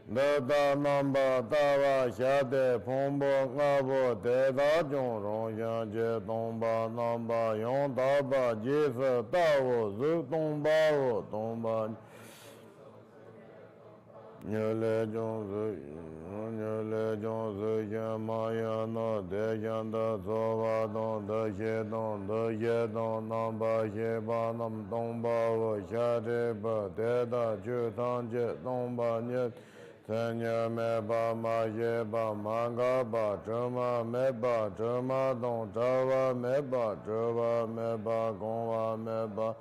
Dada namba tawa shate pombo ngabo deda jong rong yang je tongba namba yong taba jisa tawo zu tongba wo tongba nyele jong zu yen maya no de yang da soba dong de ye dong namba ye ba nam tongba wo shate ba deda ju tang je tongba nye Sanya me ba ma ye ba ma ga ba drama me ba drama dong drava me ba drava me ba gongwa me ba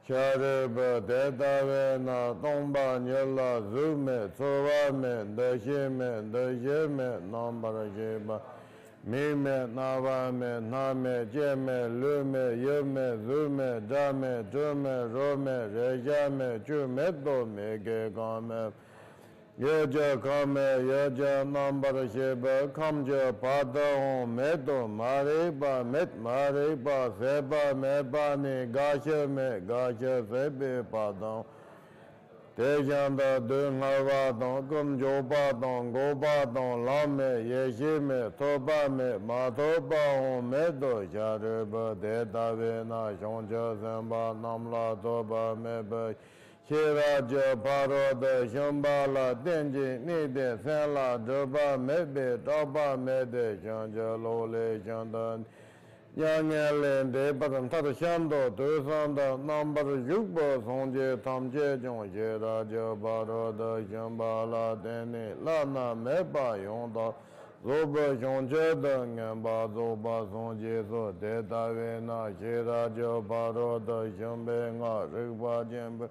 share ba de da ve na dong ba nye la zu me so va me de ye me nam ba ye ba mi me na va me na me je me lu me ye me zu me da me dru me ro me re ya me ju me do me ge ga me Yeja kame yeja nambar sheba kamja pada hon medo mariba met mariba seba meba ni gasha me gasha sebe padon Tejanda dunga vadon kumjo padon go padon lame yeshi me toba me matoba hon medo shareba deta vena shonja semba namla toba meba Shiraja Paroda Shambhala Tenji Nide Senla Draba Mebe Draba Mede Shanja Lole Shandan Yanyalen De Padam Tata Shando Dusanda Nambar Yukba Sonje Tamje Jong Shiraja Paroda Shambhala Teni Lana Meba Yonda Zoba Shonje Dangamba Zoba Sonje So Deta Vena Shiraja Paroda Shambe Nga Rikpa Jembe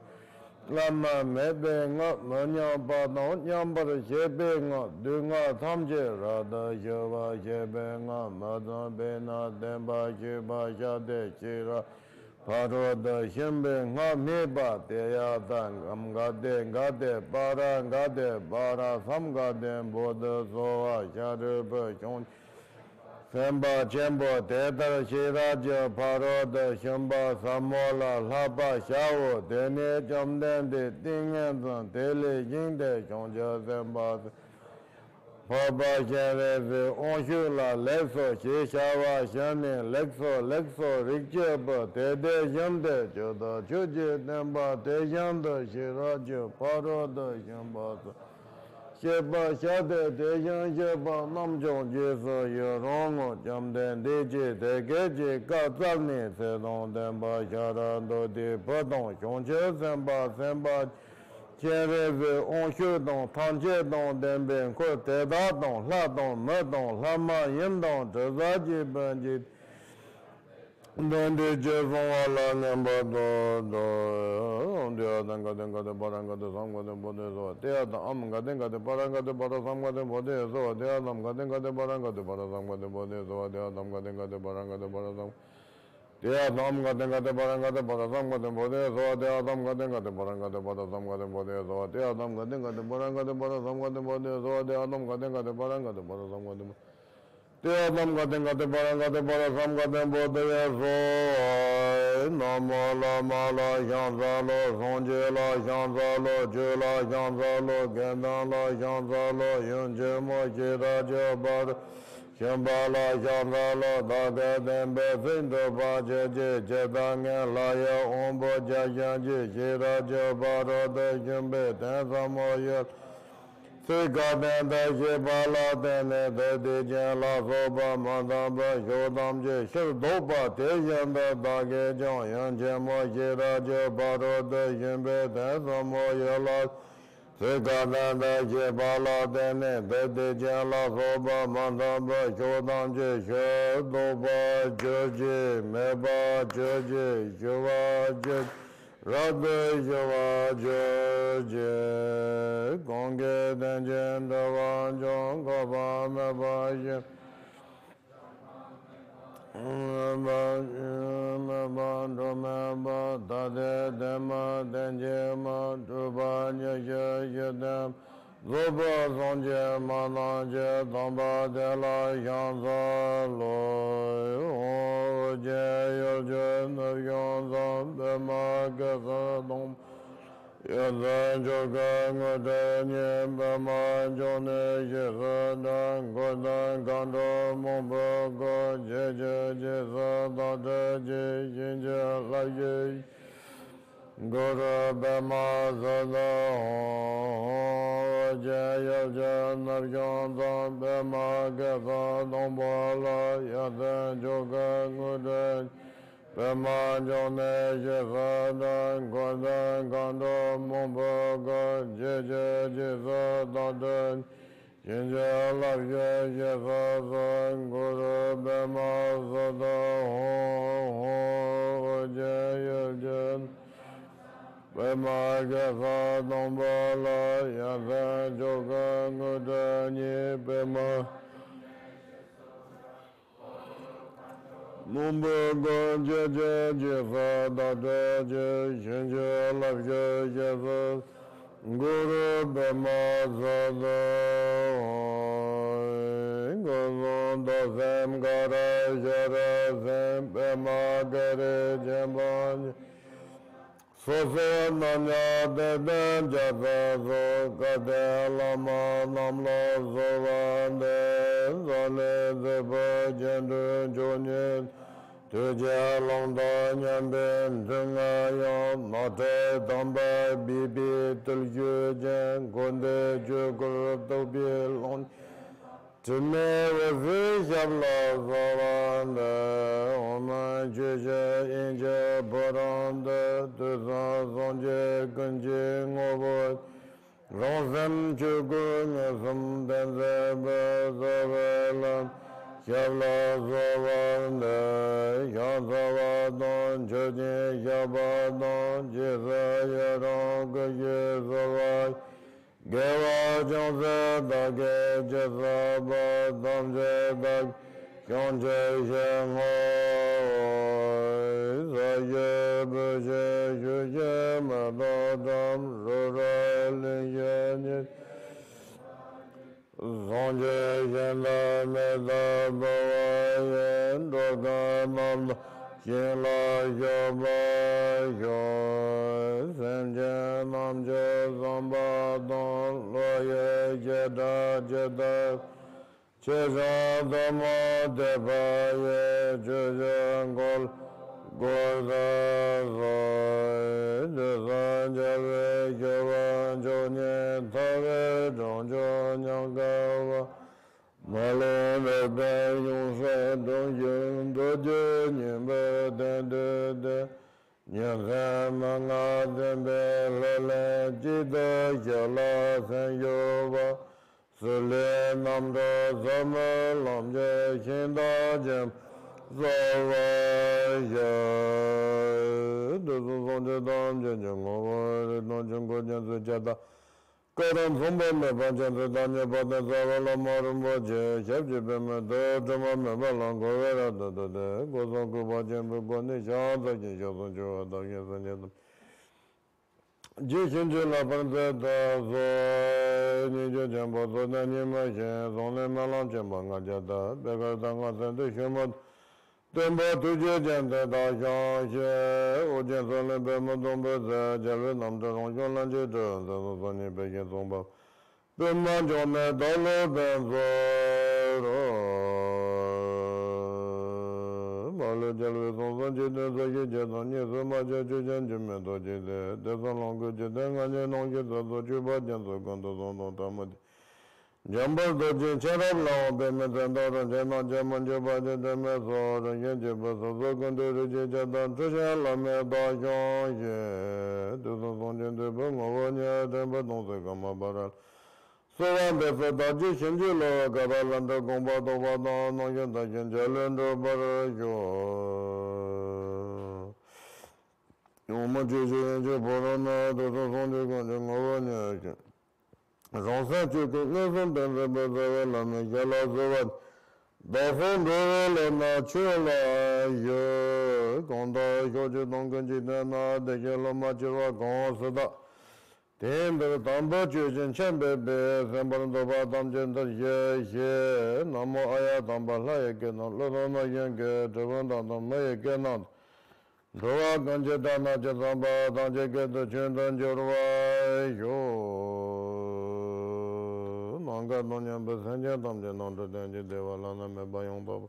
Lama mebe nga manya padon nyambara shebe nga du nga tamje rada sheba shebe nga madan bena denpa sheba shade shira paroda shembe nga meba teya tang gade para sam gade boda soa shadeba shon Semba Chembo Teta Shiraja Paroda Shamba Samola Lapa Shao Dene Jamden de Tingan Tele Jinde Shonja Semba Papa Shere Onshula Lexo Shishawa Shani Lexo Rikcheba Tede Jamde Joda Chuji Temba Tejanda Shiraja Paroda Shamba Sheba Shade Dejan Sheba Namjong Jesu Yorongo Jamden Deji Degeji Katsavni Sedon Demba Sharando Di Padon Shonche Semba Chereve Onshu Don Tanje Don Demben Ko Teda Don La Don Medon Lama Yendon Tezaji Benji Donde Jevon Ala Nemba Do Dia Danga de Baranga de Sanga de Bode So Dia Amga Denga de Baranga de Bara Sanga de Bode So Dia Amga Denga de Baranga de Bara Sanga de Bode So Dia Amga Denga de Baranga de Bara Sanga Dia Amga Denga de Baranga de Bara Sanga de Bode So Dia Amga Denga de Baranga de Bara Sanga de Bode So Dia Amga Denga de Baranga de Bara Sanga de Bode So Dia Amga Denga de Baranga de Bara Sanga de Bode Dia Amga Denga de Baranga de Bara Sanga de Bode So Namala Mala Shanzalo Sonjela Shanzalo Jula Shanzalo Gendala Shanzalo Yunjemo Shiraja Bar Shambhala Shanzalo Daga Dembe Findo Bajaji Jedanga Laya Ombo Jayanji Shiraja Barada Jumbe Tansamoya Sikadenda Shibala Tene Dede La Soba Mandamba Shodamje Shirdoba Tejanda Dage Jon Yanjemo Shiraja Barada Jumbe Tansamoya Sikadenda Shibala Tene Dede La Soba Mandamba Shodamje Shirdoba Joji Meba Joji Shiva Radha Java Joje Gonge Denjen Davan Jong Gaba Meba Meba Meba Dade Dema Denjema Druba Nyaya Yedem Zuba Sonje Mananje Damba Dela Yanza Loi Oje Yolje Navyanza Bema Gesa Dom Yadhan Chokan Ngodanyen Bama Jone Yesadan Godan Kando Mumpa Go Jeje Jesa Dada Je Jinja Laye Gora Bama Sada Jaya Janarjan Bama Gasa Dombala Yadhan Chokan Ngodanyen Bama Jone Jesadan Godan Kando Mumpa Go Jeje Jesa Dada Jinja Laye Jesadan Gora Bama Sada Jaya Jan Bama Gasa Dombala Yadhan Chokan Ngodanyen Bama Mumba Go Jeje Jesa Dada Je Jinja Laye Jesa Guru Bama Sada Gozon Dosem Gara Jara Sem Bama Gare Jemban Sosa Nanya Deden Jasa So Kade Lama Namla Sovande Zale Zeba Jendu Jonyen Tuja Longda Nyamben Tunga Yon Nate Damba Bibi Tulju Jen Gonde Jugur Dobi Long Tume Wafi Shabla Zavanda Oma Juja Inja Boranda Tuza Zonje Gunji Ngobot Ronsem Jugur Nasam Denze Bezavelam Shabla Zavanda Yazavadon Jodi Yabadon Jisa Yaron Gaye Zavai Geva Jonze Dage Jisa Badamje Dag Kyonje Shenho Zaye Buje Juje Madadam Rura Linyen Zonje Yenda Meda Bawayen Doga Nam Yela Yoba Yo Semje Namje Zamba Don Loye Jeda Jeda Cheza Dama Devaye Jujangol Gorda Zoy Jezan Jave Javan Jonye Tave Jonjo Nyangava Malon Ebe Yunse Don Yun Doje Nyembe Dende Nyemse Manga Dembe Lele Jida Jala Senyova Sule Namdo Zama Lamje Kinda Jem Zavaya Dozo Zonje Dam Jenjang Ova Nonjang Gojan Zujada Karam Zumba Meba Jense Danya Bada Zavala Marumbo Je Shepje Bema Do Dama Meba Lango Vera Dada Gozon Kuba Jembe Gwani Shanza Jin Shazon Joa Dagya Zanjadam Jishinji La Panza Da Zo Nijo Jembo Zona Nima Shen Zonle Malam Jemba Ngajada Bega Danga Sende Shumat Temba Tuje Jente Da Shan She Ujen Zonle Bema Dombe Ze Jave Namda Rongshon Lanje De Zazo Zoni Bege Zomba Bema Jone Dalo Benzo Bale Jalve Zonzon Jede Zage Jedan Yesu Maje Jujen Jume Do Jede Desan Longu Jede Nganye Nongye Zazo Juba Jenso Gondo Zondo Tamadi Jambal Dojin Cherab Lao Beme Zendora Jema Jeman Juba Jede Meso Yenje Beso Zogondo Rije Jedan Tushe Lame Da Yon Ye Desan Zonjen Debe Ngawanye Dembe Donse Kama Baral Sovan Beso Daji Shinji Lo Gabalanda Gomba Doba Da Nongye Dajin Jelendo Bara Yo Yoma Juju Yenje Borona Desan Zonje Gonje Ngawanye Ronsan Chuku Nizam Denze Bezawe Lame Jala Zovan Dafon Dore Lema Chula Yo Gonda Yoju Donganji Dena Deke Loma Chirwa Gonsada Tende Tamba Chujin Chembe Be Sembaran Doba Damjen Ye Namo Aya Tamba Laye Genan Lorona Yenge Devanda Namaye Genan Doa Ganje Dana Jazamba Danje Gede Chundan Jorwa yo nanga nonya besanja tamje nando denje devalana me bayong bab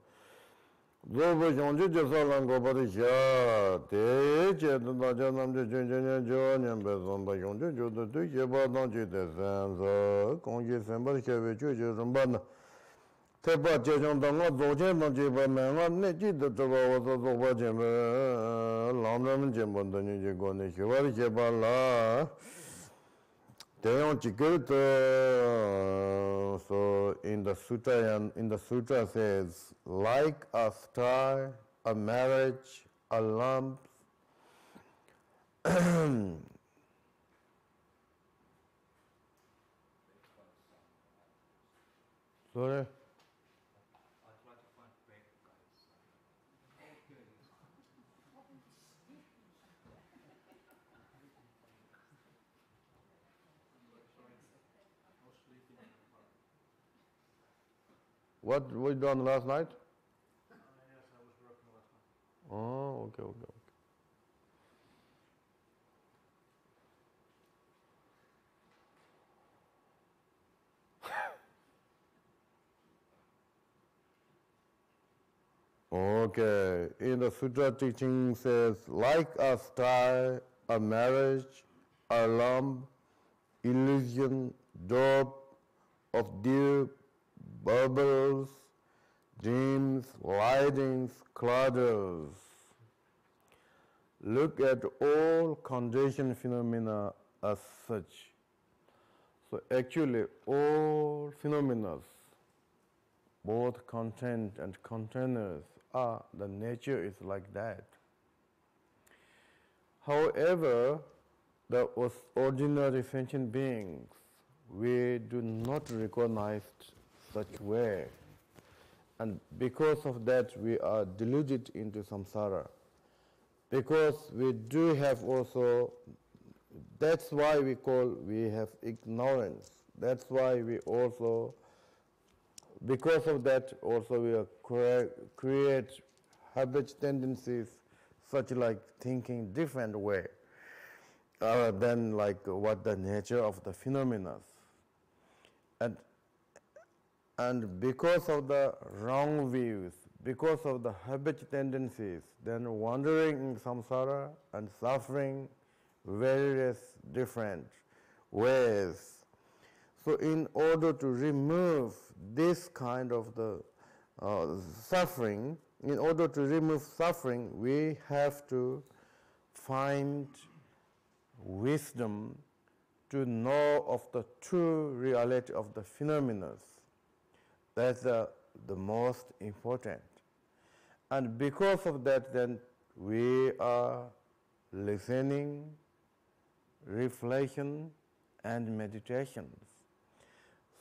zobe jonje jesalan gobari ya de je da janamje jenje jo nyam bezon ba yonje jo de ye ba danje de zanza kongje sembar cheve jo je rumban Tepa jejong danga zochen dang jeba menga ne ji de zaba wasa zogba jembe lam ram jembo danyi je go ne shiwari jeba la deyong jikir so in the sutra says like a star, a marriage, a lamp sorry What we done last night? Yes, I was working last night. Oh, okay. Okay, in the sutra teaching says, like a star, a marriage, a lamp, illusion, drop of dew, bubbles, dreams, lightnings, clouders. Look at all conditioned phenomena as such. So actually all phenomena, both content and containers, the nature is like that. However, the ordinary sentient beings, we do not recognize such way. And because of that, we are deluded into samsara. Because we do have also, that's why we have ignorance. That's why we also, because of that, also we are create habits, tendencies, such like thinking different way than like what the nature of the phenomena. And because of the wrong views, because of the habit tendencies, then wandering in samsara and suffering various different ways. So in order to remove this kind of the suffering, we have to find wisdom to know of the true reality of the phenomena. That's the most important. And because of that, then we are listening, reflection, and meditations.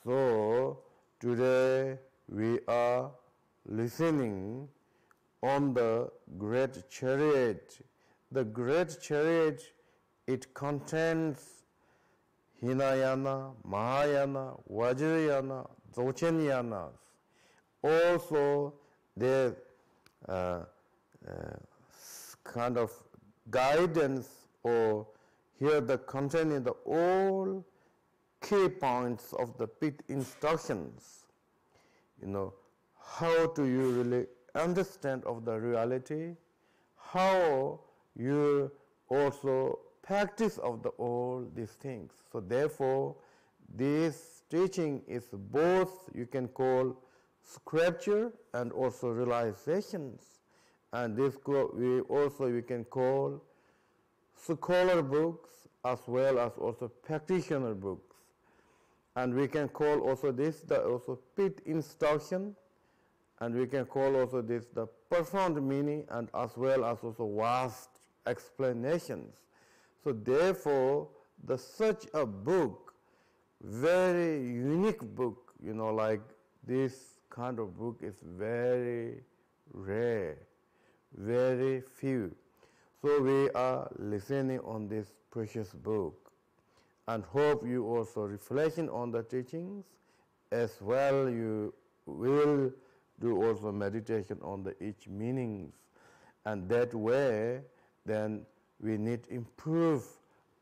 So today we are listening on the great chariot. The great chariot, it contains Hinayana, Mahayana, Vajrayana, Dzogchenyanas. Also, their kind of guidance, or here the containing the all key points of the pit instructions. How do you really understand of the reality? How you also practice of all these things. So therefore, this teaching is both, you can call scripture and also realizations. And this we can call scholar books as well as also practitioner books. And we can call also this the also pit instruction, and we can call also this the profound meaning, and as well as also vast explanations. So therefore, such a book, very unique book, like this kind of book is very rare, very few. So we are listening on this precious book, and hope you also reflection on the teachings, as well you will do also meditation on the each meanings, and that way then we need improve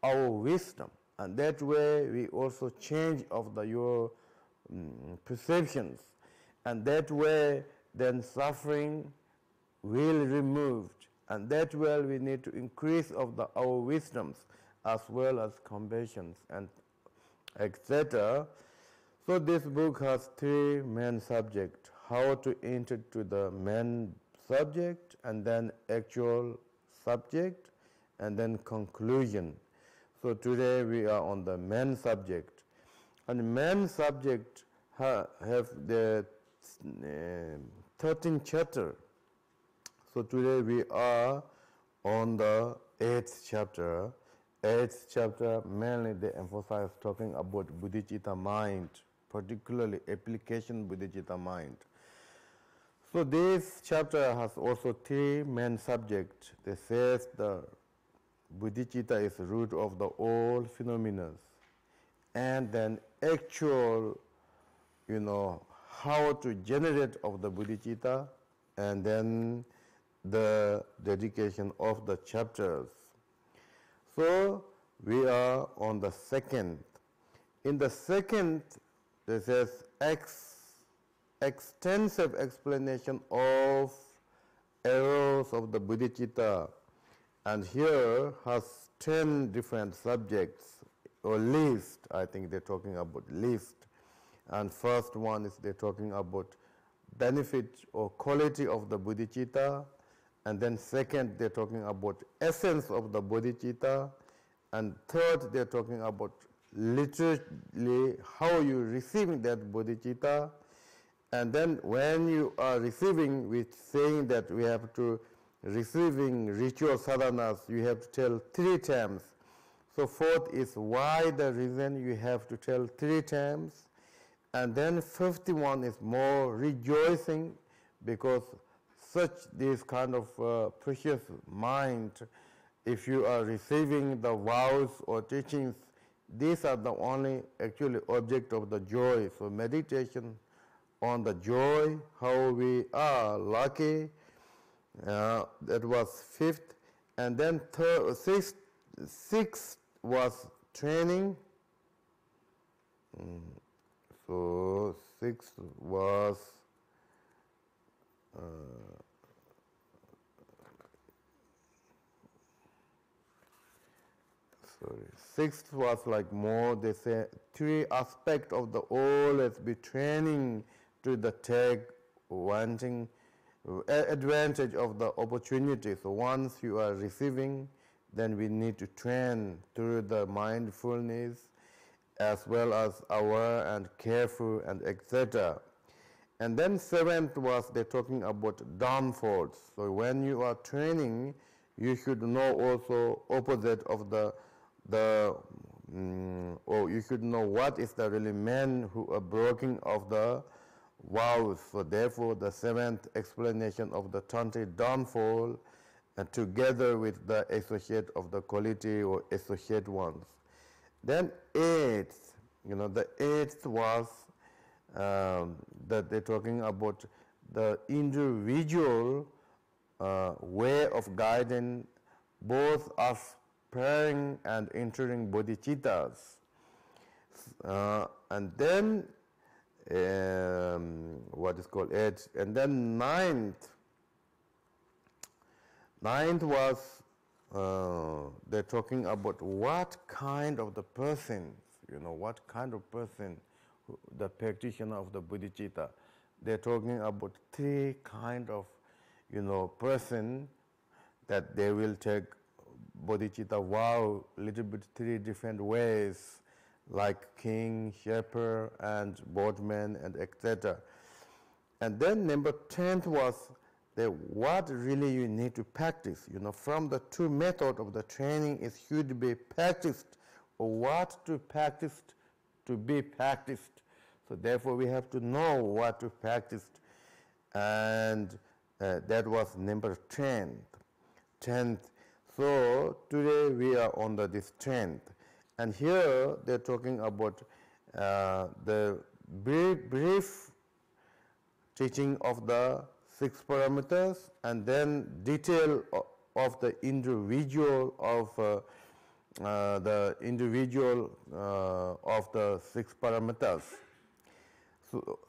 our wisdom. And that way we also change of your perceptions. And that way then suffering will removed. And that way we need to increase of our wisdoms as well as compassions and etc. So this book has three main subjects: how to enter to the main subject, and then actual subject, and then conclusion. So today we are on the main subject. And the main subject have the 13th chapter. So today we are on the 8th chapter. 8th chapter, mainly they emphasize talking about bodhicitta mind, particularly application bodhicitta mind. So this chapter has also three main subjects. They say the bodhicitta is the root of the all phenomena, and then actual, how to generate of the bodhicitta, and then the dedication of the chapters. So we are on the second. In the second, there says extensive explanation of errors of the bodhicitta, and here has 10 different subjects, or list. I think they're talking about list. And first one is they're talking about benefit or quality of the bodhicitta. And then second, they're talking about essence of the bodhicitta. And third, they're talking about literally how you receiving that bodhicitta. And then when you are receiving, with saying that we have to receiving ritual sadhanas, you have to tell 3 times. So fourth is why the reason you have to tell 3 times. And then 51 is more rejoicing, because this kind of precious mind, if you are receiving the vows or teachings, these are the only actually object of the joy. So meditation on the joy, how we are lucky, that was 5th. And then 6th was training. So 6th was sixth was like more, they say, 3 aspects of the always be training to the take wanting advantage of the opportunity. So once you are receiving, then we need to train through the mindfulness as well as aware and careful and etc. And then 7th was they're talking about downfalls. So when you are training, you should know also opposite of or you should know what is the really men who are breaking of the vows. So therefore the 7th explanation of the tantric downfall, and together with the associate of the quality or associate ones. Then 8th, the 8th was that they're talking about the individual way of guiding both aspiring and entering bodhicittas. And then what is called 8th. And then 9th was they're talking about what kind of the person, what kind of person, the practitioner of the bodhicitta. They're talking about 3 kind of, person that they will take bodhicitta vow little bit 3 different ways, like king, shepherd, and boatman, and etc. And then number 10th was what really you need to practice. From the 2 method of the training is should be practiced, or what to practice to be practiced. So therefore we have to know what to practice, and that was number 10th. So today we are on this 10th, and here they're talking about the brief teaching of the 6 parameters, and then detail of the individual of the individual of the 6 parameters.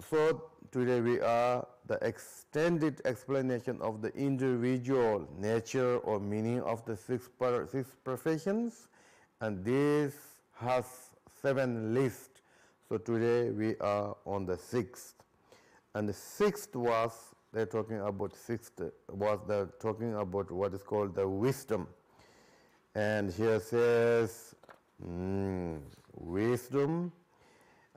So today we are the extended explanation of the individual nature or meaning of the six professions, and this has 7 lists. So today we are on the 6th, and the 6th was they're talking about talking about what is called the wisdom, and here says wisdom.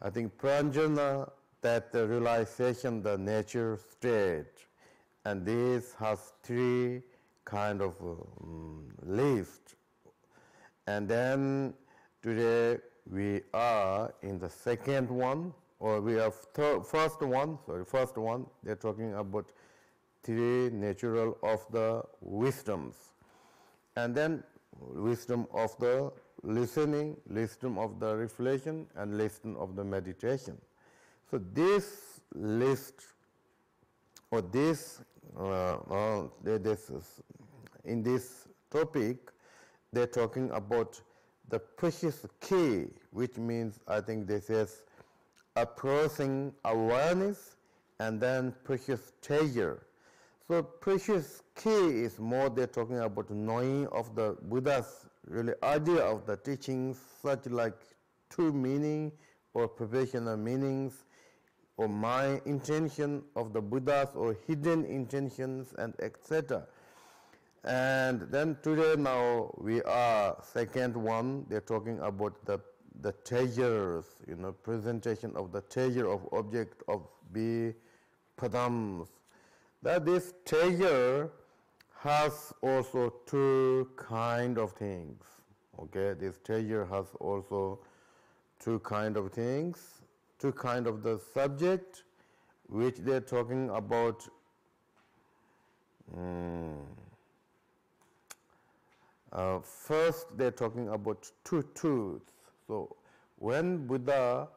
I think pranjana, that the realization, the nature state, and this has 3 kind of list. And then today we are in the second one, or we have first one. They're talking about 3 natural of the wisdoms, and then wisdom of the listening, wisdom of the reflection, and wisdom of the meditation. So this list, or this, in this topic, they're talking about the precious key, which means, I think this is approaching awareness, and then precious treasure. So precious key is more they're talking about knowing of the Buddha's really idea of the teachings, such like true meaning or professional meanings, or my intention of the Buddhas, or hidden intentions, and etc. And then today now we are second one, they're talking about the treasures, presentation of the treasure of object of be padams. That this treasure has also 2 kind of things. Okay, this treasure has also 2 kind of things. 2 kind of the subject, which they're talking about. First, they're talking about 2 truths. So, when Buddha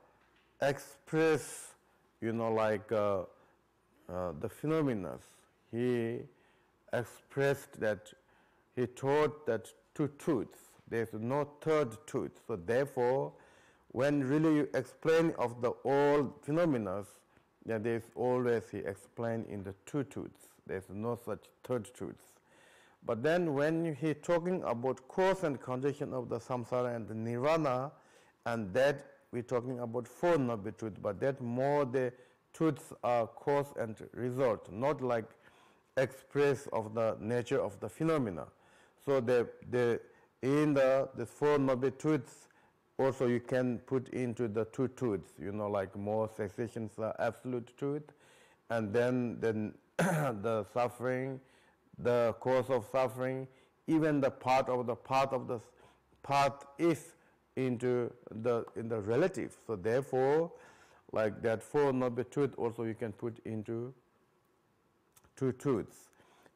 expressed, the phenomena, he expressed that he taught that 2 truths. There's no third truth. So, therefore, when really you explain of the all phenomena, then there's always he explained in the 2 truths. There's no such third truths. But then when he talking about cause and condition of the samsara and the nirvana, and that we're talking about 4 noble truths, but that more the truths are cause and result, not like express of the nature of the phenomena. So in the 4 noble truths, also you can put into the 2 truths, like more cessations are absolute truth, and then the suffering, the cause of suffering, even the part of the path is in the relative. So therefore, like that 4 noble truth also you can put into 2 truths.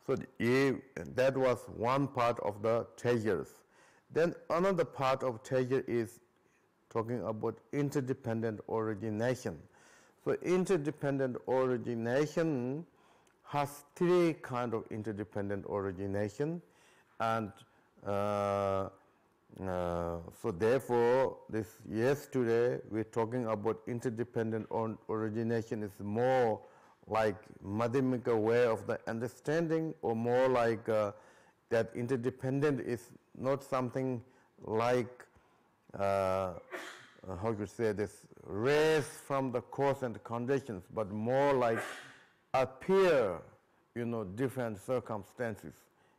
So that was one part of the treasures. Then another part of treasure is talking about interdependent origination. So interdependent origination has 3 kind of interdependent origination, and so therefore today we're talking about interdependent origination is more like Madhyamika way of the understanding, or more like that interdependent is not something like how you say this, race from the cause and conditions, but more like appear, different circumstances.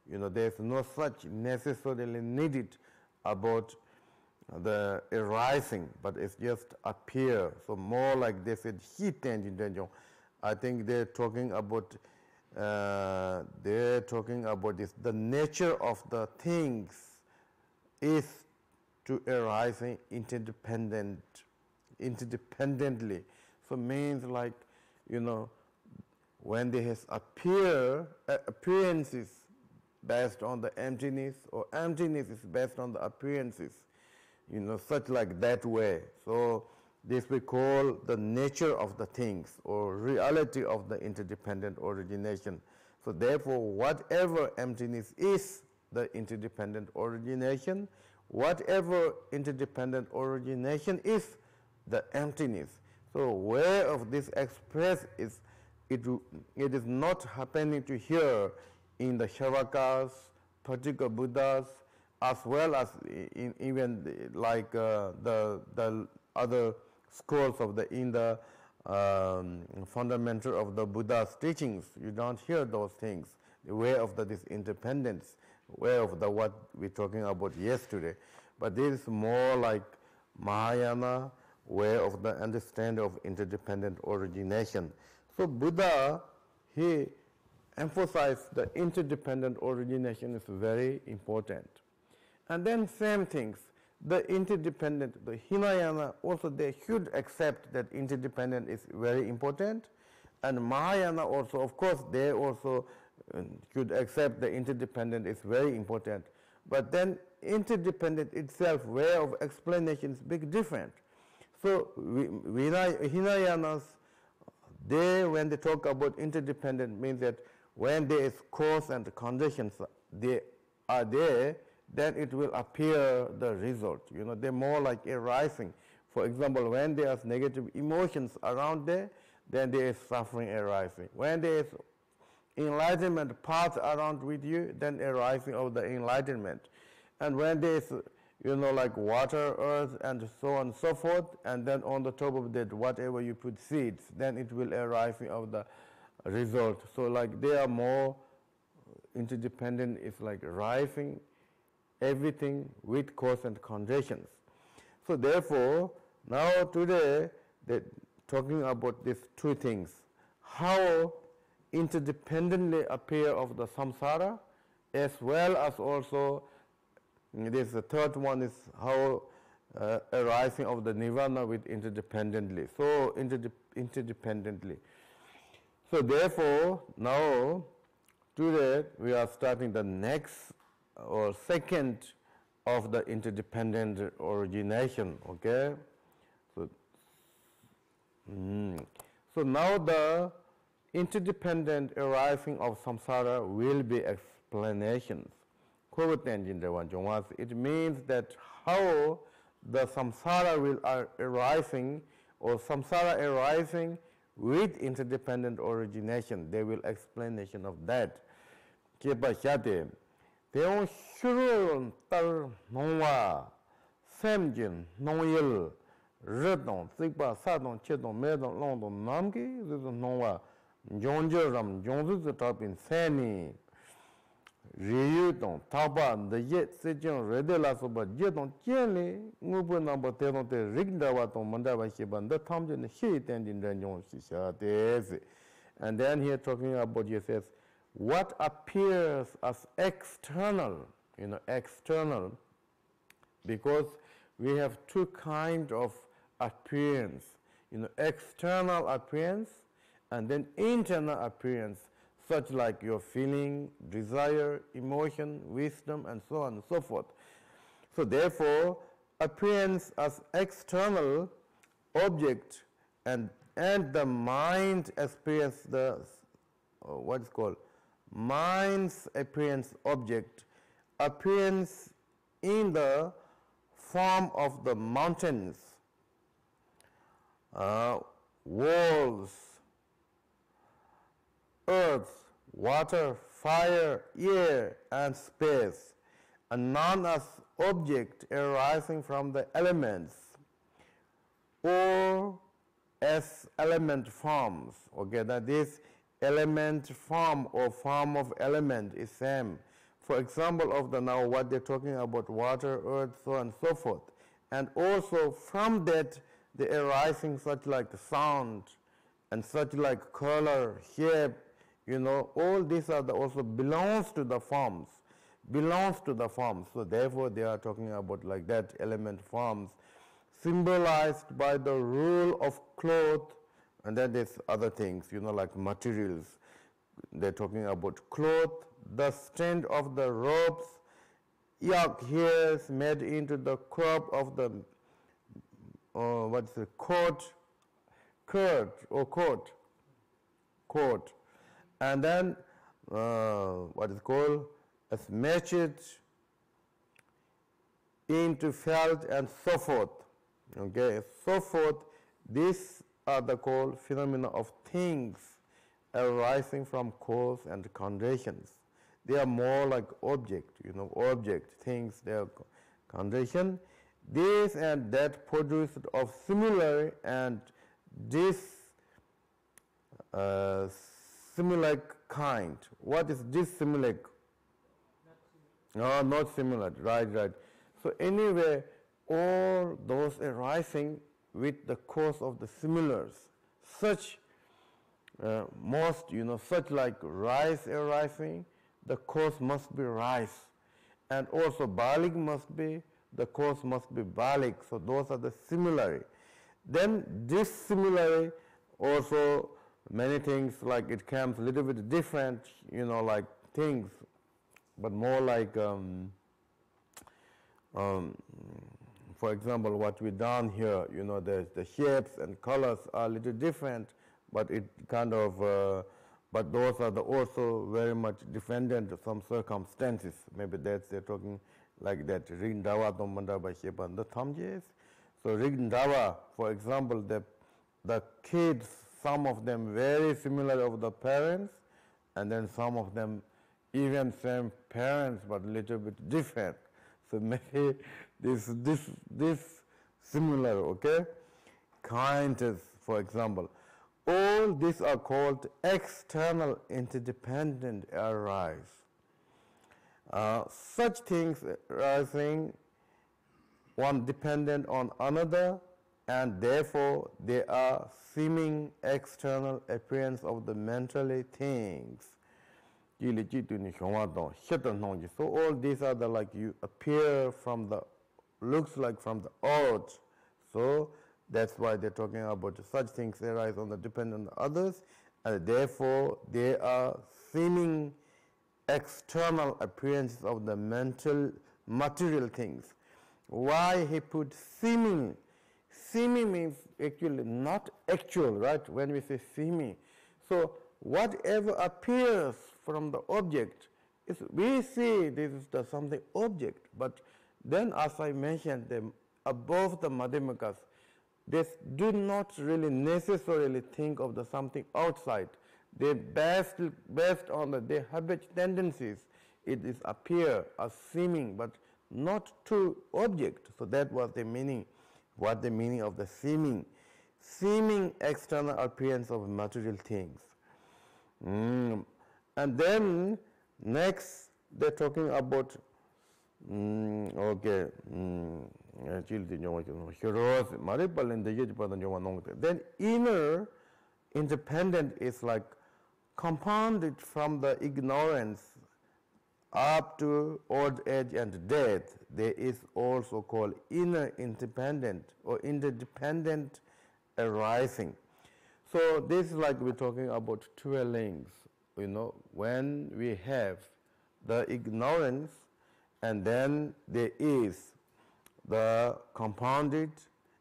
There's no such necessarily needed about the arising, but it's just appear. So more like they said, heat and intention. I think they're talking about this. The nature of the things is to arising interdependently. So means like, when there has appearances based on the emptiness, or emptiness is based on the appearances, such like that way. So this we call the nature of the things, or reality of the interdependent origination. So therefore, whatever emptiness is the interdependent origination, whatever interdependent origination is the emptiness. So where of this express is, it is not happening to here in the Shravakas, particular Buddhas, as well as in even like the other schools of in the fundamental of the Buddha's teachings. You don't hear those things. The way of this independence, way of what we're talking about yesterday. But this is more like Mahayana way of the understanding of interdependent origination. So Buddha, he emphasized the interdependent origination is very important. And then same things, the interdependent, the Hinayana also they should accept that interdependent is very important. And Mahayana also, of course, they also should accept the interdependent is very important. But then interdependent itself, way of explanation is big different. So Hinayanas, when they talk about interdependent, means that when there is cause and conditions, they are there, then it will appear the result. You know, they're more like arising. For example, when there's negative emotions around there, then there is suffering arising. When there is enlightenment path around with you, then arising of the enlightenment. And when there is, you know, like water, earth, and so on and so forth, and then on the top of that, whatever you put seeds, then it will arising of the result. So like they are more interdependent, it's like rising everything with cause and conditions. So therefore, now today, they're talking about these two things. How interdependently appear of the samsara, as well as also this the third one is how arising of the nirvana with interdependently. So interdependently. So therefore, now today we are starting the next or second of the interdependent origination. Okay. So now the interdependent arising of samsara will be explanations. It means that how the samsara will arising or samsara arising with interdependent origination. They will explanation of that. Theon shurun tar nongwa semjin nongyil redon sigba sadon chedon medon london namgi nongwa jonjeram jonzu tapin seni riyu don taba the yet sejon redela soba jedon jeli ngubu number tenon te rigdawa ton mandawa shiban the tamjin he tendin ranjon shisha des. And then here talking about he says what appears as external, external, because we have two kinds of appearance, external appearance and then internal appearance, such like your feeling, desire, emotion, wisdom, and so on and so forth. So therefore, appearance as external object and the mind experience the, what is called, mind's appearance object appearance in the form of the mountains, walls, earth, water, fire, air, and space, and none as object arising from the elements or as element forms. Okay, that this element form or form of element is same. For example of the now what they're talking about water, earth, so on and so forth. And also from that the arising such like sound and such like color, shape, all these are also belongs to the forms. So therefore they are talking about like that element forms symbolized by the rule of cloth. And then there's other things, like materials. They're talking about cloth, the strand of the ropes, yak hairs made into the crop of the, coat, and then what is called as matched into felt, and so forth. Okay, so forth. These are the called phenomena of things arising from cause and conditions. They are more like object, object, things, they are condition. This and that produced of similar and similar kind. What is dissimilar? No, not similar. Right. So anyway, all those arising with the cause of the similars, such such like rice arising, the cause must be rice, and also balik must be, the cause must be balik. So those are the similarity. Then dissimilarity also many things, like it comes a little bit different, like things, but more like, for example, what we done here, the shapes and colors are a little different, but it kind of, but those are also very much dependent on some circumstances. Maybe they're talking like that. Rigdawa tomanda by shepan the thamjes. So Rigdawa, for example, the kids, some of them very similar of the parents, and then some of them even same parents but a little bit different. So maybe this similar, okay? Kindness, for example. All these are called external interdependent arise. Such things arising, one dependent on another, and therefore they are seeming external appearance of the mentally things. So all these are the like you appear from the, looks like from the out. So that's why they're talking about such things arise on the dependent on others, and therefore they are seeming external appearances of the mental material things. Why he put seeming? Seeming means actually not actual, right? When we say seeming. So whatever appears from the object, we see this is the something object, but then as I mentioned them above the Madhyamikas, they do not really necessarily think of the something outside. They based on their habit tendencies, it is appear as seeming, but not to object. So that was the meaning, what the meaning of the seeming. Seeming external appearance of material things. And then next they're talking about then inner independent is like compounded from the ignorance up to old age and death. There is also called inner independent or interdependent arising. So this is like we're talking about dwellings, when we have the ignorance and then there is the compounded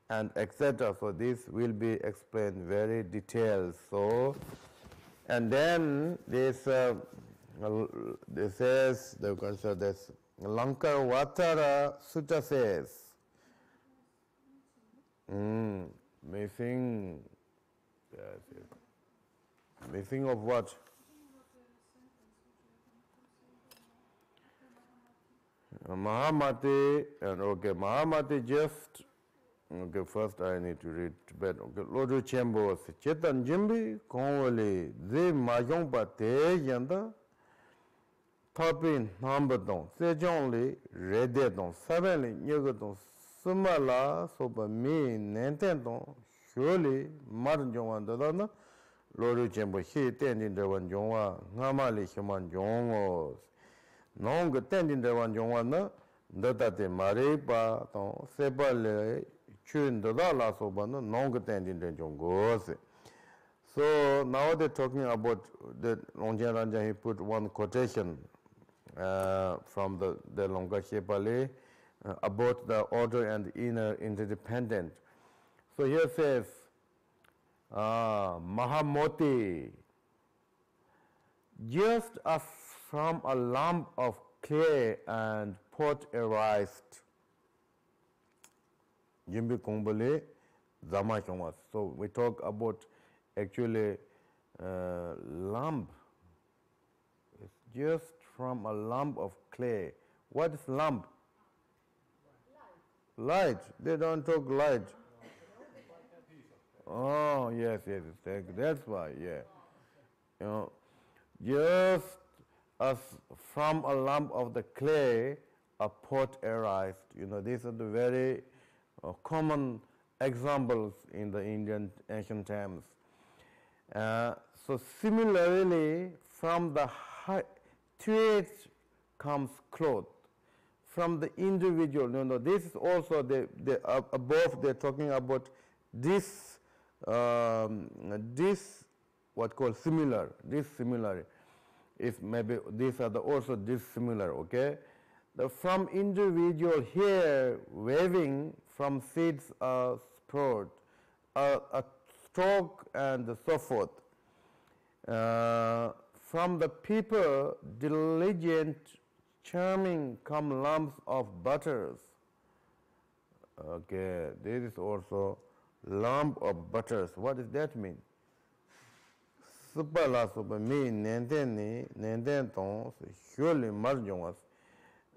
and etc. So this will be explained very detailed. So, and then this says, this Lankar Vatara Sutta says, missing of what? Mahamati, and Mahamati just, first I need to read Tibet. Lodu Chembo, Chetan Jimbi, Kongwali, Ze Majong Pate Yanda, Topin, Nambaton, Sejongli, Redeton, Savali, Yugaton, Sumala, Soba Mi, Nententon, surely, Martin Jongwan Dadana, Lodu Chembo, he tending the one Jongwa, Namali Human Jongos. Non tending the one Jongwana, Datate Maripa, Sepale, Chun the La Sobana, non tending the Jongos. So now they're talking about the Lonjaranja, he put one quotation from the Longa Shepale about the order and inner interdependent. So here says, Mahamoti, just as from a lump of clay and pot arised, Jimbi Kongbole Zama Chongwas. So we talk about actually lump. It's just from a lump of clay. What is lump? Light. They don't talk light. Oh, yes, yes, that's why, yeah. You know, just as from a lump of the clay, a pot arised. You know, these are the very common examples in the Indian ancient times. So similarly, from the thread comes cloth. From the individual, this is also above. They're talking about this, this what called similar. This similar, if maybe these are also dissimilar. Okay, from individual here waving from seeds sprout, a stalk and so forth. From the people diligent charming come lumps of butters. Okay, this is also lump of butters. What does that mean? Super la super me nenten tong surely marjongas.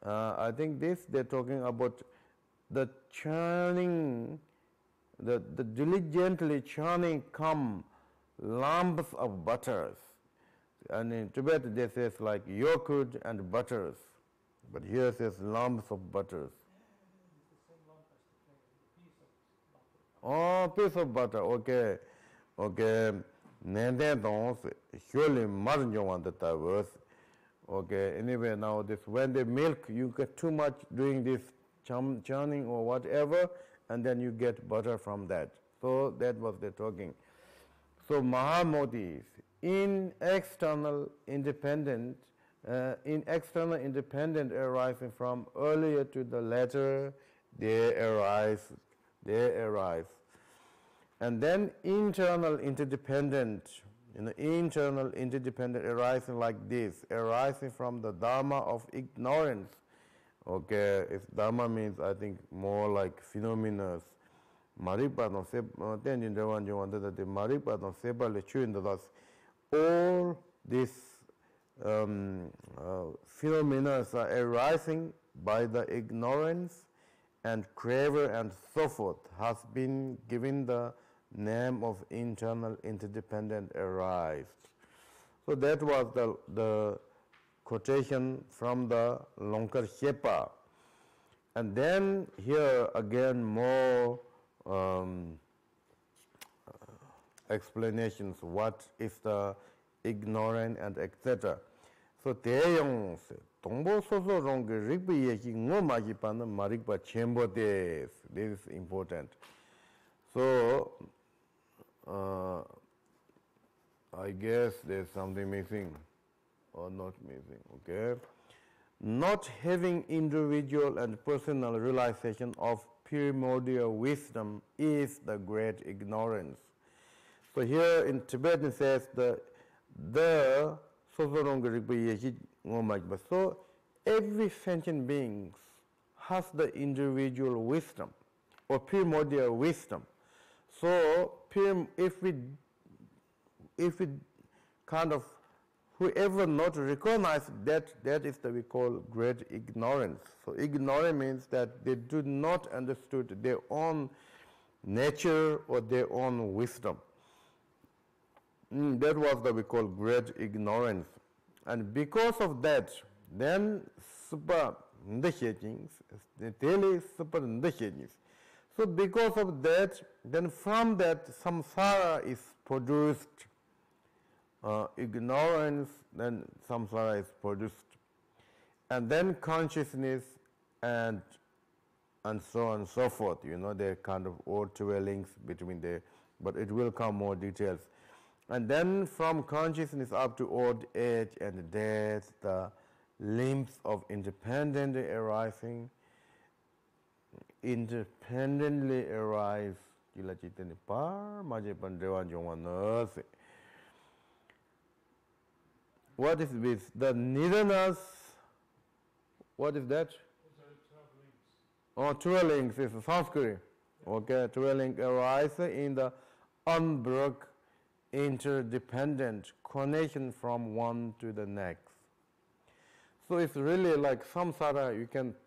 I think this they're talking about the churning, the diligently churning come lumps of butters. And in Tibet they says like yogurt and butters. But here it says lumps of butters. Oh, piece of butter. Okay. Okay. Surely margin the towers. Okay. Anyway, now this when they milk, you get too much doing this churning or whatever, and then you get butter from that. So that was the talking. So Mahamodis in external independent arising from earlier to the latter, they arise. And then internal interdependent, internal interdependent arising like this, arising from the dharma of ignorance. Okay, if dharma means, I think, more like phenomena. Marikpa no se tenjin dewan jwan that the marikpa no seba le chuin das all these phenomena are arising by the ignorance and craver and so forth has been given the name of internal interdependent arise. So that was the quotation from the Lonkar Shepa. And then here again more explanations, what is the ignorant and etc. So Teyong Tongbo Soso Rong Rigbi Yeki Ngomaki Pan Marikpa Chembo Des. This is important. So I guess there's something missing or not missing, okay? Not having individual and personal realization of primordial wisdom is the great ignorance. So here in Tibetan it says the so every sentient being has the individual wisdom or primordial wisdom. So if we kind of whoever not recognize that is that we call great ignorance. So ignorance means that they do not understood their own nature or their own wisdom. That was what we call great ignorance. And because of that, then super ndeshechings, the daily super ndeshechings. So because of that, then from that samsara is produced. Ignorance, then samsara is produced. And then consciousness and so on and so forth. They're kind of all dwellings between the, but it will come more details. And then from consciousness up to old age and death, the limbs of independently arising, independently arise. What is this? The nidhanas, what is that? Oh, 12 links is Sanskrit. Okay, 12 link arises in the unbroken, interdependent connection from one to the next. So it's really like samsara.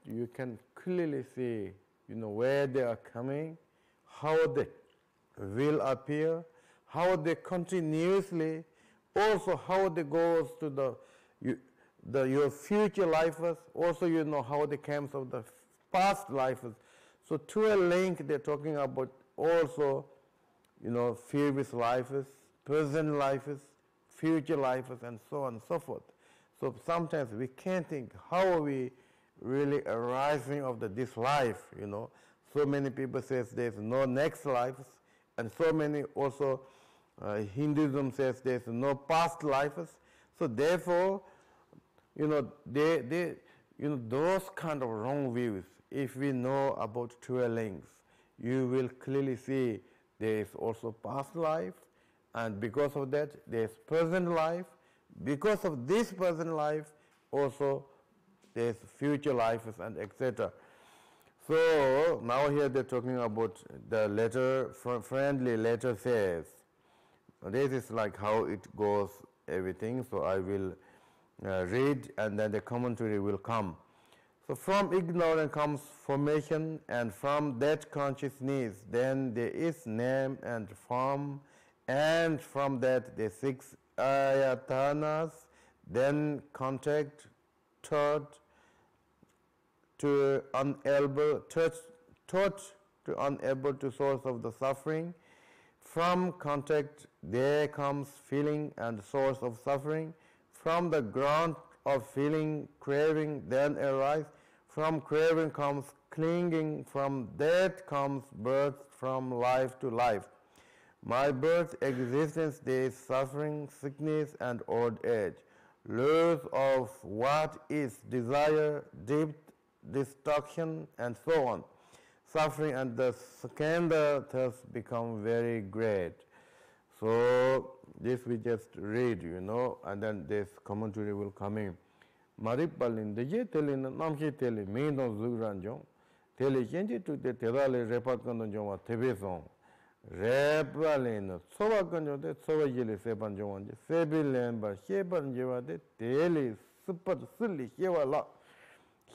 You can clearly see, where they are coming, how they will appear, how they continuously, also how they goes to your future lives. Also, how they came of the past lives. So to a link, they're talking about also, previous lives, present lives, future lives, and so on and so forth. So sometimes we can't think how are we really arising of this life, So many people say there's no next lives, and so many also Hinduism says there's no past lives. So therefore, those kind of wrong views, if we know about twelve links, you will clearly see there is also past life, and because of that, there is present life. Because of this present life, also there is future life and etc. So now here they're talking about the letter, friendly letter says. This is like how it goes, everything. So I will read, and then the commentary will come. So from ignorance comes formation, and from that consciousness, then there is name and form, and from that the six ayatanas, then contact, thought to unable, thought to unable to source of the suffering. From contact there comes feeling and source of suffering. From the ground of feeling, craving then arise. From craving comes clinging. From that comes birth from life to life. My birth, existence, there is suffering, sickness, and old age. Loss of what is desire, deep destruction, and so on. Suffering and the scandal thus become very great. So this we just read, and then this commentary will come in. Maripalin de ye telin namshi teli meindon zugranjong teli yenji to the terale repakandonjong tebesong repalin sovakanjo de sovajili sepanjong sebilen ba shepanjewa de teli super silly hewala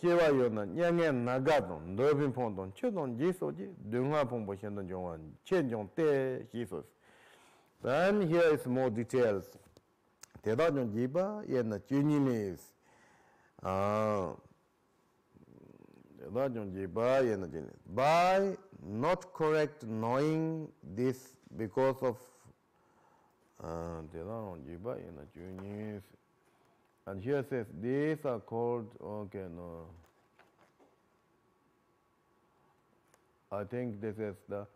hewa yona nyangen nagadon dobin pondon chedon jisoji dunga pongbo shendon jongwan chenjong te jisos. Then here is more details. 대단한 jiba yena junilis. By not correct knowing this because of and here says these are called, okay, no, I think this is the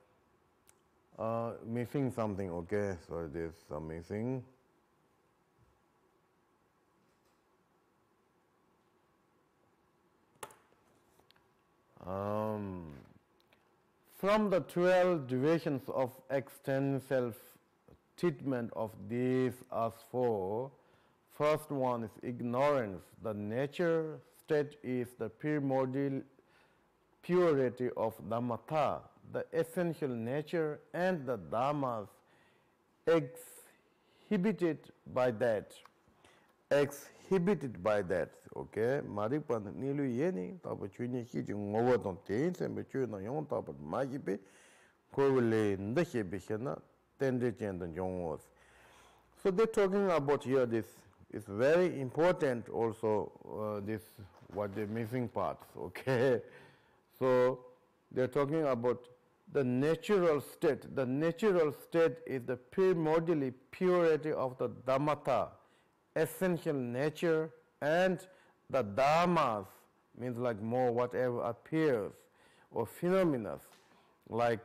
missing something, okay, so this is missing. From the 12 divisions of extended self-treatment of these as four, first one is ignorance. The nature state is the primordial purity of Dhamma, the essential nature and the Dhammas exhibited by that. Exhibited by that, okay? Maripan nilu yeni, tapa chuni hiji ngowadon tein, sembe chuna yon tapa majipe, kowele ndashe bishana, tende chendan jongos. So they're talking about here this is very important also, this, what the missing parts, okay? So they're talking about the natural state. The natural state is the primordial purity of the Dhammata, essential nature, and the dhammas means like more whatever appears or phenomena, like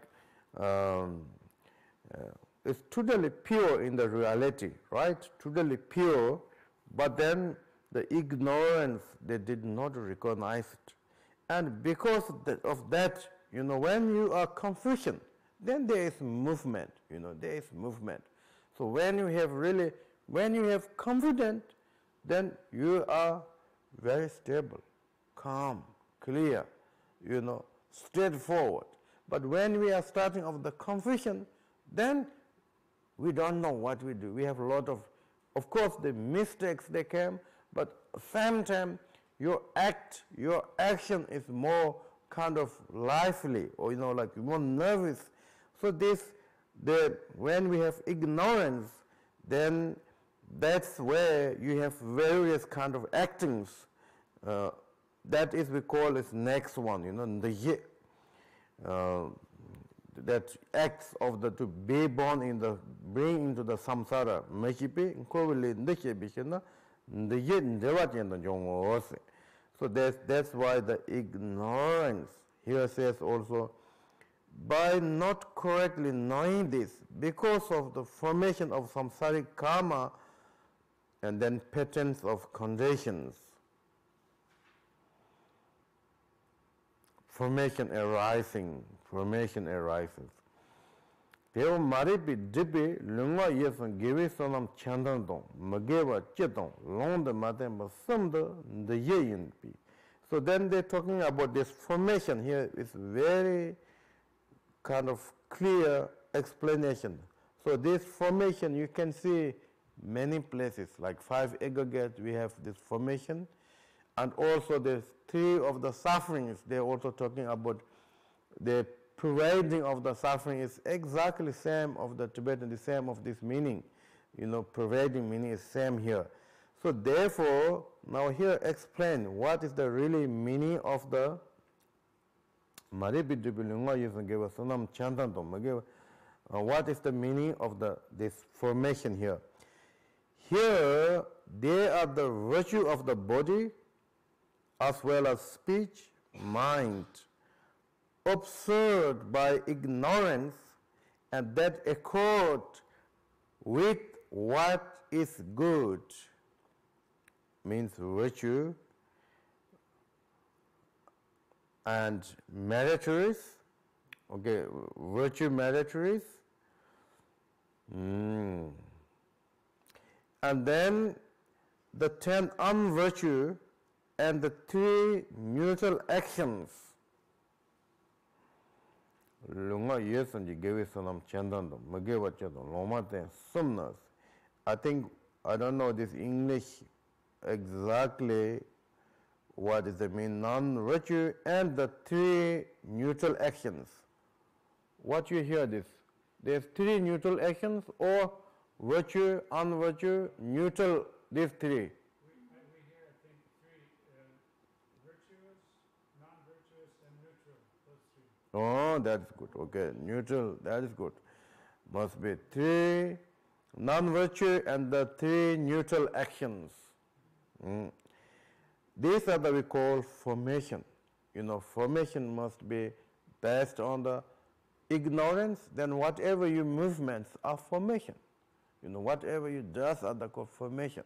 it's totally pure in the reality, right? Totally pure, but then the ignorance, they did not recognize it. And because of that, when you are confusion, then there is movement, there is movement. So when you have confidence, then you are very stable, calm, clear, straightforward. But when we are starting off the confusion, then we don't know what we do. We have a lot of course, the mistakes they came, but same time, your action is more kind of lively, or like more nervous. So when we have ignorance, then that's where you have various kind of actings. That is we call this next one, the that acts of the to be born bring into the samsara machipi kovili ndekebishina ndeye ndewatenda jongose. So that's why the ignorance here says also, by not correctly knowing this, because of the formation of samsaric karma and then patterns of conditions, formation arises. Deo maripi dipi lunga yesan gewe sonam chandan dong, magewa chitong, long the matem basumda the yeyin pi. So then they're talking about this formation here. It's very kind of clear explanation. So this formation you can see many places, like 5 aggregate we have this formation, and also the 3 of the sufferings. They're also talking about the pervading of the suffering is exactly same of the Tibetan, the same of this meaning. Pervading meaning is same here. So therefore, now here explain what is the really meaning of the what is the meaning of this formation here. Here, they are the virtue of the body as well as speech, mind, observed by ignorance, and that accord with what is good, means virtue, and meritories, okay, virtue meritories, and then the 10 unvirtue and the 3 neutral actions. I think, I don't know this English exactly what is the mean, non-virtue and the 3 neutral actions. What you hear this? There's 3 neutral actions, or virtue, unvirtue, neutral, these 3. We hear, I think, 3 virtuous, non-virtuous, and neutral, those 3. Oh, that's good. Okay, neutral, that is good. Must be 3 non-virtue and the 3 neutral actions. These are the we call formation. Formation must be based on the ignorance, then whatever your movements are formation. Whatever you does are the called formation.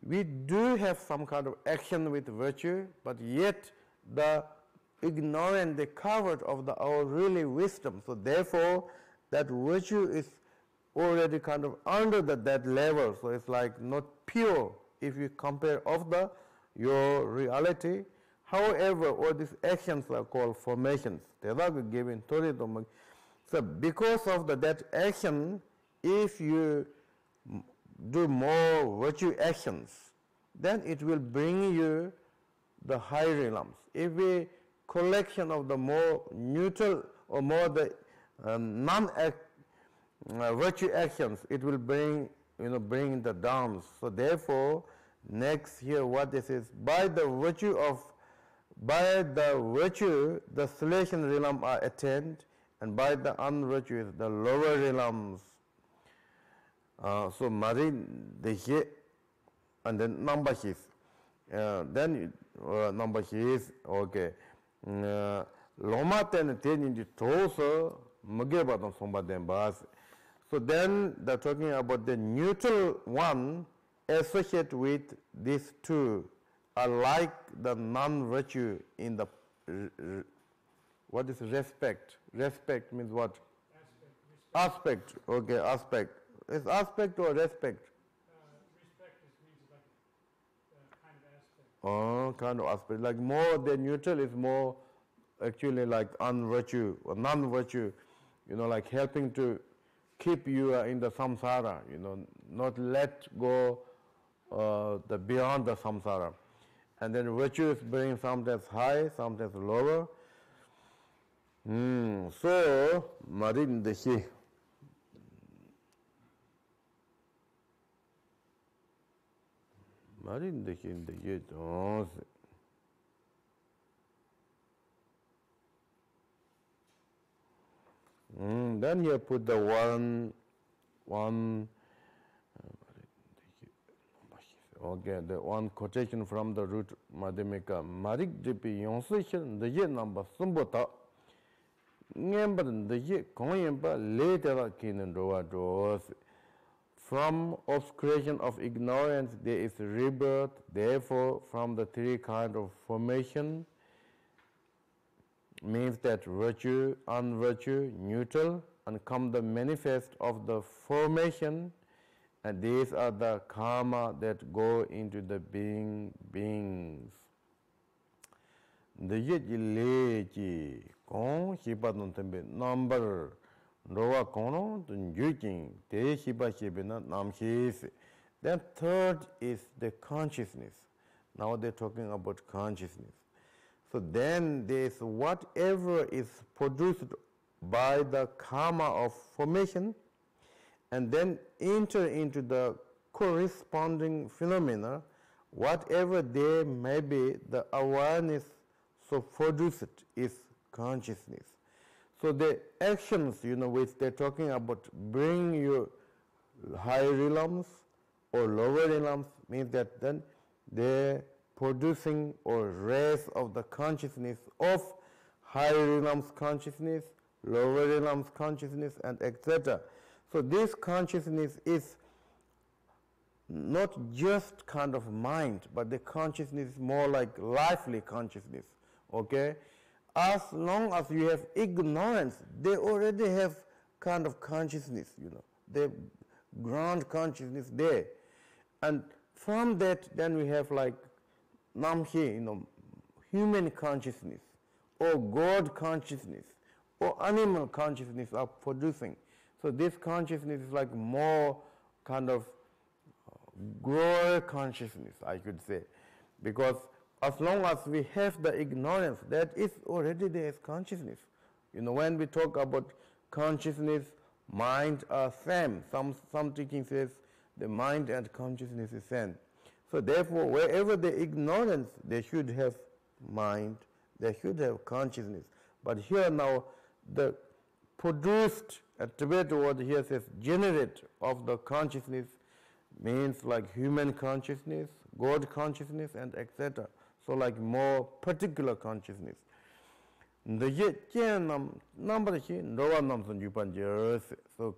We do have some kind of action with virtue, but yet the ignorance, the covered of our really wisdom. So therefore, that virtue is already kind of under that level. So it's like not pure if you compare of your reality. However, all these actions are called formations. They are given. So because of that action, if you do more virtue actions, then it will bring you the high realms. If we collection of the more neutral or more the virtue actions, it will bring the downs. So therefore, next here what this is, by the virtue, the salvation realm are attained, and by the unvirtue, the lower realms. So marine the here, and then number is, then number is okay. Loma ten in the tosa mageba somba den bas. So then they're talking about the neutral one associated with these 2 are like the non-virtue in the what is respect? Respect means what? Aspect. Okay, aspect. Is aspect or respect? Respect means like kind of aspect. kind of aspect. Like more than neutral is more actually like unvirtue or non-virtue, like helping to keep you in the samsara, not let go the beyond the samsara. And then virtues bring sometimes high, sometimes lower. So, marin deshi. Marin deshi deshi don't. Then you put the one. Okay, the one quotation from the root Madhyamika. Marik jipi yonsishin the ye number sumbota. Number the ye koyemba later kin roa draws. From obscuration of ignorance there is rebirth. Therefore, from the three kinds of formation means that virtue, unvirtue, neutral, and come the manifest of the formation. And these are the karma that go into the beings. The yet leji kong shiba tembe number roa kono tun yuking te shiba shibina namshis. Then third is the consciousness. Now they're talking about consciousness. So then there's whatever is produced by the karma of formation, and then enter into the corresponding phenomena, whatever they may be, the awareness so produced is consciousness. So the actions, which they're talking about, bring you higher realms or lower realms, means that then they're producing or rays of the consciousness of higher realms consciousness, lower realms consciousness, and etc. So this consciousness is not just kind of mind, but the consciousness is more like lively consciousness, okay? As long as you have ignorance, they already have kind of consciousness, the ground consciousness there. And from that, then we have like namhi, human consciousness, or God consciousness, or animal consciousness are producing. So this consciousness is like more kind of grower consciousness, I could say. Because as long as we have the ignorance, that is already there is consciousness. When we talk about consciousness, mind are same. Some teaching says the mind and consciousness is same. So therefore, wherever the ignorance, they should have mind, they should have consciousness. But here now, the produced, a Tibetan word here says generate of the consciousness means like human consciousness, God consciousness, and etc. So like more particular consciousness. So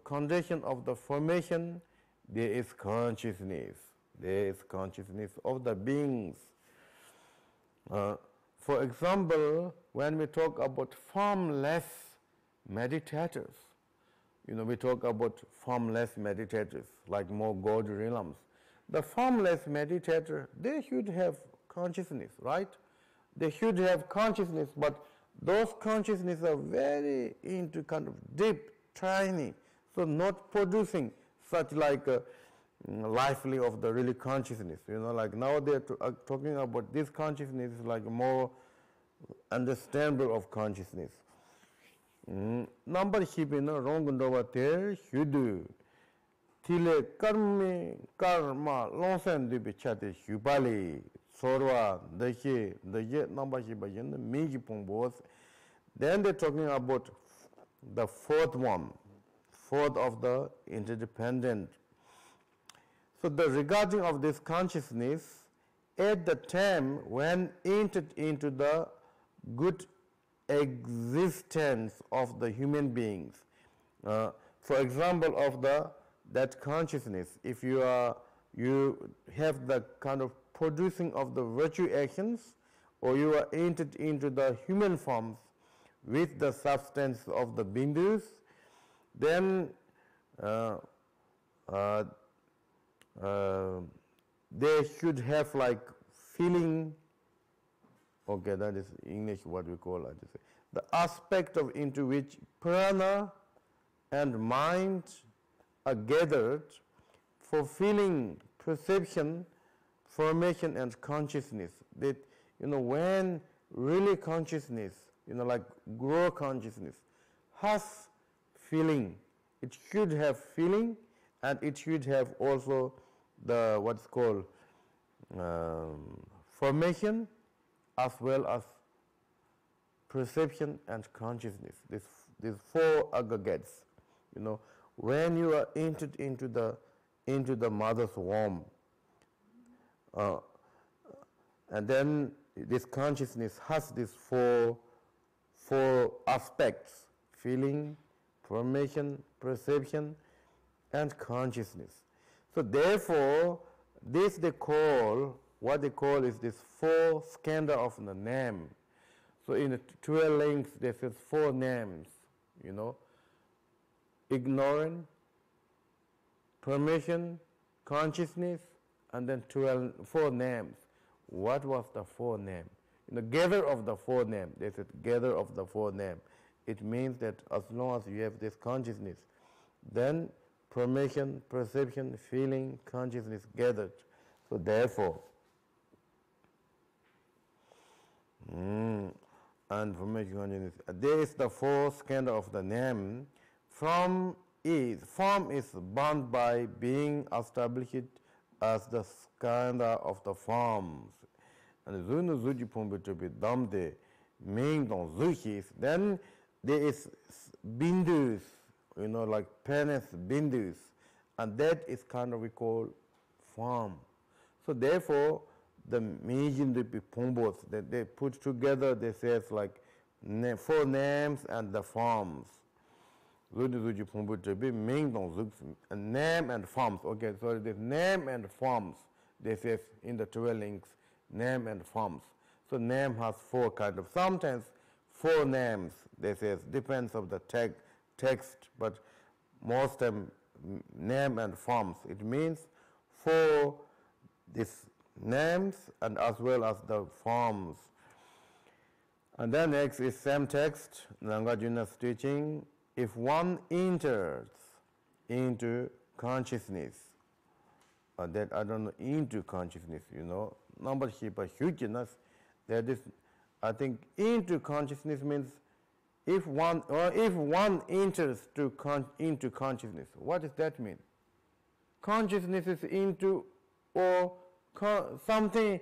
condition of the formation, there is consciousness. There is consciousness of the beings. For example, when we talk about formless meditators, we talk about formless meditators, like more God realms. The formless meditator, they should have consciousness, right? They should have consciousness, but those consciousness are very into kind of deep, tiny, so not producing such like lively of the really consciousness. Like now they're talking about this consciousness is like more understandable of consciousness. Number shipina wrong there should tile karma lonsan de bichate shubali sorwa the number shibayan migi both. Then they're talking about the fourth of the interdependent. So the regarding of this consciousness at the time when entered into the good existence of the human beings. For example, of that consciousness, if you have the kind of producing of the virtue actions, or you are entered into the human forms with the substance of the bindus, then they should have like feeling. Okay, that is English what we call, I just say, the aspect of into which prana and mind are gathered for feeling, perception, formation, and consciousness. That, when really consciousness, like grow consciousness, has feeling, it should have feeling, and it should have also the what's called formation, as well as perception and consciousness. These four aggregates. When you are entered into the mother's womb, and then this consciousness has these four aspects: feeling, formation, perception, and consciousness. So therefore, this what they call is this four skandha of the name. So in the 12 links, there is four names, ignorant, permission, consciousness, and then four names. What was the four name? Gather of the four name. They said gather of the four name. It means that as long as you have this consciousness, then permission, perception, feeling, consciousness gathered. So therefore, and formation consciousness. There is the fourth skandha of the name. Form is bound by being established as the skandha of the forms. And zunu zuji pombe to be damde main don zuhis. Then there is bindus, like penis bindus, and that is kind of we call form. So therefore, the Meijin Pombos that they put together, they say it's like four names and the forms. Zuji Pombo to be Ming Dong name and forms. Okay, so this name and forms, they say in the 12 links, name and forms. So name has four kind of, sometimes four names, they say, depends of the text, but most time name and forms. It means four these names and as well as the forms. And then next is same text, Nagarjuna's teaching. If one enters into consciousness, that I don't know, into consciousness, number shipa hugeness, that is, I think into consciousness means if one enters into consciousness. What does that mean? Consciousness is into or something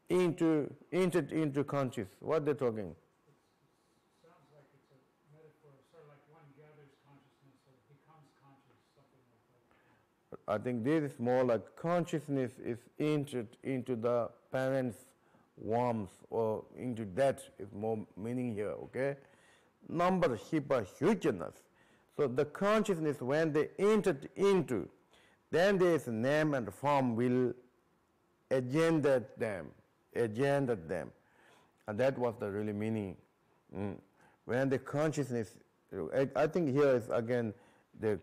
entered into conscious. What they're talking? Sounds like it's a metaphor, sort of like one gathers consciousness or becomes conscious, something like that. I think this is more like consciousness is entered into the parents' wombs, or into that is more meaning here, okay? Number hipa hugeness. So the consciousness, when they entered into, then there is name and form will agenda them. And that was the really meaning. When the consciousness, I think here is again, they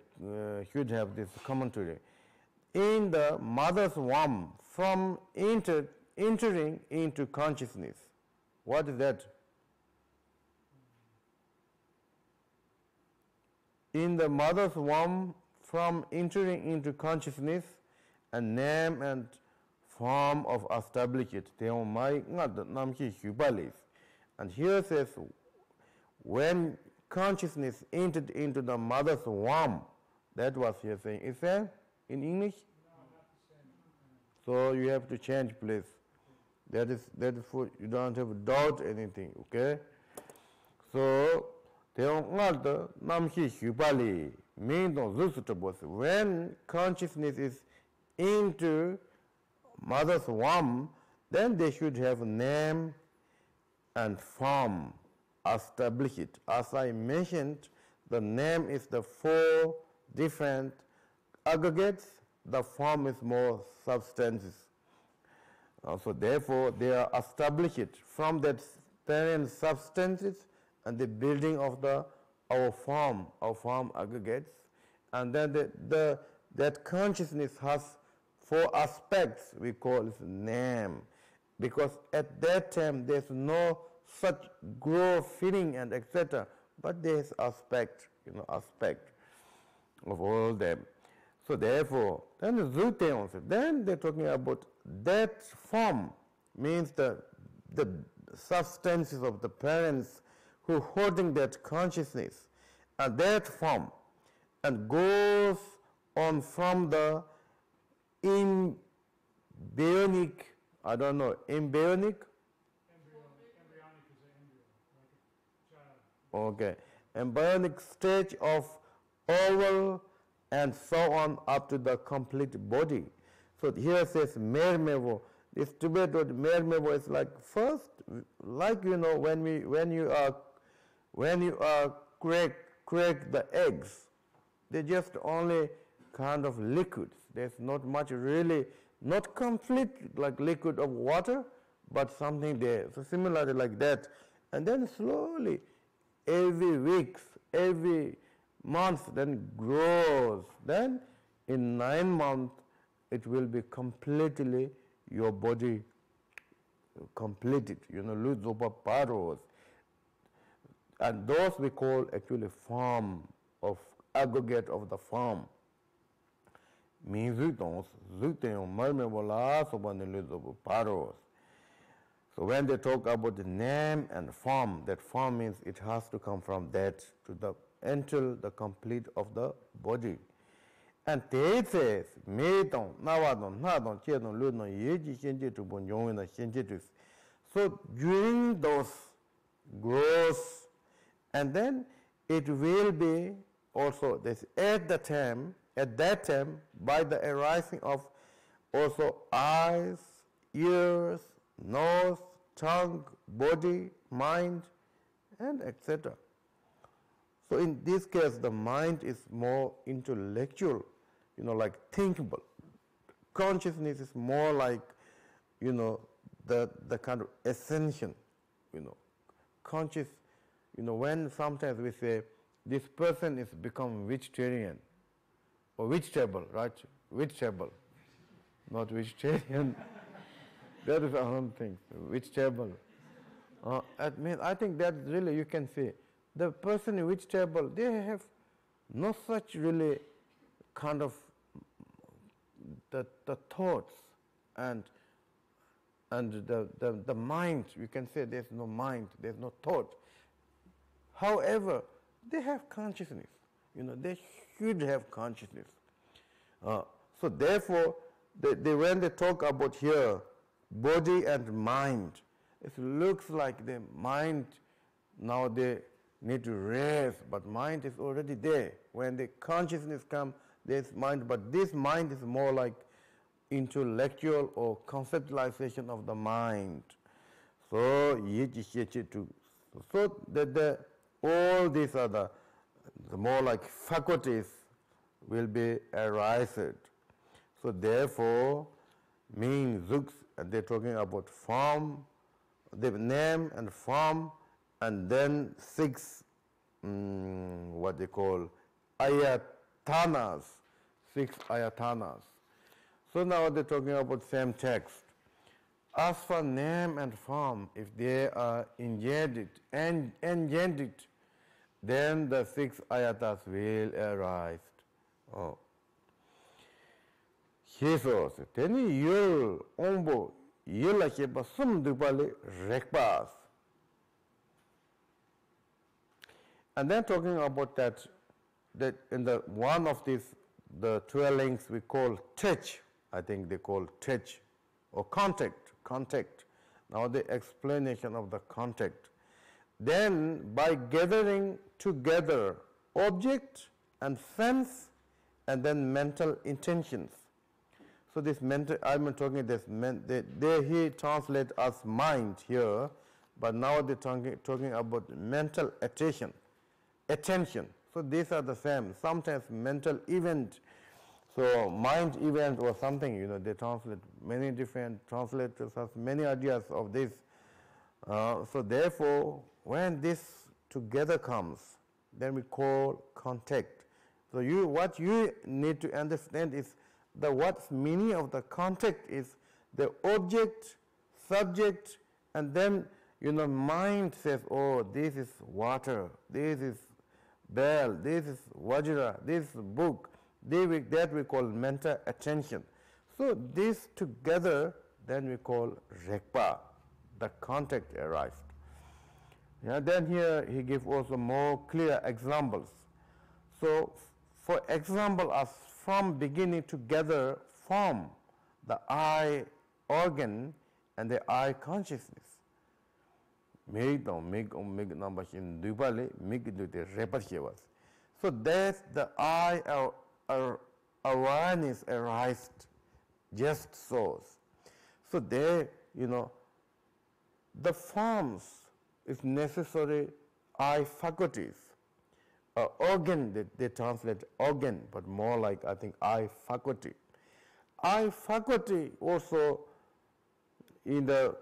should have this commentary. In the mother's womb, from entering into consciousness. What is that? In the mother's womb, from entering into consciousness, a name and form of established. And here says, when consciousness entered into the mother's womb, that was here saying. Is that in English? No, not the same. So you have to change, please. That is for you don't have to doubt anything, okay? So when consciousness is into mother's womb, then they should have name and form established. As I mentioned, the name is the four different aggregates, the form is more substances. So therefore, they are established from that parent substances and the building of our form aggregates. And then that consciousness has four aspects we call it name. because at that time there's no such grow feeling and etc. But there's aspect, aspect of all them. So therefore, then the Zuteons, then they're talking about that form, means the substances of the parents who holding that consciousness, and that form, and goes on from the embryonic, I don't know, embryonic? Embryonic is an embryo, like a child. Okay. Embryonic stage of oval and so on up to the complete body. So here it says mermevo. This Tibetan mermevo is like first, like when you are crack the eggs, they're just only kind of liquids. There's not much really, not complete like liquid of water, but something there. So similarly like that. And then slowly, every week, every month, then grows. Then in 9 months, it will be completely your body completed, lose over paros. And those we call actually form of aggregate of the form. So when they talk about the name and form, that form means it has to come from that to the until the complete of the body. And they says, so during those growth, and then it will be also this at that time, by the arising of also eyes, ears, nose, tongue, body, mind, and etc. So in this case, the mind is more intellectual, like thinkable. Consciousness is more like, the kind of ascension, conscious, when sometimes we say, this person is become vegetarian, or vegetable, right? Vegetable, not vegetarian. That is another thing, vegetable. I think that really you can see. The person in vegetable, they have no such really kind of the thoughts and the mind. You can say there's no mind, there's no thought. However, they have consciousness. They should have consciousness. So therefore, when they talk about here, body and mind, it looks like the mind, now they need to rest, but mind is already there. When the consciousness comes, there's mind, but this mind is more like intellectual or conceptualization of the mind. So, that all these are the more like faculties will be arised. So therefore, mean zooks, and they're talking about form, the name and form, and then 6 what they call ayatanas, 6 ayatanas. So now they're talking about same text. As for name and form, if they are engendered, then the 6 ayatas will arise. Oh. Jesus, teni yul ombo yula cheba sum dupali rekpas. And then talking about that in the one of these, the 12 links we call touch, I think they call touch, or contact. Now the explanation of the contact. Then by gathering together object and sense and then mental intentions. So this mental, I'm talking this, he translate as mind here, but now they're talking about mental attention. So these are the same. Sometimes mental event, so mind event or something, they translate, many different translators have many ideas of this. So therefore, when this together comes, then we call contact. So what you need to understand is what's meaning of the contact is the object, subject, and then mind says, oh, this is water, this is bell, this is vajra, this is book, that we call mental attention. So this together then we call rekpa, the contact arrived. Yeah, then here he gives also more clear examples. So for example, as from beginning together form the eye organ and the eye consciousness. So that the eye awareness arises just so. So there, the forms is necessary eye faculties. Organ, they translate organ, but more like I think eye faculty. Eye faculty also in the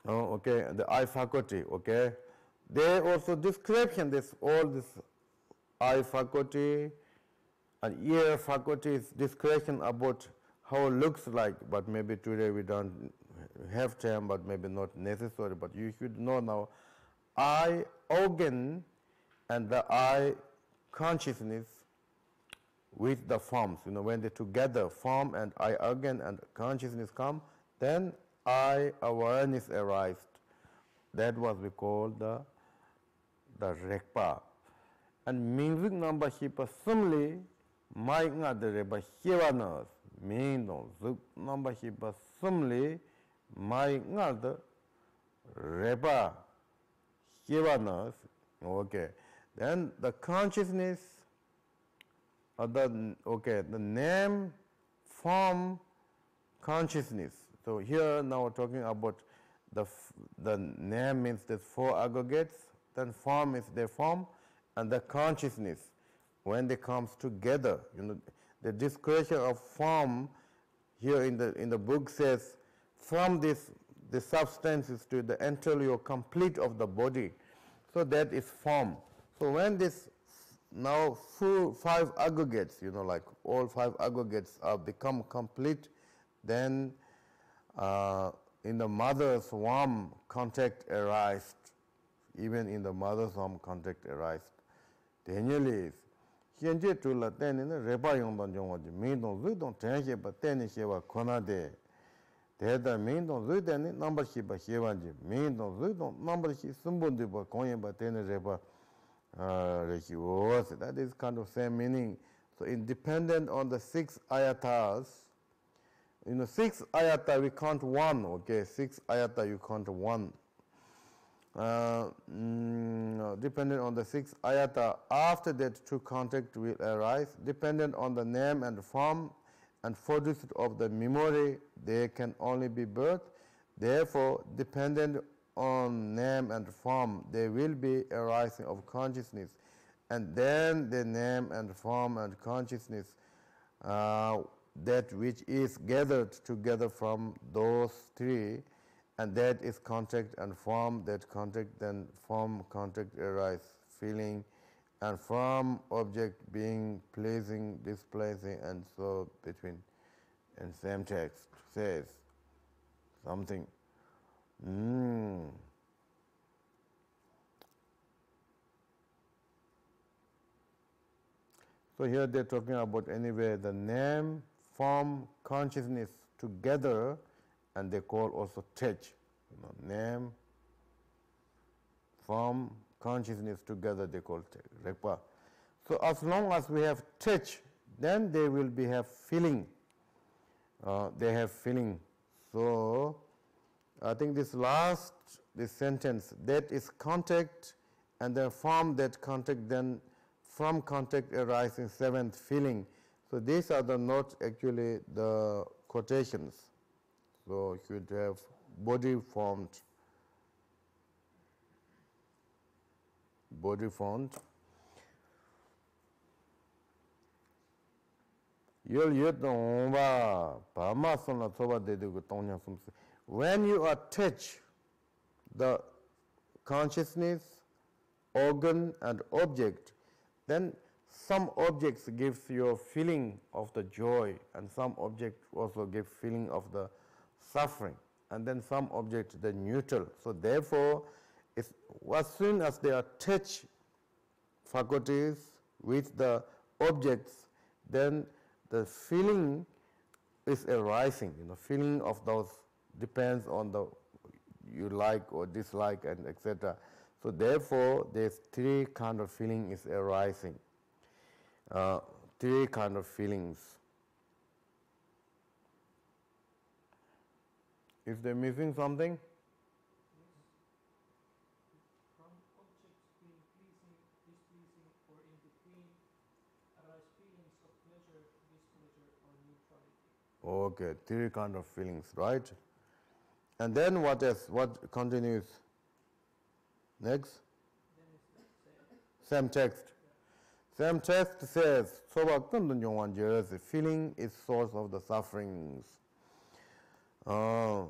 the eye faculty, There also description all this eye faculty and ear faculty is description about how it looks like, but maybe today we don't have time, but maybe not necessary, but you should know now eye organ and the eye consciousness with the forms, when they together, form and eye organ and consciousness come, then eye awareness arises. That was we call the rekpa. And music number hipa similarly, my the reba hivanas, mean zuk number hipa similarly, my the reba hivanas, Then the consciousness the name, form, consciousness. So here now we're talking about the name means the four aggregates, then form is the form, and the consciousness when they comes together. The description of form here in the book says from the substances to the entirely complete of the body. So that is form. So when this now full five aggregates, like all five aggregates are become complete, then in the mother's womb contact arises. Even in the mother's womb contact arises. Daniel 현재 둘라 때는 레바 용단 정어지 민동 즈동 전시 바 때는 시와 코나데 대다 민동 즈데니 넘버 시바 시완지 민동 즈동 넘버 시 숨본데 바 공연 바 때는 레바 rekiwos. That is kind of same meaning. So independent on the 6 ayatas, 6 ayata we count 1, 6 ayata you count 1. Dependent on the 6 ayata, after that two contact will arise. Dependent on the name and form and fortitude of the memory, they can only be birth. Therefore, dependent on name and form, there will be arising of consciousness. And then the name and form and consciousness, that which is gathered together from those three, and that is contact and form, that contact then form, contact arise, feeling, and from object being pleasing, displeasing, and so between. And same text says something. So here they're talking about anyway the name, form, consciousness together, and they call also touch. Name, form, consciousness together they call rekpa. So as long as we have touch, then they will have feeling. They have feeling. So I think this sentence, that is contact, and then form that contact, then from contact arising seventh feeling. So these are not actually the quotations. So you should have body formed. When you attach the consciousness, organ, and object, then some objects gives you a feeling of the joy, and some objects also give feeling of the suffering. and then some object, the neutral. So therefore, as soon as they are touch faculties with the objects, then the feeling is arising. Feeling of those depends on the you like or dislike and etc. So therefore, there's three kind of feeling is arising. Three kind of feelings. If they're missing something, from objects being pleasing, displeasing, or in between, arise feelings of pleasure, displeasure, or neutrality. okay, three kind of feelings, right? And then what else? What continues? Next? Then it's the Same text. Same text says, the feeling is source of the sufferings. And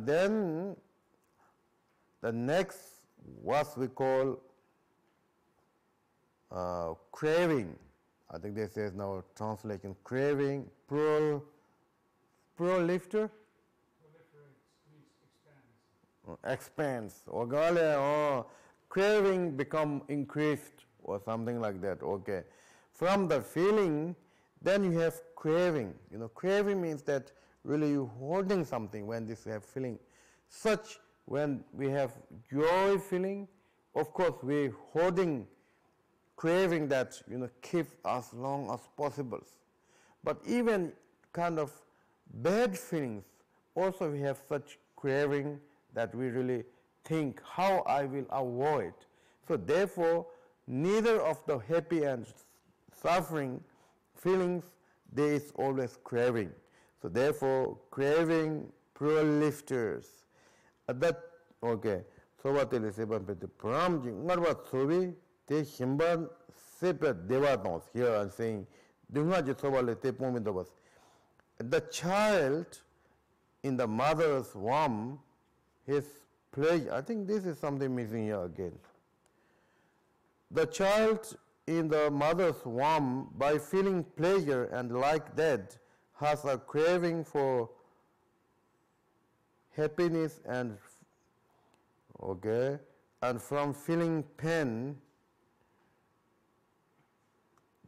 then the next, what we call craving. I think this is now translation craving, prolifter. Expands. Or craving become increased or something like that. Okay. From the feeling, then you have craving. Craving means that really you holding something when this have feeling. Such when we have joy feeling, of course we holding, craving that keep as long as possible. But even kind of bad feelings, also we have such craving that we really think how I will avoid. So therefore, neither of the happy and suffering feelings, there is always craving. So therefore, craving prolifters. Okay. So what is it? From Sobi, they himban separate devatons. Here I'm saying, the child in the mother's womb, his pleasure. I think this is something missing here again. The child in the mother's womb, by feeling pleasure and like that, has a craving for happiness and from feeling pain,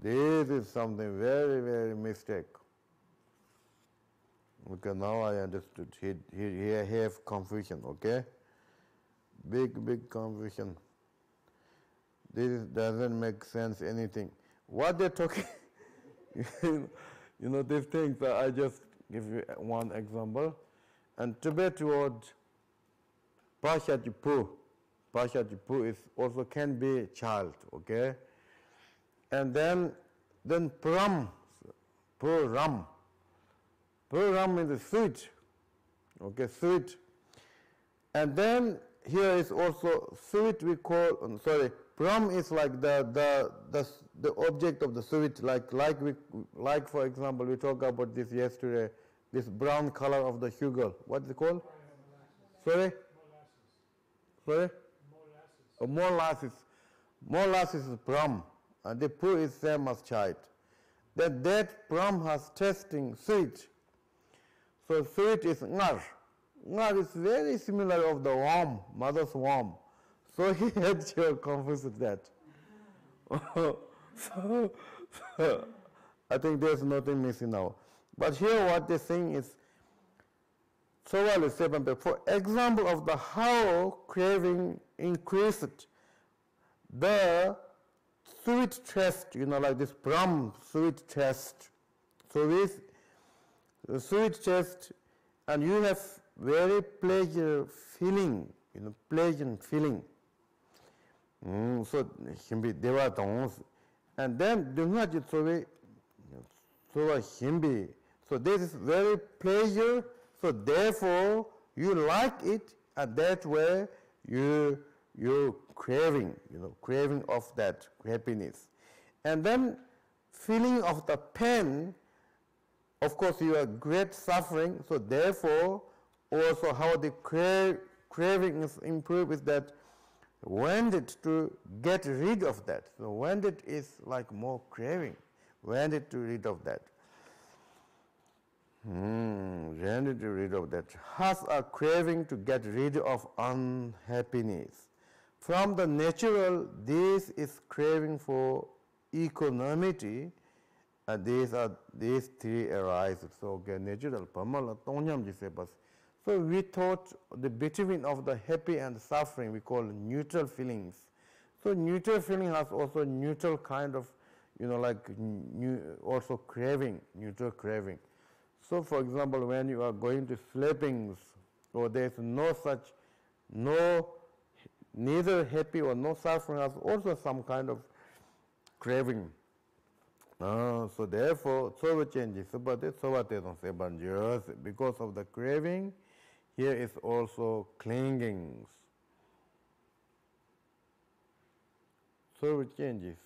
this is something very, very mistake. Okay, now I understood. He have confusion, okay? Big confusion. This doesn't make sense anything. What they're talking, these things, I just give you one example. And Tibet word Pashajipu. Pashajipu is also can be child, okay? And then Puram. Puram is sweet. Okay, sweet. And then here is also sweet we call, Pram is like the object of the sweet, like for example, we talked about this yesterday, this brown color of the sugar. What's it called? Sorry? Sorry? Molasses. Molasses is pram. And the pu is same as child. That pram has tasting sweet. So sweet is ngar. Ngar is very similar of the womb, mother's womb. So he had to confuse with that. so, I think there's nothing missing now. But here what they're saying is, for example of the how craving increased, the sweet taste, like this pram sweet taste. So this sweet taste, and you have very pleasure feeling, pleasant feeling. So himbi devatons, and then dungaji so himbi. So this is very pleasure. So therefore you like it, and that way you craving, craving of that happiness, and then feeling of the pain. Of course, you are great suffering. So therefore, also how the craving is improved is that wanted to get rid of that. So wanted is like more craving, wanted to rid of that. Ready to rid of that. Has a craving to get rid of unhappiness. From the natural, this is craving for equanimity. These three arise. So okay, natural. So we thought the between of the happy and suffering we call neutral feelings. So neutral feeling has also neutral kind of, like also craving, neutral craving. So for example, when you are going to sleepings, or there's no such, neither happy or no suffering, has also some kind of craving. So therefore, so changes, but because of the craving, here is also clingings. So changes,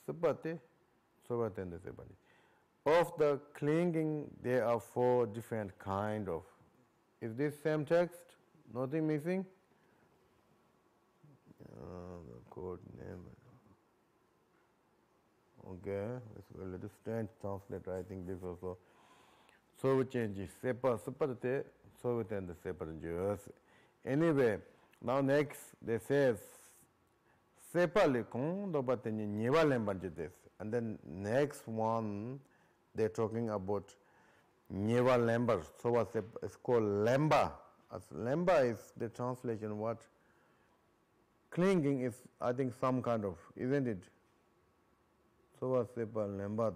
of the clinging, there are 4 different kind of. Is this same text? Nothing missing? The code name. Okay, it's a little strange translator. I think this also. So we change it. Separate. So we tend to separate. Anyway, now next they says separate and then next one they're talking about Nyeva Lemba. So what's it's called Lemba. As Lemba is the translation. What clinging is, I think, some kind of, isn't it? So what's the Lemba?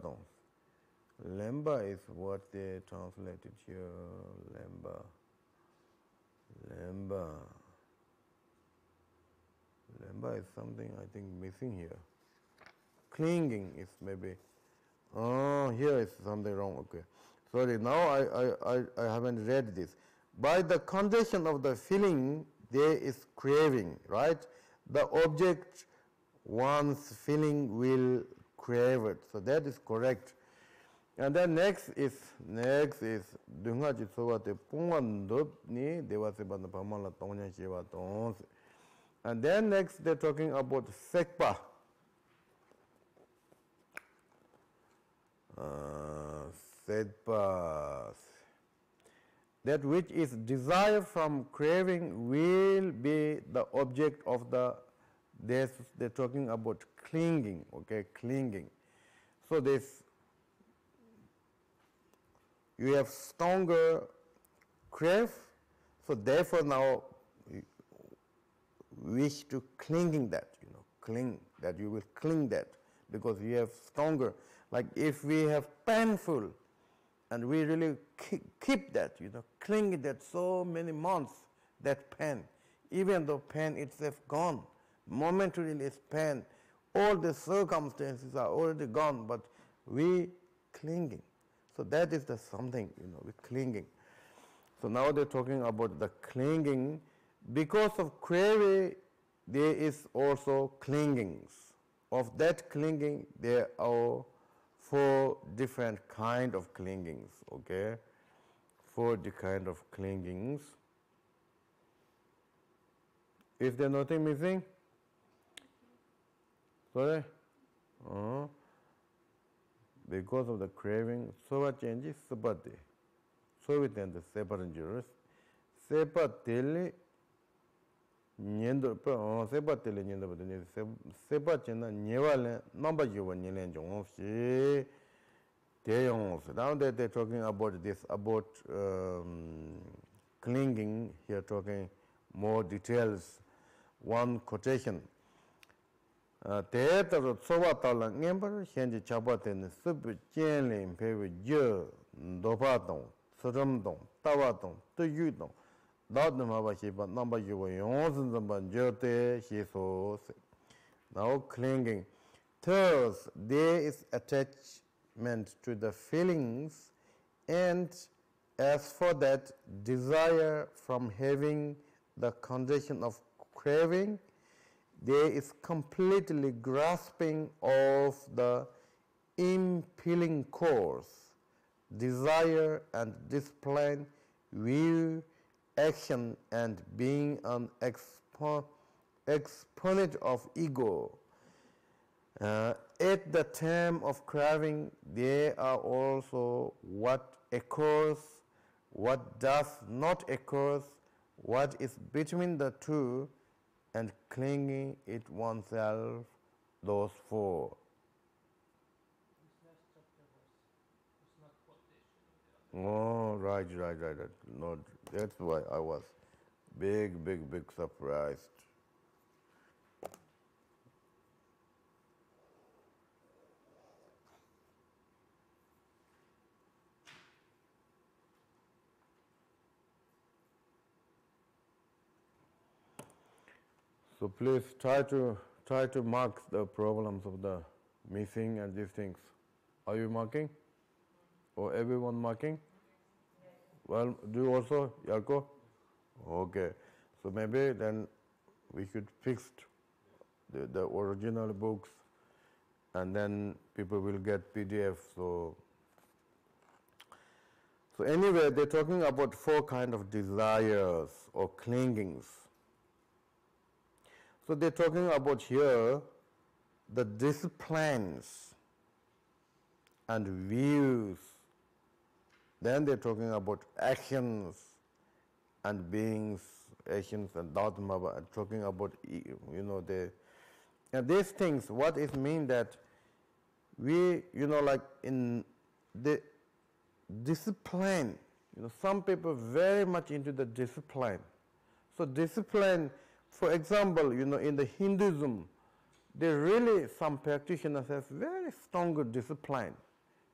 Lemba is what they translated here. Lemba is something I think missing here. Clinging is maybe. Oh, here is something wrong. Okay, sorry. Now I haven't read this. By the condition of the feeling, there is craving, right? The object one's feeling will crave it. So that is correct. And then next is dungaji sowate pungandop ni devase banda pamala tongnya shiwa tons. And then next they're talking about sekpa. Sedpas. That which is desire from craving will be the object of the, they're talking about clinging, okay, clinging. So this, you have stronger crave, so therefore now you wish to clinging that, cling, that you will cling that, because you have stronger. Like if we have painful, and we really keep that, cling that so many months, that pain, even though pain itself gone, momentarily it's pain, all the circumstances are already gone, but we clinging. So that is the something, we're clinging. So now they're talking about the clinging. Because of craving, there is also clingings. Of that clinging, there are 4 different kind of clingings, okay? 4 kind of clingings. Is there nothing missing? Sorry? Because of the craving, so what changes? Sabati. So we tend to separate jurors. Sepatili nyendo, sepatili nyendo, sepachina nyevale, number you one yelling jong she. Now that they're talking about this, about clinging, here talking more details. One quotation. Teatro Sowatala Nember, Henji Chabatin, Sub Jenlin, Pevi Jur, Dopaton, Sudamdon, Tawaton, to Yudon, Dodnamabashi, but number you were yours and Jote, she so. Now clinging. Thus, there is attachment to the feelings, and as for that, desire from having the condition of craving, there is completely grasping of the impelling course, desire and discipline, will, action, and being an exponent of ego. At the time of craving, there are also what occurs what does not occur, what is between the two, and clinging it oneself, those four. This last chapter was not quotation of the other. Oh, right. No, that's why I was big surprised. So please try to mark the problems of the missing and these things. Are you marking? Or everyone marking? Well, do you also, Yarko? Okay. So maybe then we should fix the original books, and then people will get PDF. So anyway, they're talking about four kind of desires or clingings. So they're talking about here the disciplines and views. Then they're talking about actions and beings, actions and dharma, talking about, and these things, what it means that we, like in the discipline, some people very much into the discipline. So discipline, for example, in the Hinduism, some practitioners have very strong discipline.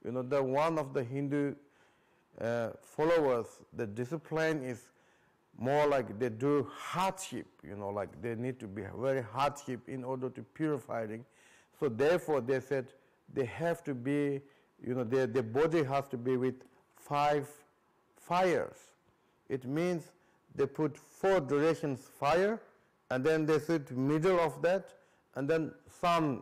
The one of the Hindu followers, the discipline is more like they do hardship, like they need to be very hardship in order to purifying. So therefore they said they have to be, their body has to be with 5 fires. It means they put 4 directions fire, and then they sit middle of that, and then sun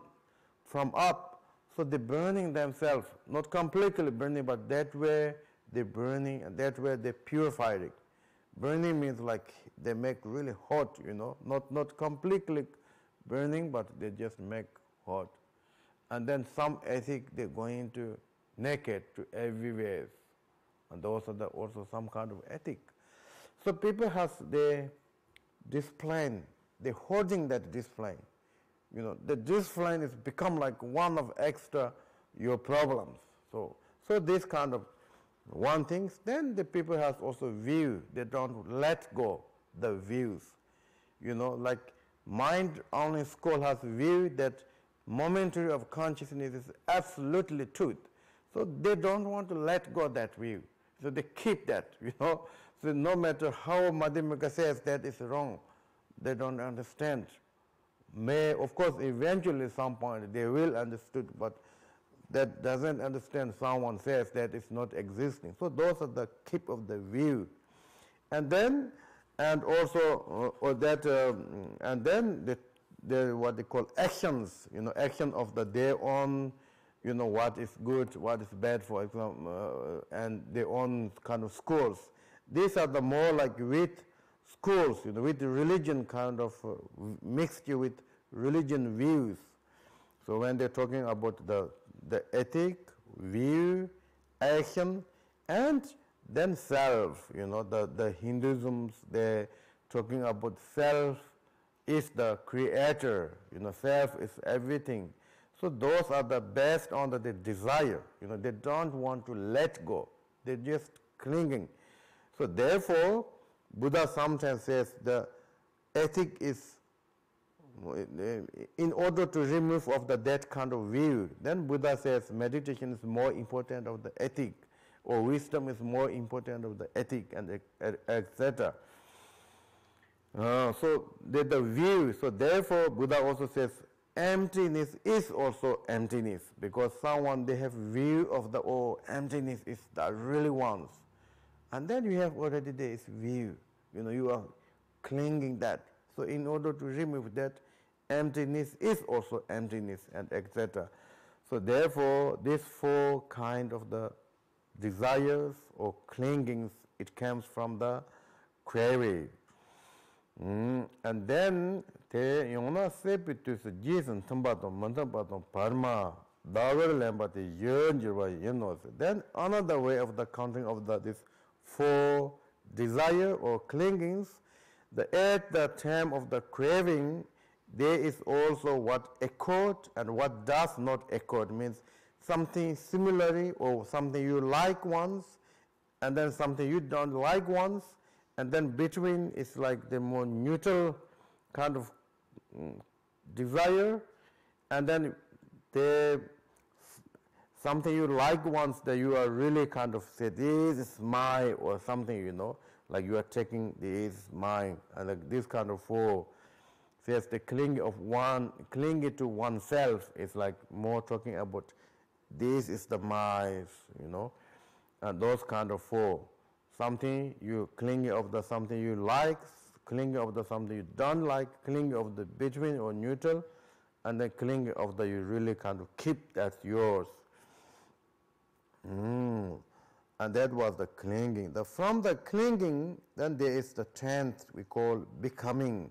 from up. So they're burning themselves, not completely burning, but that way they're burning, and that way they're purifying. Burning means like they make really hot, not completely burning, but they just make hot. And then some ethic, they're going to naked to everywhere. And those are also some kind of ethic. So people have the discipline, they're holding that discipline. The discipline is become like one of extra your problems. So this kind of one thing. Then the people have also view. They don't let go the views. Like mind only school has view that momentary of consciousness is absolutely truth. So they don't want to let go that view. So they keep that, So no matter how Madhyamaka says that is wrong, they don't understand. Of course, eventually some point they will understood, but that doesn't understand someone says that it's not existing. So those are the keep of the view. And then, and also, and then the what they call actions, action of the their own, what is good, what is bad, for example, and their own kind of schools. These are the more like with schools, with the religion kind of mixture with religion views. So when they're talking about the ethic, view, action, and then self, the Hinduisms, they're talking about self is the creator, self is everything. So those are the based on the desire, they don't want to let go, they're just clinging. So therefore, Buddha sometimes says the ethic is, in order to remove of that kind of view, then Buddha says meditation is more important of the ethic, or wisdom is more important of the ethic, and etc. So the view, so therefore Buddha also says emptiness is also emptiness, because someone, they have view of the, emptiness is the really ones. And then you have already this view, you are clinging that. So in order to remove that, emptiness is also emptiness, and etc. So therefore, these 4 kind of the desires or clingings, it comes from the query. And then te yona sepitus jisen tambato mantabato parma dawer lembati yenjirwa yenos. Then another way of the counting of this for desire or clingings, at the time of the craving, there is also what accord and what does not accord. Means something similarly or something you like once, and then something you don't like once, and then between is like the more neutral kind of desire, and then the something you like once that you are really kind of say this is mine or something, you know, like you are taking this is mine, and like this kind of four says the clinging to oneself is like more talking about this is the mine, you know, and those kind of four. Something you cling of the something you like, cling of the something you don't like, cling of the between or neutral, and then cling of the you really kind of keep as yours. And that was the clinging. From the clinging, then there is the 10th we call becoming.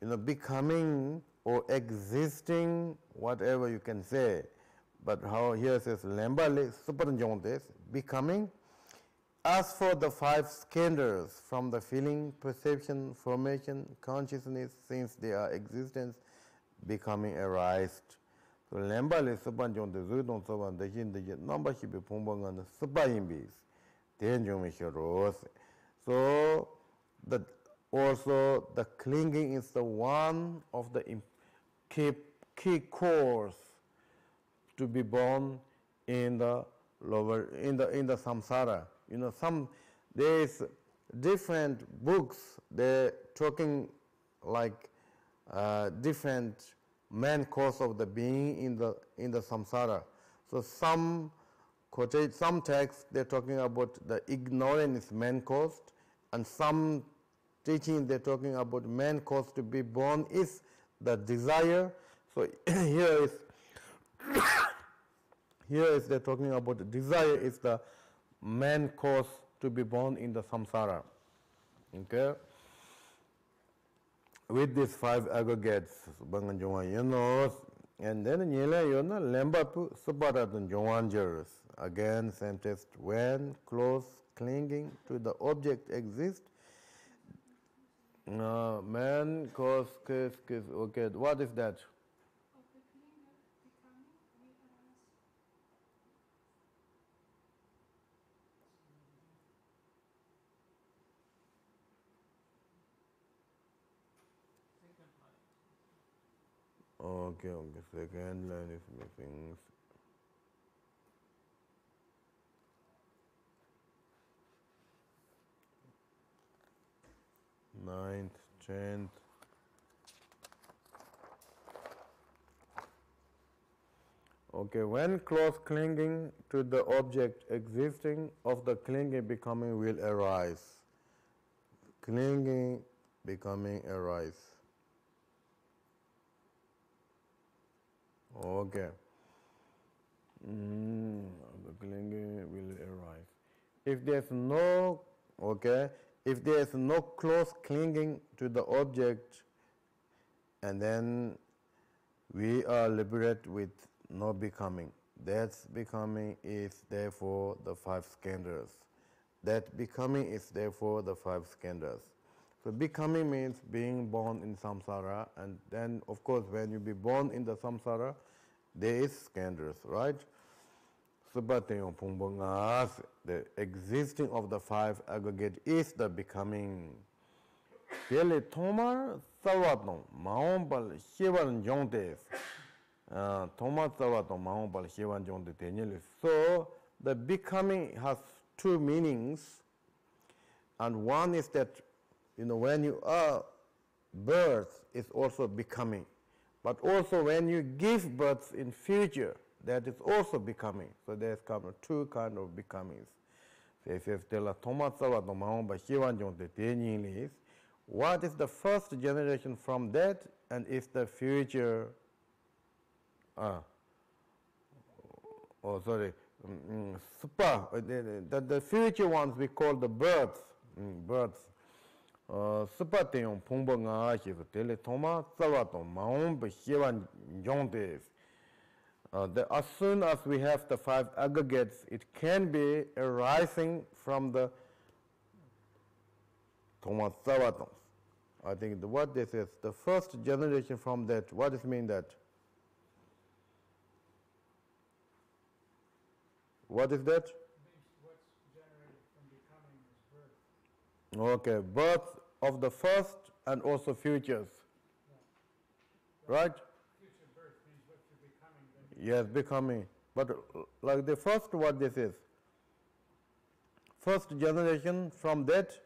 You know, becoming or existing, whatever you can say. But how here says lembale superjontes, becoming. As for the 5 skandhas, from the feeling, perception, formation, consciousness, since they are existence, becoming arised. So lembale superjonte zudon soban the hin the number should be pumbang subayimbis. So that also the clinging is the one of the key cores to be born in the lower in the samsara. You know, there is different books they're talking like different main cause of the being in the samsara. So some texts they're talking about the ignorance main cause, and some teaching they're talking about main cause to be born is the desire. So here is they're talking about the desire is the main cause to be born in the samsara. Okay. With these 5 aggregates, and then lembapu subaratun jongwanjers. Again, same text. When close clinging to the object exists, man cause okay. What is that? Okay, second line is missing. Ninth, 10th. Okay, when close clinging to the object existing of the clinging becoming will arise. Clinging becoming arise. Okay. The clinging will arise. If there's no, if there's no close clinging to the object, and then we are liberated with no becoming. That becoming is therefore the 5 skandhas. That becoming is therefore the 5 skandhas. So becoming means being born in samsara, and then of course when you be born in the samsara, there is skandhas, right? The existing of the 5 aggregate is the becoming. Pele Tomar Sawaton, Maombal Shivan Jontes. Tomar Sawaton, Maombal Shivan Jonte. So the becoming has 2 meanings, and one is that, you know, when you are birth is also becoming, but also when you give birth in future, that is also becoming. So there's kind of 2 kind of becomings. What is the first generation from that, and is the future? The future ones we call the births. Births. As soon as we have the 5 aggregates, it can be arising from the Thomas Savatons. I think what this is, the first generation from that, what does it mean that? What is that? Means what's generated from becoming is birth. Okay, birth of the first and also futures. Right? Future birth means what you're becoming. Yes, becoming. But like the first, what this is? First generation from that?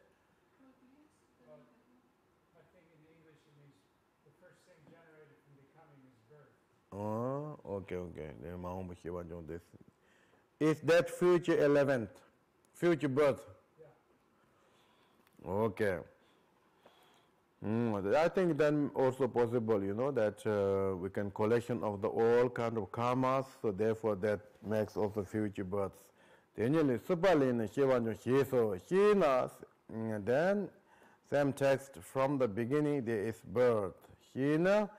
I think in English it means the first thing generated from becoming is birth. Okay. This. Is that future 11th? Future birth? Yeah. Okay. I think then also possible, that we can collection of the all kind of karmas, so therefore that makes also future births. Then same text from the beginning there is birth. Hina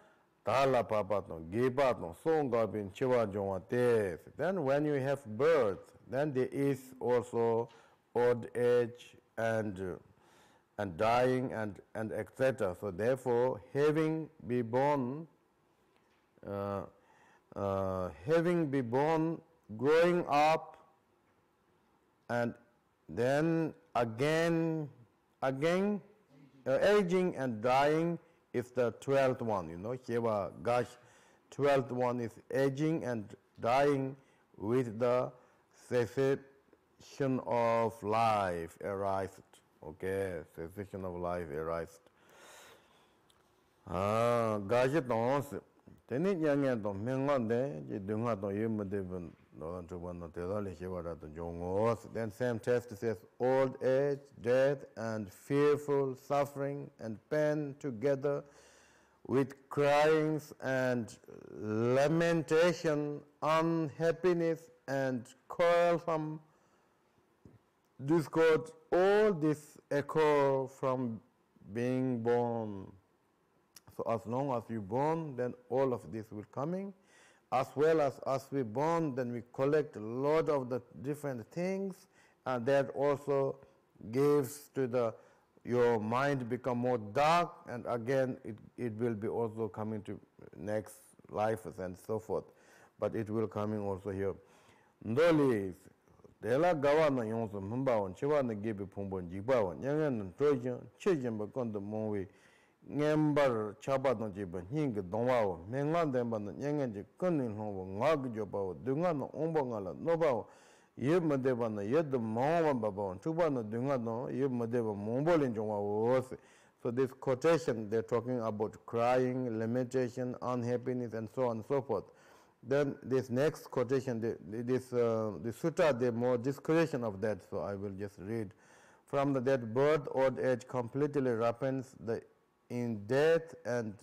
tala papa no giba no songa bin chiwa jongwa des. Then when you have birth, then there is also old age and dying and etc. So therefore, having be born, growing up, and then again, aging and dying is the 12th one. Here, gosh, 12th one is aging and dying with the cessation of life arised. Okay, cessation of life arised. Gaji tons. Teni yang to mengan de, ji dunga to yum de bun no to one no te dali shewara to jongos. Then same text says old age, death, and fearful suffering and pain together with cryings and lamentation, unhappiness and quarrelsome discord, all this echo from being born. So as long as you born, then all of this will coming. As well as we born, then we collect a lot of the different things, and that also gives to your mind become more dark, and again it will be also coming to next life and so forth. But it will coming also here. Ndoli Dela gawa yonso mbawan chiwa na gibi pumbon jibawan nyangan trojan chejin ba kondo monwe ngembar chaba no jiba hing dongwa mengan demba nyangan ji konin hobo ngag joba dunga no ombo ngala noba yeb madeba na yed mawan baba tuba no dunga no yeb madeba mombolin jongwa wose. So this quotation, they're talking about crying, lamentation, unhappiness, and so on and so forth. Then this next quotation, the sutta, the more discretion of that, so I will just read. From that birth, old age completely ripens in death and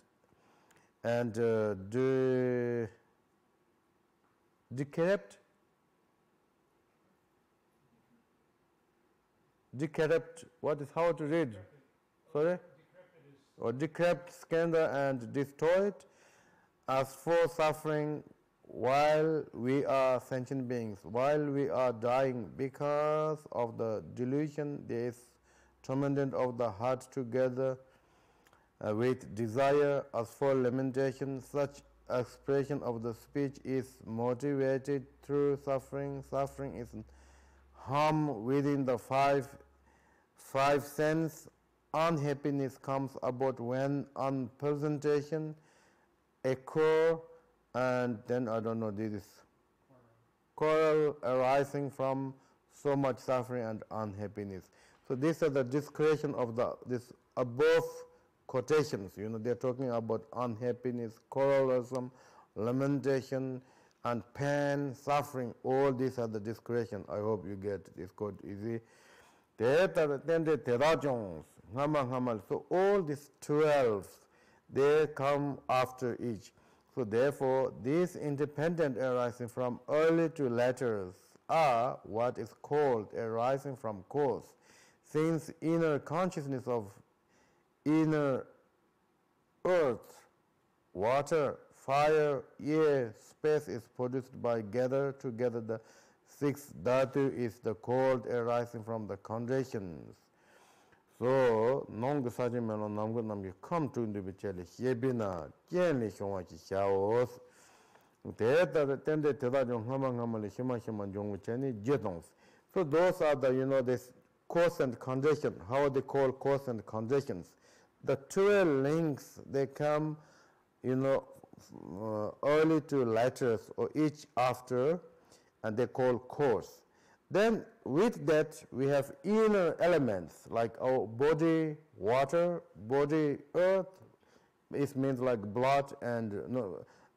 decrepit, what is how to read? Sorry? Or decrepit, scandal, and destroyed. As for suffering, while we are sentient beings, while we are dying because of the delusion, there is torment of the heart together with desire. As for lamentation, such expression of the speech is motivated through suffering. Suffering is harm within the five senses. Unhappiness comes about when unpresentation occur, and then I don't know, this is quarrel arising from so much suffering and unhappiness. So these are the description of this above quotations. They're talking about unhappiness, quarrelsome, lamentation, and pain, suffering. All these are the description. I hope you get this quote easy. So all these 12, they come after each. So therefore, these independent arising from early to latter are what is called arising from cause. Since inner consciousness of inner earth, water, fire, air, space is produced by gather together the six dhatu is the called arising from the conditions. So, non sajimelo namgo namgi come to the bicheli, yebina, jenny shonwachi shaos. Tende teda jong hamali shima jong cheni jetons. So those are the, this cause and condition, how they call cause and conditions. The 12 links, they come, early to letters or each after, and they call cause. Then with that, we have inner elements like our body, water, body, earth. It means like blood and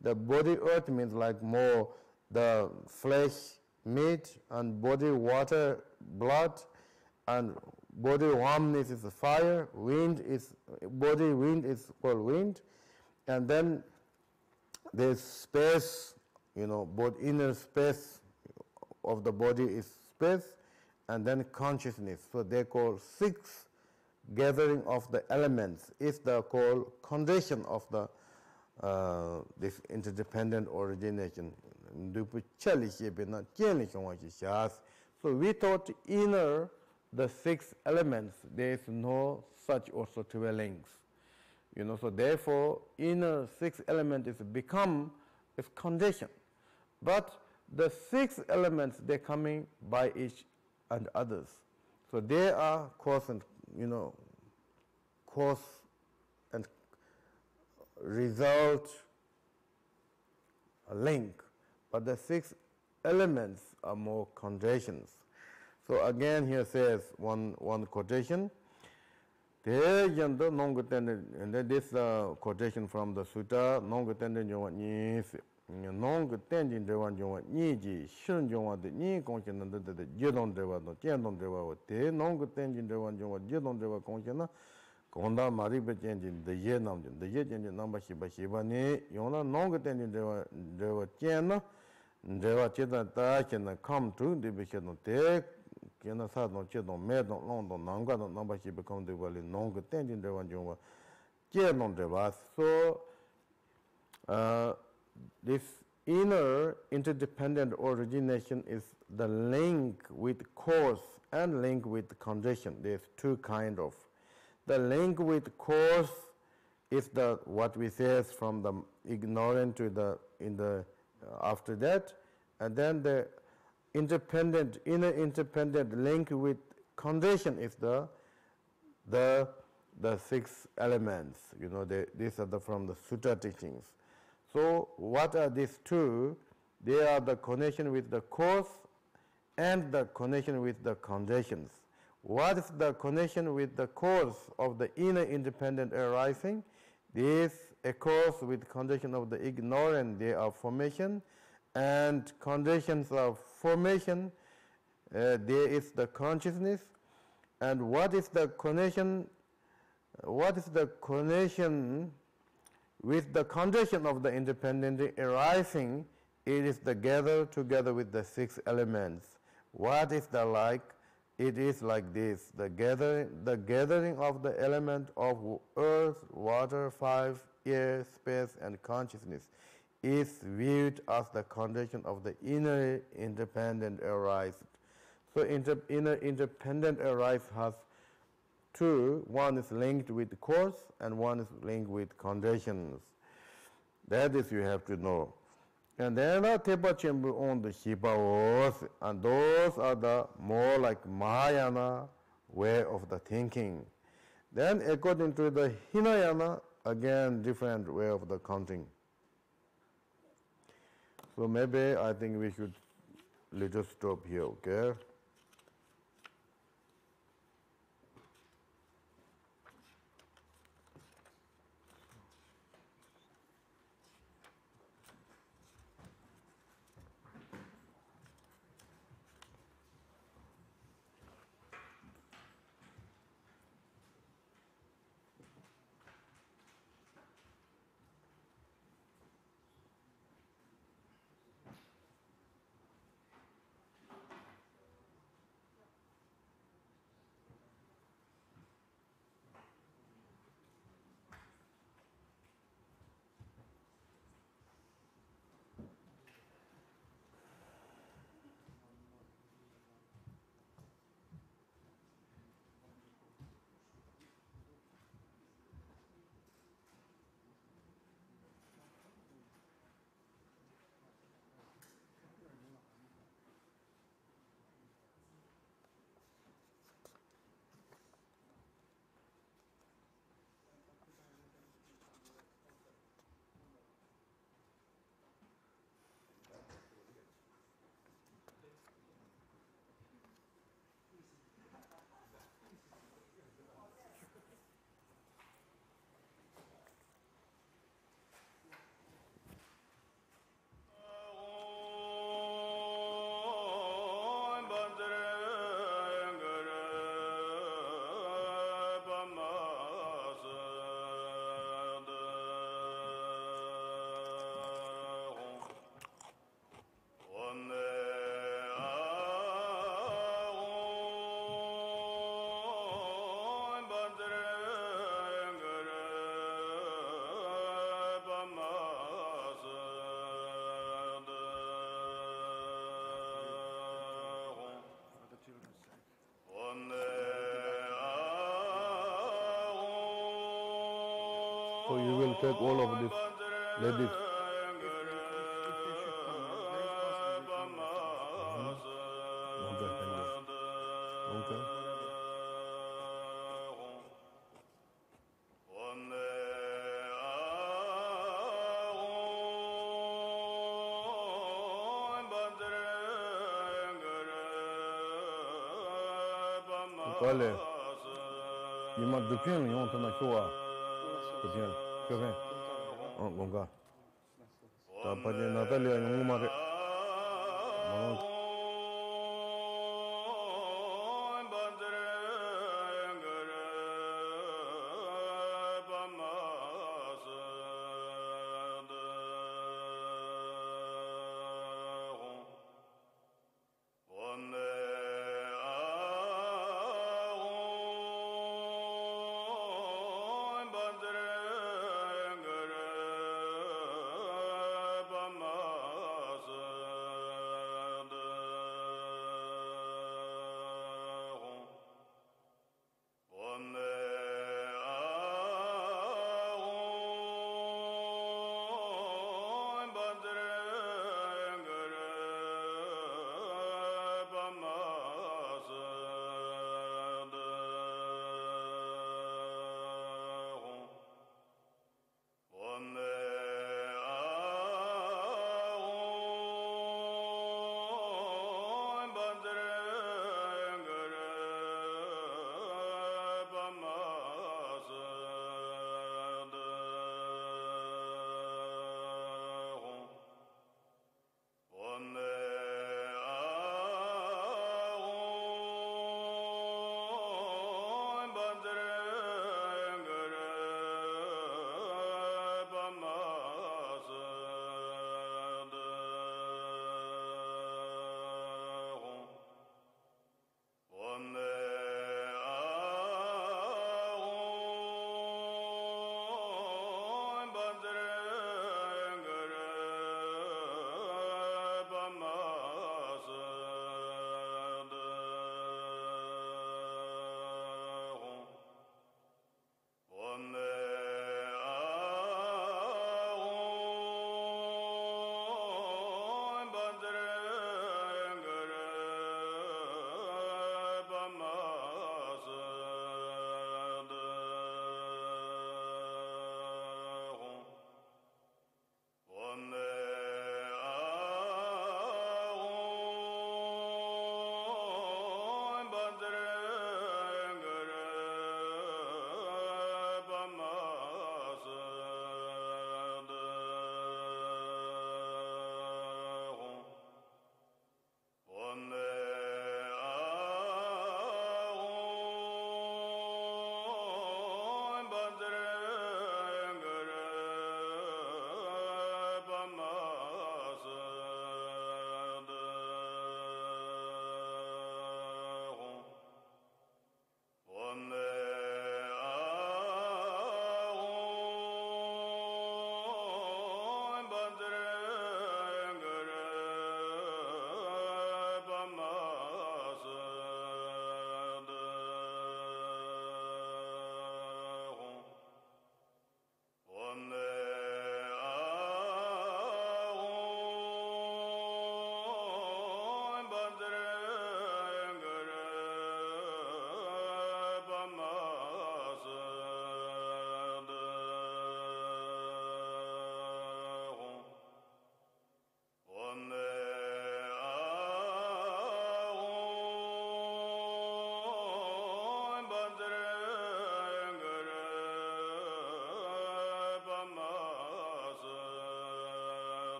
the body earth means like more the flesh, meat, and body water, blood, and body warmness is fire. Wind is body wind is called wind, and then there's space. Both inner space of the body is space, and then consciousness. So they call 6 gathering of the elements is the called condition of the this interdependent origination. So we thought inner the 6 elements, there is no such also 12 links. So therefore inner 6 element is become is condition. But the 6 elements, they're coming by each and others. So they are cause and, cause and result link. But the 6 elements are more conditions. So again here says one quotation. And this quotation from the Sutta, nong tenjin dewan jongwa ni ji shun jongwa de ni gongchen na de jedon dewa no jiandong dewa wo de nong tenjin dewan jongwa jedon dewa gongchen na gonda mari be tenjin de ye nam de ye tenjin namba shiba ni yongna nong tenjin dewa jian na dewa jedan da chen na come to de be chen no de kena sa no jedon me don long don nang ga no namba shiba come de wa le nong tenjin dewan jongwa jiandong dewa. So this inner interdependent origination is the link with cause and link with condition. There's 2 kind of. The link with cause is the what we say from the ignorant to the after that, and then the inner independent link with condition is the 6 elements. These are from the Sutta teachings. So what are these 2? They are the connection with the cause and the connection with the conditions. What is the connection with the cause of the inner independent arising? This occurs with condition of the ignorant, they are formation, and conditions of formation, there is the consciousness. And what is the connection? What is the connection with the condition of the independent arising? It is the gather together with the 6 elements. What is the like? It is like this: the gathering of the element of earth, water, 5, air, space, and consciousness is viewed as the condition of the inner independent arise. So inner independent arise has 2. One is linked with cause and one is linked with conditions. That is you have to know. And then Tepa Chembu on the Shibaos, and those are the more like Mahayana way of the thinking. Then according to the Hinayana, again different way of the counting. So maybe I think we should little stop here, okay? So you will take all of this ladies. If they should come, very possible we come with them. Okay, thank you. Okay. Whatever. Quale? Il m'a depuis un million de fois. Bien, que bien. Oh, bon gars. T'as pas dit Nathalie, un moment.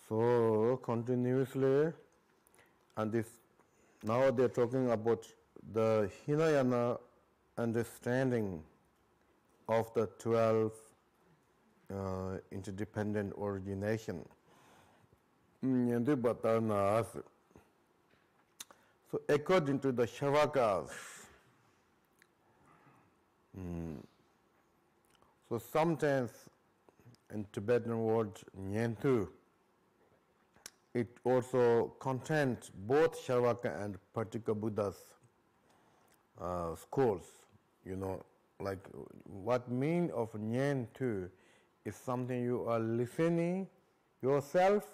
So continuously, and this now they're talking about the Hinayana understanding of the 12 interdependent origination. So according to the Shavakas, so sometimes in Tibetan word Nyentu, it also contains both Shavaka and Patika Buddha's schools. You know, like what mean of Nyentu is something you are listening yourself,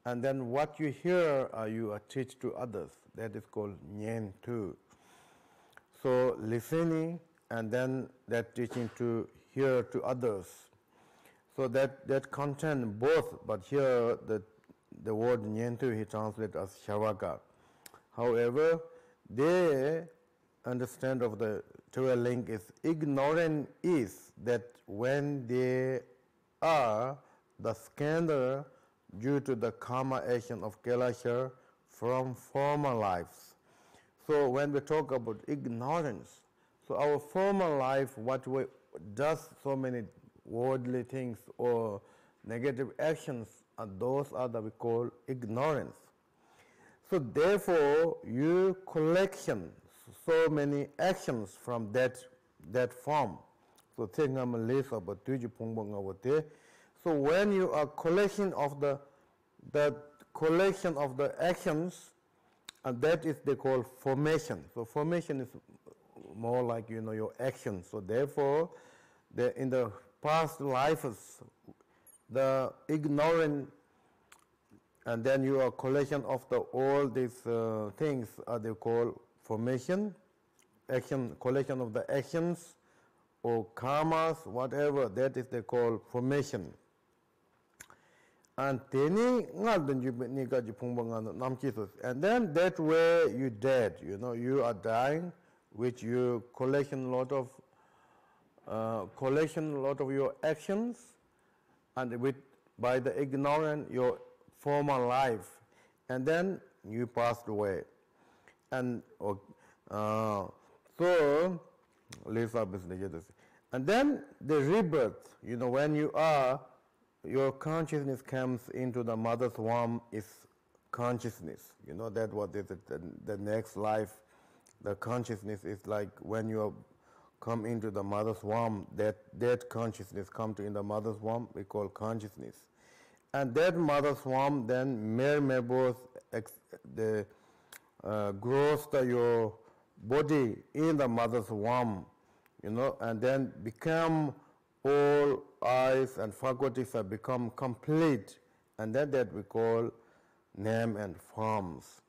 and then what you hear you are teach to others. That is called Nyentu. So listening and then that teaching to hear to others. So that content both, but here the word Nyentu he translates as Shavaka. However, they understand of the 12 link is ignorant is that when they are the scandal due to the karma action of Kailashar from former lives. So when we talk about ignorance, so our former life, what we does so many worldly things or negative actions, and those are that we call ignorance. So therefore, you collection so many actions from that form. So think I'm a list of so when you are collection of the collection of the actions, and that is they call formation. So formation is more like your action. So therefore, in the past lives, the ignorant, and then you are collection of all these things are they call formation, action, collection of the actions or karmas, whatever, that is they call formation. And then that way you dead, you are dying, which you collection a lot of your actions, and by the ignorant your former life, and then you passed away. And so and then the rebirth, when your consciousness comes into the mother's womb is consciousness. That what is it, the next life, the consciousness is like when you come into the mother's womb, that consciousness come to in the mother's womb, we call consciousness. And that mother's womb then grows your body in the mother's womb, and then become all eyes and faculties have become complete, and then that we call name and forms.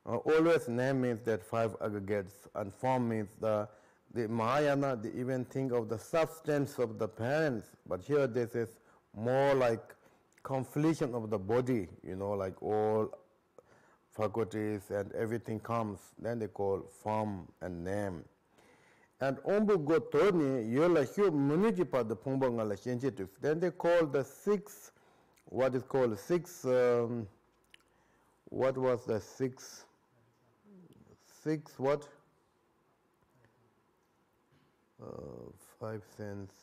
Always name means that 5 aggregates, and form means the Mahayana, they even think of the substance of the parents, but here this is more like completion of the body, like all faculties and everything comes, then they call form and name. And ombu go toni yola hyo munijipa the pumba ngala shenjitus. Then they call the 6, what is called 6, what was the 6 what? 5 cents,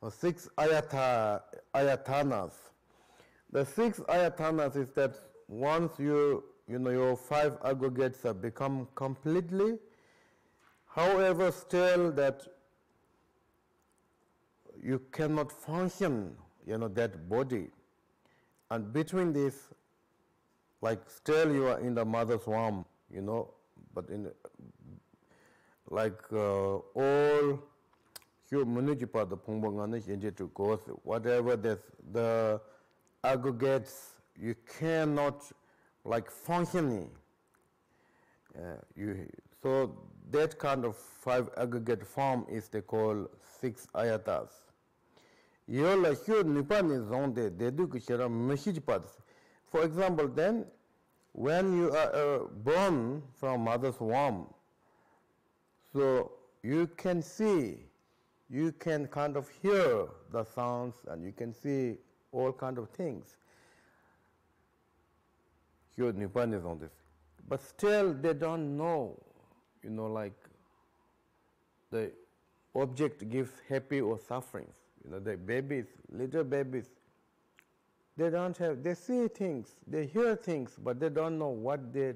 or 6 ayatanas. The 6 ayatanas is that once your 5 aggregates have become completely, however, still that you cannot function, that body. And between this, like still you are in the mother's womb, but in all humanity the pungbangana to goes, whatever the aggregates, you cannot like functioning. So that kind of 5 aggregate form is they call 6 ayatas. For example, then when you are born from mother's womb, so you can see, you can kind of hear the sounds, and you can see all kind of things. Here Nipan is on this. But still they don't know, like the object gives happy or sufferings. The babies, little babies, they see things, they hear things, but they don't know what they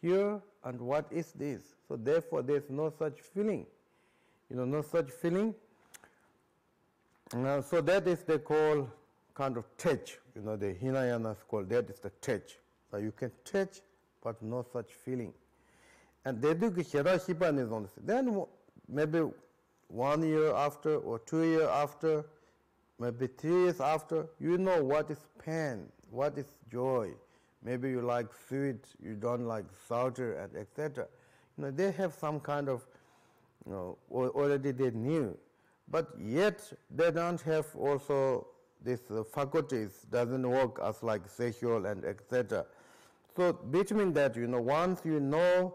hear and what is this. So therefore there's no such feeling, no such feeling. So that is they call kind of touch, the Hinayanas call that is the touch. So you can touch, but no such feeling. And they do Hirashipan is on this. Then maybe 1 year after, or 2 years after, maybe 3 years after, you know what is pain, what is joy. Maybe you like sweet, you don't like salty, and etc. They have some kind of, already they knew. But yet they don't have also this faculties, doesn't work as like sexual and etc. So between that, once you know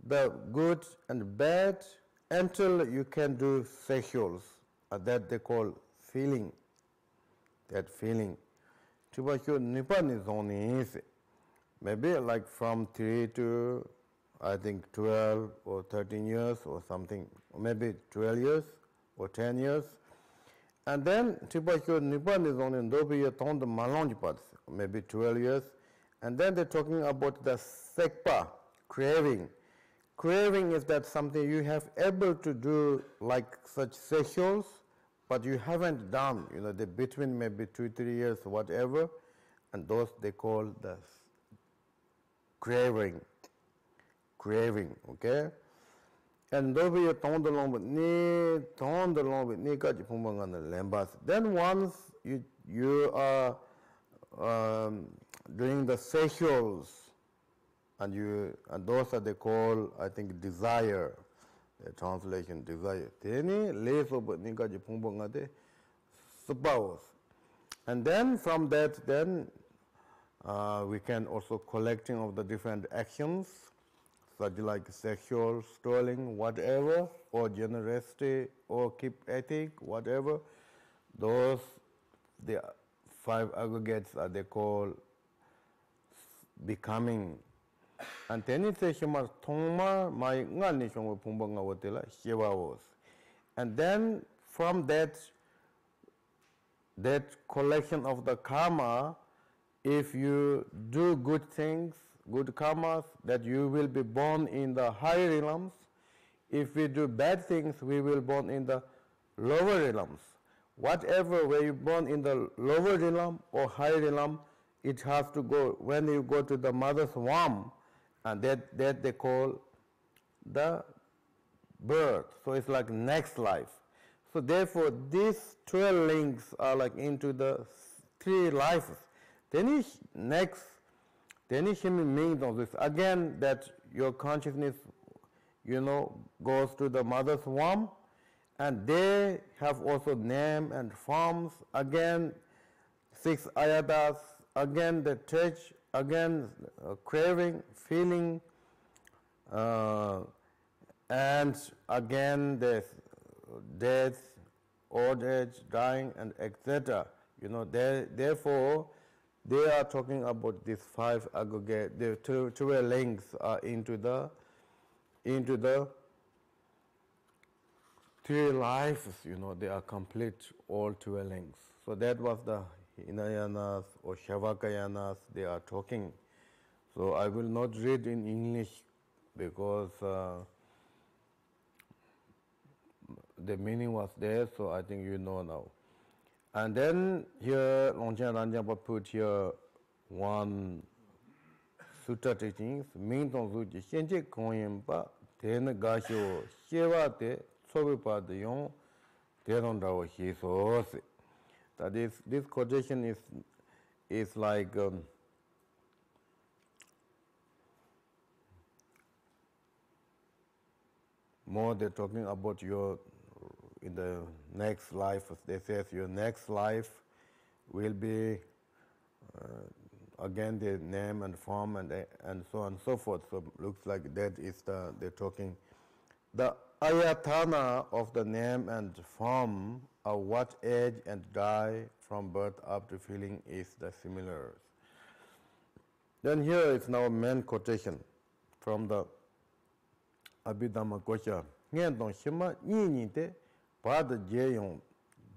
the good and bad, until you can do sexuals, that they call feeling, that feeling. Maybe like from 3 to, I think, 12 or 13 years or something, or maybe 12 years or 10 years. And then Nipan is on in Dobiya Tonda Malonjipat, maybe 12 years. And then they're talking about the sekpa, craving. Craving is that something you have able to do like such sexuals, but you haven't done, the between maybe 2-3 years, whatever, and those they call the craving, okay? And then once you are doing the sexuals, and those are they call, I think, desire. The translation desire. Teni less of ninkaji pungbongade supavos. And then from that, then we can also collecting of the different actions, such like sexual, stealing, whatever, or generosity, or keep ethic, whatever. Those, the 5 aggregates are they call becoming. And then it says thongma mai ngani shongwe pumbanga wotela shewavos. And then from that collection of the karma, if you do good things, good karmas, that you will be born in the higher realms. If we do bad things, we will born in the lower realms. Whatever, where you born in the lower realm or higher realm, it has to go, when you go to the mother's womb, and that they call the birth. So it's like next life. So therefore, these 12 links are like into the 3 lives. Then is next, then is means of this. Again, that your consciousness, goes to the mother's womb, and they have also name and forms. Again, 6 ayatas. Again, the touch. Again, craving, feeling, and again the death, old age, dying, and etc. Therefore, they are talking about these 5 aggregate. The 12 links are into the 3 lives. They are complete all 12 links. So that was the Hinayanas or Shavakayanas they are talking. So I will not read in English because the meaning was there, so I think you know now. And then here, Longchen Ranjapa put here one sutta teachings, Mingtong Suji, Shenche Konyempa, Tena Gasho, Sheva Te, Sobipa de Yon, Tenon Dao Hiso. That is, this quotation is like more they're talking about your in the next life. They say your next life will be again the name and form and so on and so forth. So looks like that is they're talking. The ayatana of the name and form of what age and die from birth up to feeling is the similar. Then here is now main quotation from the Abhidhamma Kocha. Ngen dong shima ni te pa de jeyong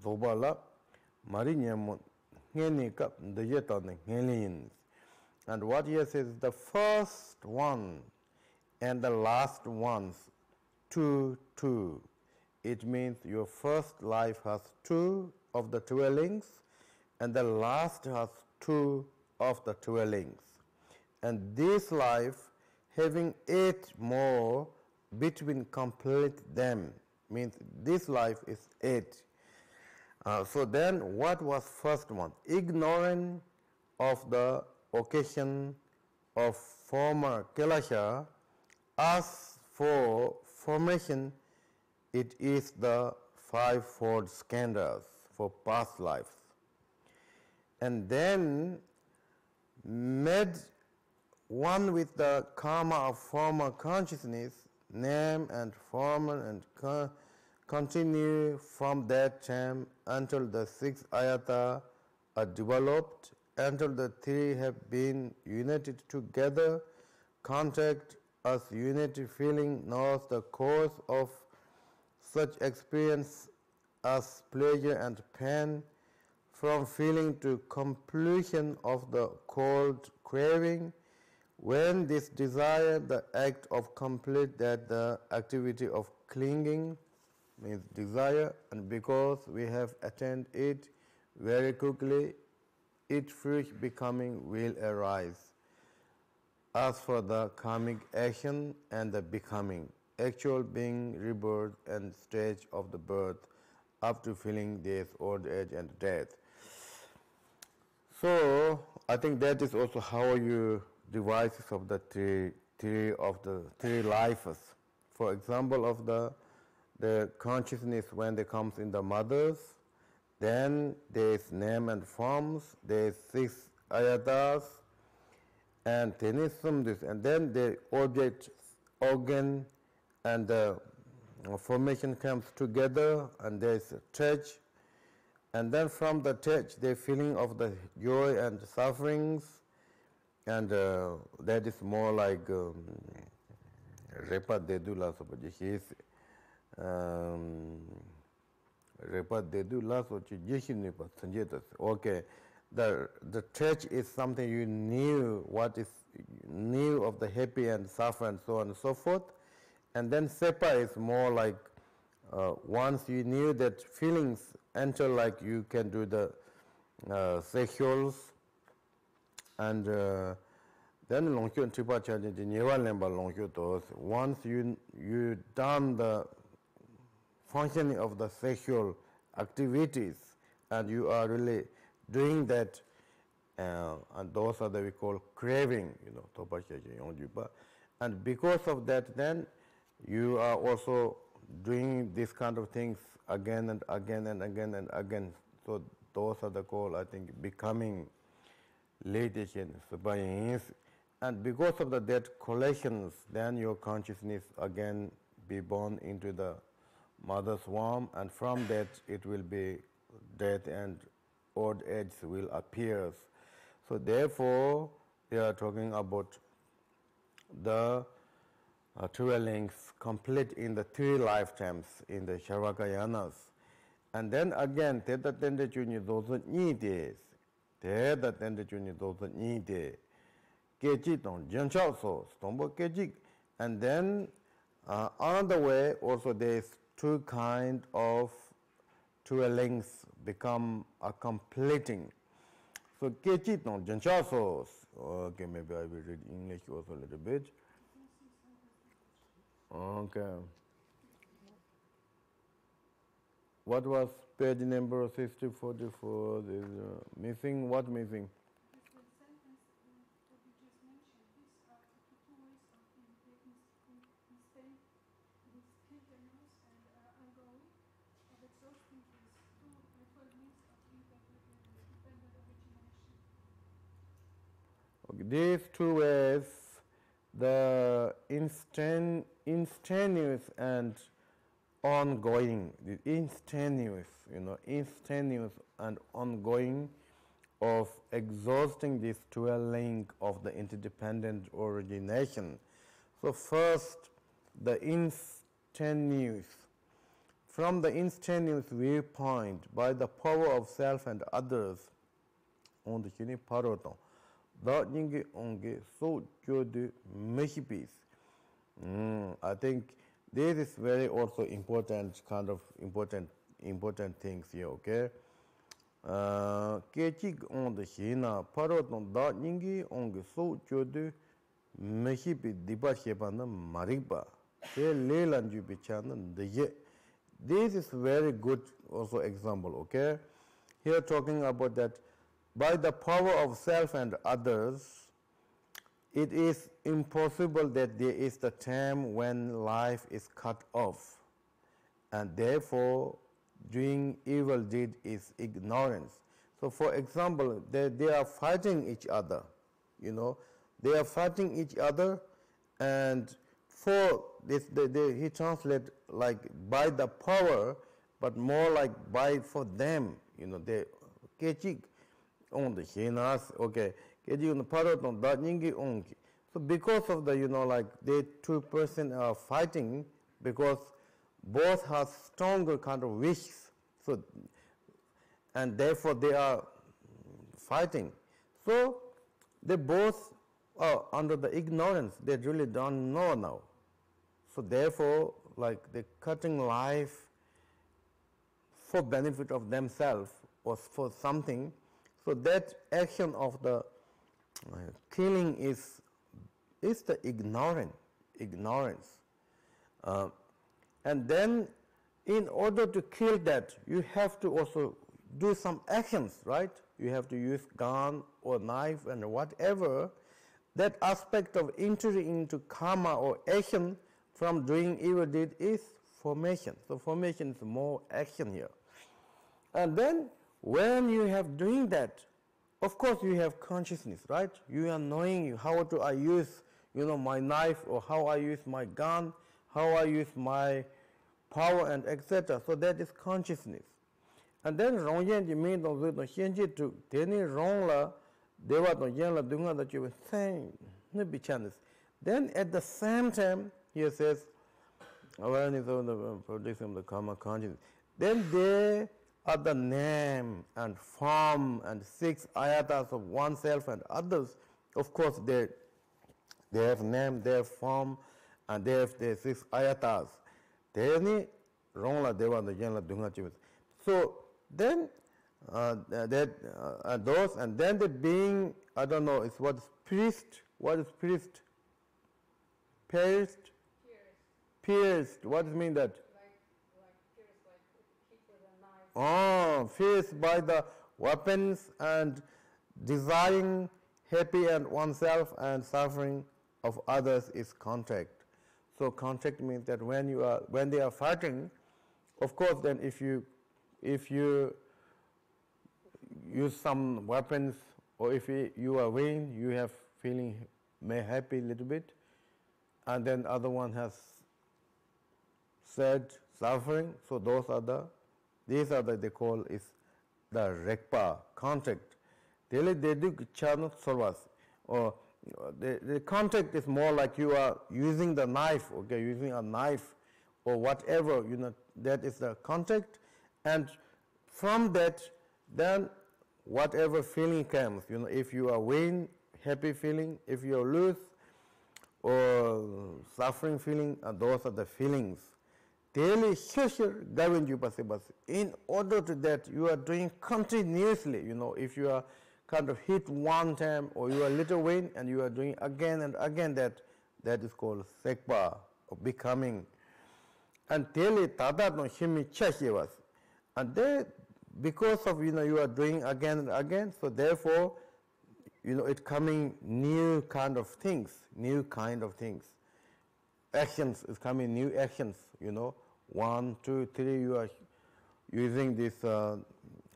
dobala mari nyam ngeni kap de yeta ne ngelin. And what he says is the first one and the last ones, 2, 2. It means your first life has 2 of the 12 links, and the last has 2 of the 12 links. And this life having 8 more between complete them, means this life is 8. So then what was first one? Ignorant of the occasion of former Kelasha, as for formation, it is the 5-fold skandhas for past lives. And then made one with the karma of former consciousness, name and former, and continue from that time until the 6 ayata are developed, until the 3 have been united together. Contact as unity feeling knows the cause of such experience as pleasure and pain, from feeling to completion of the cold craving. When this desire, the act of complete, that the activity of clinging means desire, and because we have attained it very quickly, it fresh becoming will arise. As for the karmic action and the becoming, actual being, rebirth, and stage of the birth, up to feeling death, old age, and death. So I think that is also how you devices of the three lives. For example, of the consciousness when it comes in the mothers, then there is name and forms, there is 6 ayatas, and then is this, and then the object, organ, and the formation comes together, and there is a touch, and then from the touch, the feeling of the joy and sufferings, and that is more like Repa Dedu Laso, he is Repa Dedu Laso, okay. The touch is something you knew, what is knew of the happy and suffer and so on and so forth. And then Sepa is more like once you knew that feelings enter, like you can do the sexuals, and then Longkyo Tripa Charge Nyewa Lemba Longkyo Tos. Once you done the functioning of the sexual activities, and you are really doing that, and those are that we call craving, Topa Charge. And because of that, then you are also doing this kind of things again and again and again and again. So those are the called, I think, becoming litigation. And because of the that collections, then your consciousness again be born into the mother's womb, and from that it will be death and old age will appear. So therefore, they are talking about the 12 links complete in the 3 lifetimes in the Sharvakayanas. And then again, Teta Tende Chuni those days, Teta Tende Chuni those days, Kechi Ton, Janchao So, Stombo Kechi. And then another way, also there is 2 kind of 12 links become a completing. So Kechi Ton, Janchao So, okay, maybe I will read English also a little bit. Okay. What was page number 6044? Is missing? What missing? The sentence that you just mentioned, these are the 2 ways of instantaneous and ongoing of exhausting these 2 referred means of independent origination. Okay. These 2 ways, the instantaneous and ongoing, the instantaneous and ongoing of exhausting this 12 link of the interdependent origination. So first, the instantaneous. From the instantaneous viewpoint, by the power of self and others, on the Chini Paroton, the Ningi Onge so Jodu Meshipis. I think this is very also important, kind of important things here, okay? Kechik on the Shina, Paroton, the Ningi Onge so Jodu Meshipi Dipa Shepana Mariba, Leland Jupichana, the Ye. This is very good also example, okay? Here talking about that by the power of self and others, it is impossible that there is the time when life is cut off, and therefore doing evil deed is ignorance. So for example, they are fighting each other, they are fighting each other, and for this, he translates like by the power, but more like by for them, they kechik on the Hinas, okay. So because of the, like the 2 person are fighting, because both have stronger kind of wishes, so, and therefore they are fighting. So they both are under the ignorance, they really don't know now. So therefore, like they're cutting life for benefit of themselves or for something. So that action of the killing is the ignorance. And then in order to kill that, you have to also do some actions, right? You have to use gun or knife and whatever. That aspect of entering into karma or action from doing evil deed is formation. So formation is more action here. And then when you have doing that, of course you have consciousness, right? You are knowing how to I use, my knife, or how I use my gun, how I use my power, and etc. So that is consciousness. And then wrong yen ji mean no no xian ji tu teni wrong la dewa no yen la dunga da ju thing ne bi chance. Then at the same time he says awareness of the production of the karma consciousness. Then there are the name and form and 6 ayatas of oneself and others. Of course they have name, they have form, and they have the 6 ayatas. Teni wrong la dewa no yen la dunga ju. So then those, and then the being, I don't know, is what is priest? What is priest? Pierced? Pierced. What does it mean that? Like pierced, like hit with a knife. Oh, pierced by the weapons and desiring happy and oneself and suffering of others is contact. So contact means that when they are fighting, of course, then if you use some weapons, or if you are weak, you have feeling may happy a little bit, and then other one has sad suffering. So these are the they call is the rekpa contact. They do channel solvas, or the contact is more like you are using the knife, okay, using a knife or whatever, that is the contact. And from that, then whatever feeling comes, if you are win, happy feeling, if you are lose, or suffering feeling, and those are the feelings. In order to that, you are doing continuously, if you are kind of hit one time, or you are little win, and you are doing again and again, that is called sekpa, or becoming. And daily tada no himi chashivas. And they, because of, you are doing again and again, so therefore, it coming new kind of things. Actions is coming, new actions, 1, 2, 3, you are using this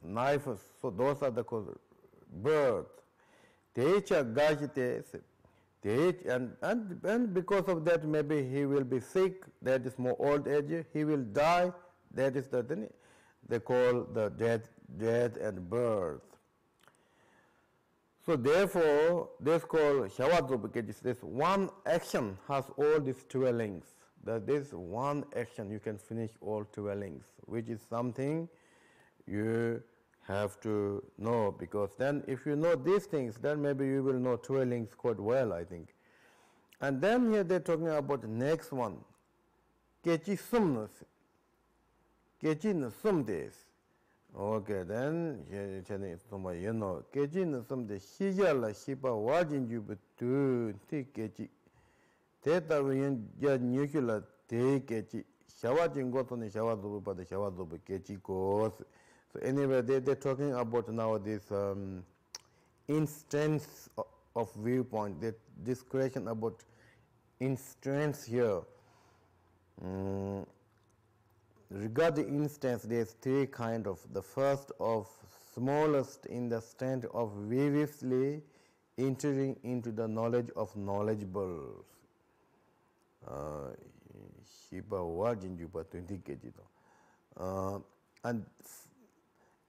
knives, so those are the called birth. And because of that, maybe he will be sick, that is more old age, he will die, that is the thing they call the death and birth. So therefore, this called Shavadrupaketi. This one action has all these dwellings. That this one action you can finish all dwellings, which is something you have to know, because then if you know these things, then maybe you will know dwellings quite well, I think. And then here they're talking about the next one. Kechi sumnus. Kechi no sumdes. Okay, then kechi no sumde hijala shipa wajin jubu tu ti kechi. Teta wen ja nuclear te kechi. Shawajin gotoni shawadubu pada shawadubu kechi goes. So anyway, they're talking about now this instance of viewpoint, this question about instance here. Regarding instance, there's 3 kind of. The first of smallest in the stand of vividly entering into the knowledge of knowledgeables. Shiba wajin juba 20 kg.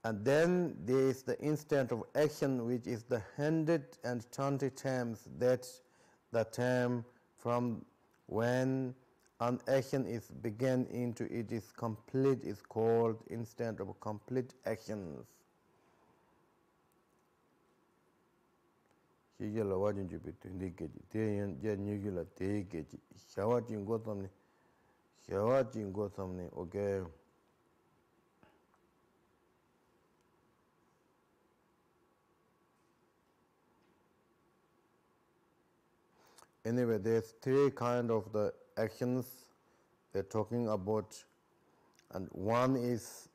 And then there is the instant of action, which is the 120 times that the time from when an action is began into it is complete is called instant of complete actions. Shigala wajin jubi 20 kg. Teyan jan nugula te kg. Shawajin gotamni. Okay. Anyway, there's 3 kind of the actions they're talking about, and one is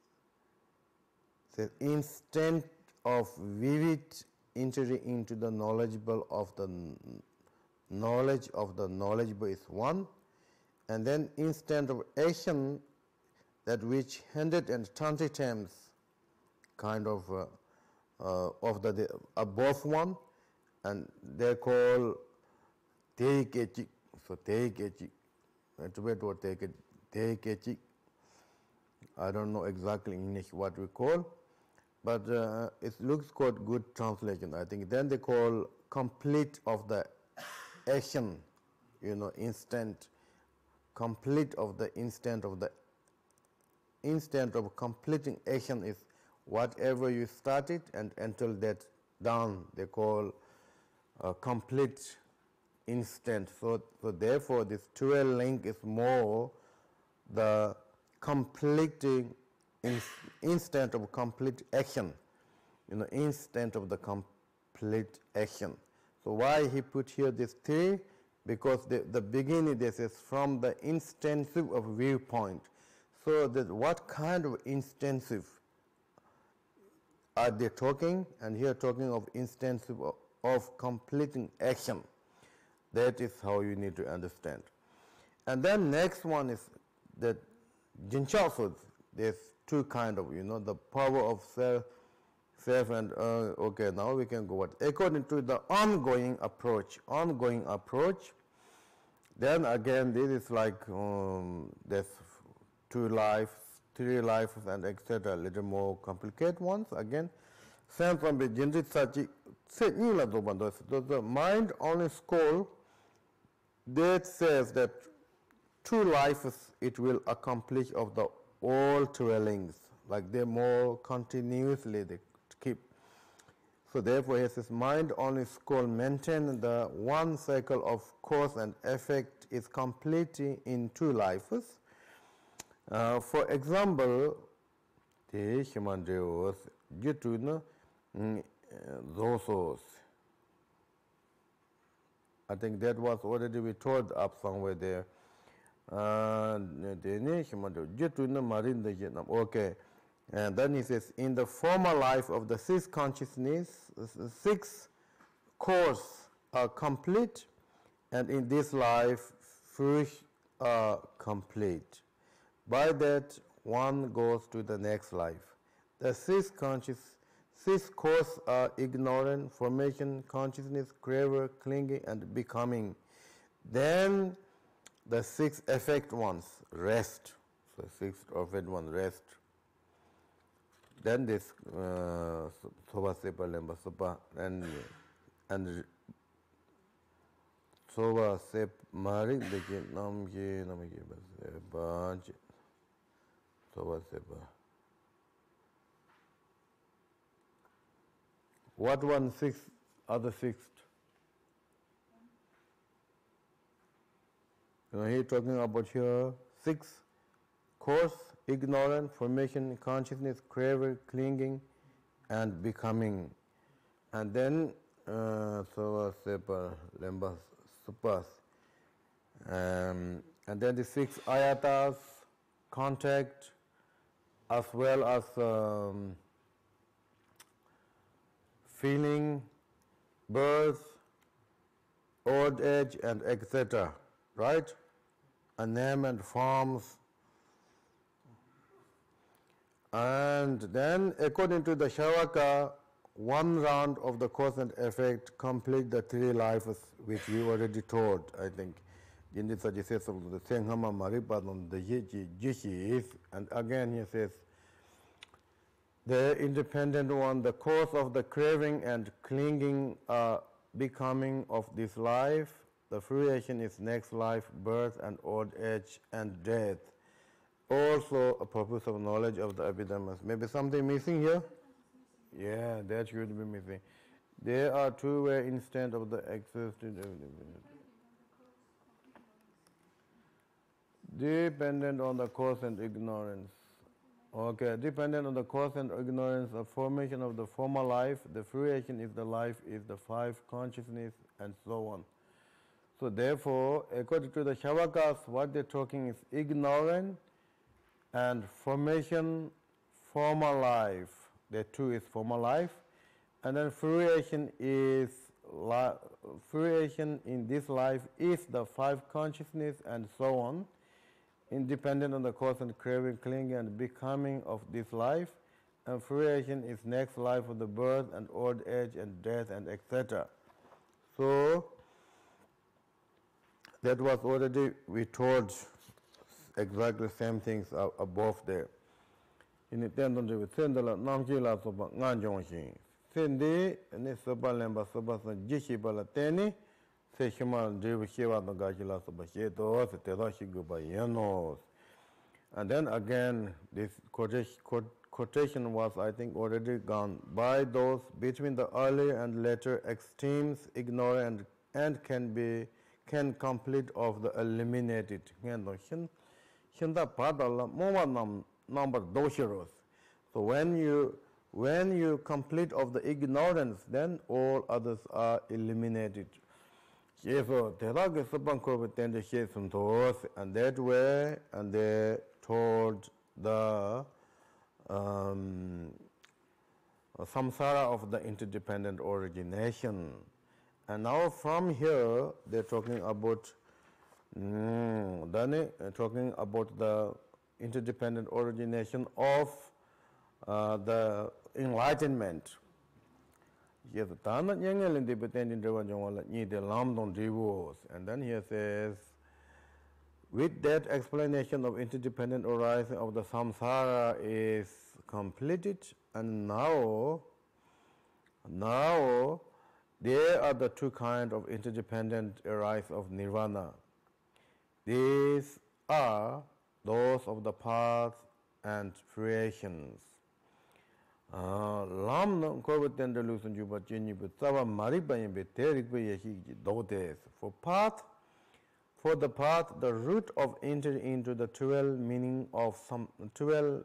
the instant of vivid entry into the knowledgeable of the knowledge of the knowledgeable is one, and then instant of action, that which 120 times kind of the above one, and they call teikechi. So teikechi, that's where to take it. Teikechi. I don't know exactly in English what we call, but it looks quite good translation, I think. Then they call complete of the action, instant, complete of the instant of completing action is whatever you started and until that done, they call complete instant. So therefore, this 12 link is more the completing instant of complete action, instant of the complete action. So why he put here this 3? Because the beginning, this is from the instantive of viewpoint. So that what kind of instantive are they talking? And here talking of instantive of completing action. That is how you need to understand. And then next one is that Jinchaosu. There's two kind of, the power of self and, okay, now we can go what? According to the ongoing approach, then again, this is like, there's 2 lives, 3 lives, and etc. Little more complicated ones. Again, sense from the the mind only school that says that 2 lives it will accomplish of the all dwellings, like they more continuously they keep. So therefore, he says mind only school maintain the one cycle of cause and effect is complete in 2 lives. For example, the human deus due to those. I think that was already we told up somewhere there. Okay. And then he says, in the former life of the 6 consciousness, 6 cores are complete, and in this life, 3 are complete. By that, one goes to the next life. The 6 cores are ignorant, formation, consciousness, craver, clinging, and becoming. Then the 6 effect ones rest. So 6 effect ones rest. Then this soba sepa lemba sopa and soba sep mari deke namke bunch soba sepa. What 1/6 other 6th? He talking about here 6 cause, ignorance, formation, consciousness, craving, clinging, and becoming. And then so lemba supas. And then the 6 ayatas, contact, as well as feeling, birth, old age, and etc. Right? And name and forms. And then, according to the Shavaka, 1 round of the cause and effect complete the 3 lives which we already told, I think. In this he says of the Senghama Maripadam, the Jishi is, and again he says, the independent one, the cause of the craving and clinging are becoming of this life. The fruition is next life, birth and old age and death. Also a purpose of knowledge of the epidemus. Maybe something missing here? Yeah, that should be missing. There are 2-way instant of the existing. Dependent on the cause and ignorance. Okay, dependent on the cause and ignorance of formation of the former life, the fruition is the life, is the 5 consciousness, and so on. So therefore, according to the Shavakas, what they're talking is ignorant and formation, former life. The 2 is former life. And then fruition is, fruition in this life is the 5 consciousness and so on. independent of the cause and craving, clinging, and becoming of this life, and fruition is next life of the birth and old age and death and etc. So that was already we told exactly same things above there. In the ten of the sendala namjila soba nganjong Sendi ne soba lemba soba san jishibala teni se shima dribu shiva no gajila soba sheto se teda shiguba yenos. And then again this quotation was I think already gone by those between the earlier and later extremes ignorant and can complete of the eliminated. Hinda padala moma number doshiros. So when you complete of the ignorance, then all others are eliminated. So and that way, and they told the samsara of the interdependent origination. And now from here, they're talking about the interdependent origination of the enlightenment. Yes, and then he says, with that explanation of interdependent arising of the samsara is completed, and now there are the two kinds of interdependent arise of nirvana. These are those of the paths and creations. For the path, the root of entering into the 12 meaning of some 12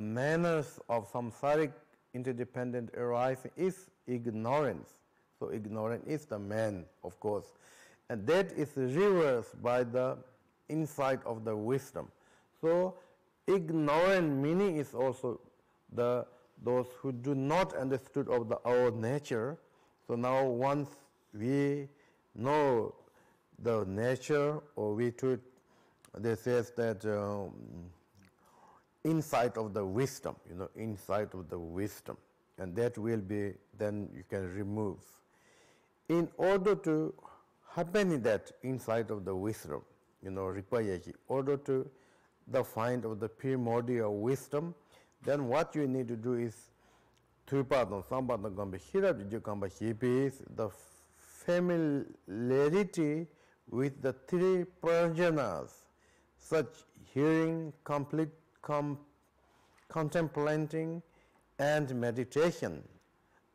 manners of samsaric interdependent arising is ignorance. So ignorance is the man, of course, and that is reversed by the insight of the wisdom. So ignorant meaning is also those who do not understood of our nature. So now once we know the nature, or we took, they says that insight of the wisdom, insight of the wisdom, and that will be, then you can remove. In order to happen that insight of the wisdom, require order to the find of the primordial wisdom, then what you need to do is the familiarity with the three prajnas, such hearing, complete contemplating, and meditation.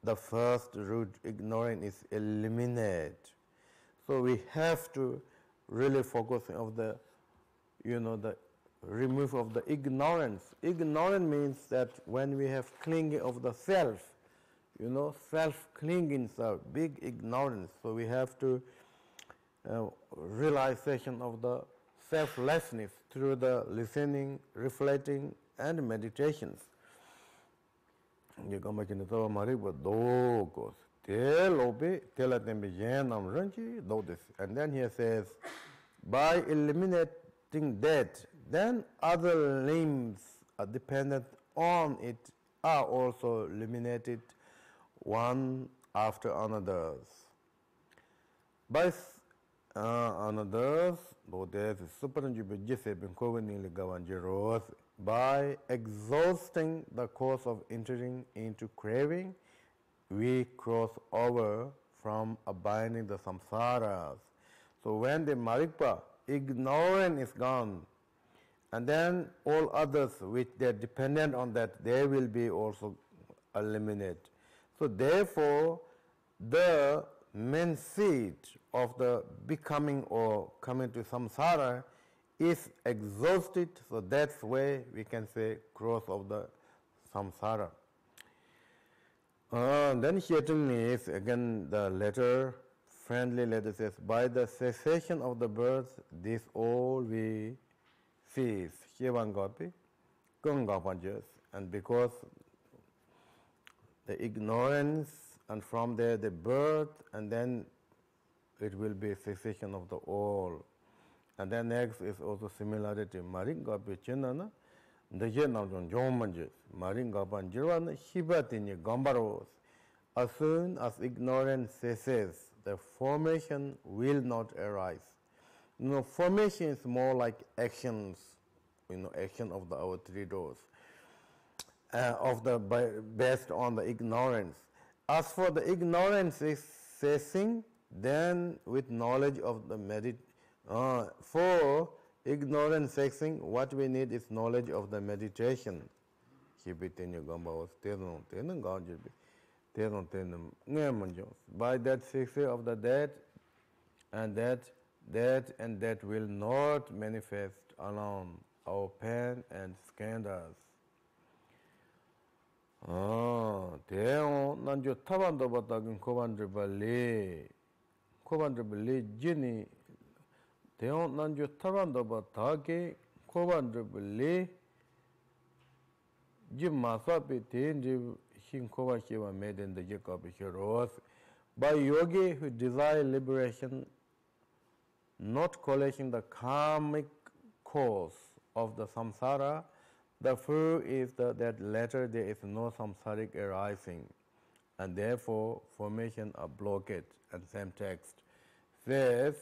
The first root, ignorance, is eliminated. So we have to really focus on the remove of the ignorance. Ignorance means that when we have clinging of the self, self-clinging is a big ignorance. So we have to realization of the selflessness through the listening, reflecting, and meditations. And then he says, by eliminating that, then other limbs are dependent on it are also eliminated one after another. By by exhausting the cause of entering into craving, we cross over from abiding the samsaras. So when the marikpa, ignorance is gone, and then all others which they are dependent on that, they will be also eliminated. So therefore, the main seed of the becoming or coming to samsara is exhausted. So that's why we can say cross of the samsara. Then certainly is again the letter, friendly letter says, by the cessation of the birth, this all we cease. And because the ignorance, and from there the birth, and then it will be cessation of the all. And then next is also similarity. Maringa Pichinana, the Yenam Jomanjis, Maringa Panjirana, Hibatini Gambaros. As soon as ignorance ceases, the formation will not arise. Formation is more like actions, action of our three doors, based on the ignorance. As for the ignorance is ceasing, then with knowledge of the for ignorance ceasing, what we need is knowledge of the meditation. By that ceasing of the dead, and that will not manifest alone our pain and scandals. 대형 난주 타반도 봤다긴 코반드블리 지니 대형 난주 타반도 봤다게 코반드블리 지마사비 대인지 신코바시와 메덴데 제카비시로스. By yogi who desire liberation, not collecting the karmic cause of the samsara, the fruit is that later there is no samsaric arising, and therefore formation are blocked. And same text says,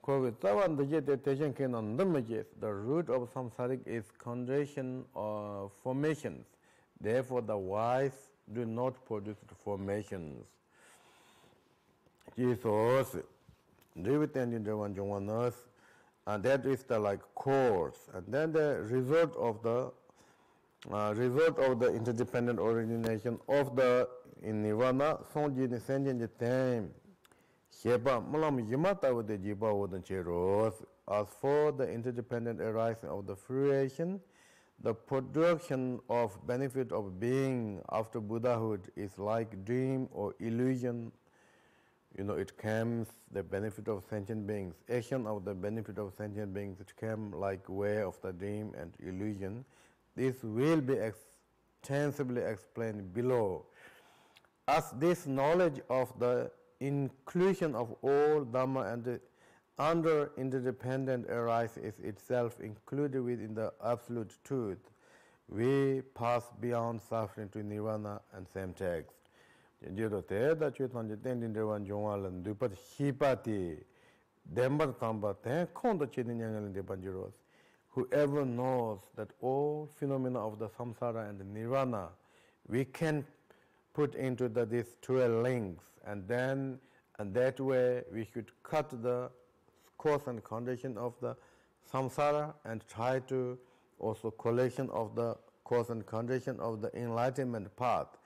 the root of samsaric is condition of formations. Therefore the wise do not produce formations. Jesus, and that is the cause, and then the result of the interdependent origination of the in nirvana. As for the interdependent arising of the fruition, the production of benefit of being after Buddhahood is like dream or illusion. It comes the benefit of sentient beings, action of the benefit of sentient beings, it came like way of the dream and illusion. This will be extensively explained below. As this knowledge of the inclusion of all Dhamma and under interdependent arise is itself included within the absolute truth, we pass beyond suffering to nirvana. And same text. Whoever knows that all phenomena of the samsara and the nirvana we can put into these 12 links, and that way we should cut the cause and condition of the samsara and try to also collection of the cause and condition of the enlightenment path.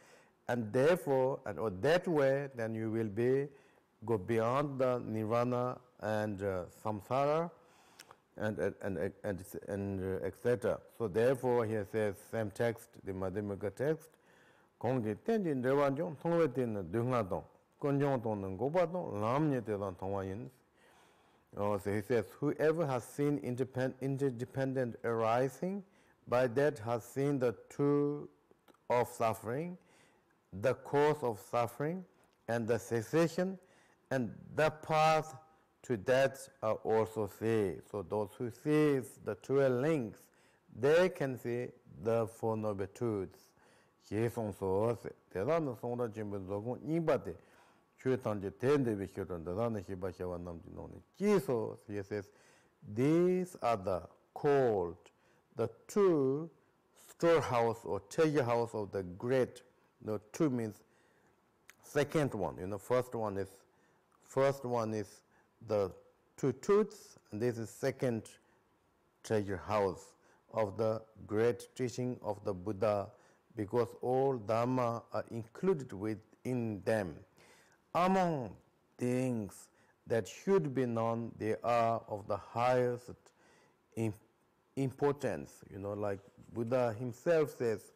And therefore, that way, then you will go beyond the nirvana and samsara and etc. So therefore, here says same text, the Madhyamaka text. So he says, whoever has seen interdependent arising, by that has seen the truth of suffering, the cause of suffering, and the cessation, and the path to that are also see. So those who see the 12 links, they can see the Four Noble Truths. Jesus says, these are called the true storehouse or treasure house of the great. Two means second one. First one is the two truths, and this is second treasure house of the great teaching of the Buddha, because all Dhamma are included within them. Among things that should be known, they are of the highest importance. Like Buddha himself says,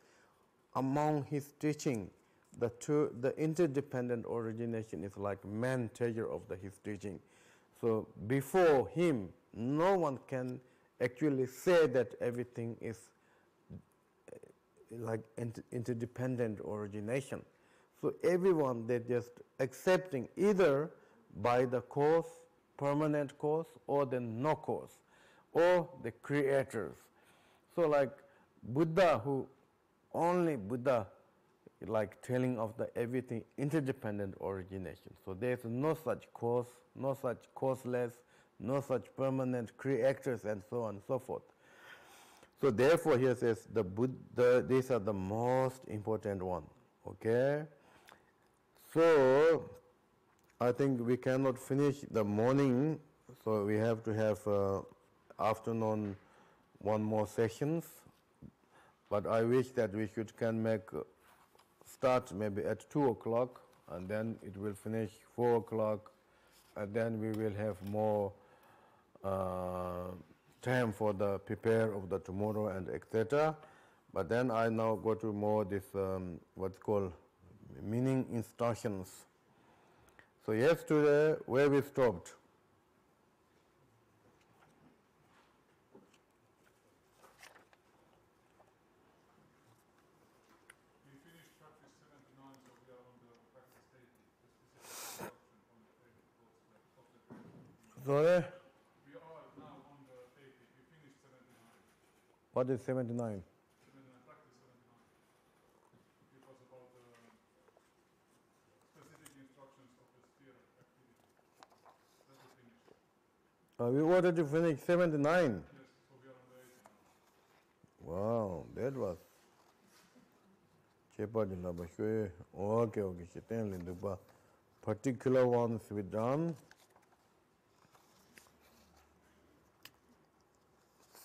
among his teaching, the interdependent origination is like main treasure of his teaching. So before him, no one can actually say that everything is like interdependent origination. So everyone, they're just accepting either by the cause permanent cause or the no cause, or the creators. So like Buddha, who only Buddha like telling of the everything interdependent origination. So there is no such cause, no such causeless, no such permanent creators, and so on and so forth. So therefore here says the Buddha, these are the most important one. Okay? So I think we cannot finish the morning, so we have to have afternoon one more sessions. But I wish that we can make start maybe at 2 o'clock, and then it will finish 4 o'clock, and then we will have more time for the prepare of the tomorrow and etc. But then I now go to more this what's called meaning instructions. So yesterday where we stopped. We finished practice 79, so we are on the practice 80. The specific instruction on the 80 thoughts of the great. Sorry? We are now on the 80. We finished 79. What is 79? 79, practice 79. It was about the specific instructions of the sphere activity. That we finished. We wanted to finish 79. Yes, so we are on the 80 now. Wow, that was okay, okay. Particular ones we done.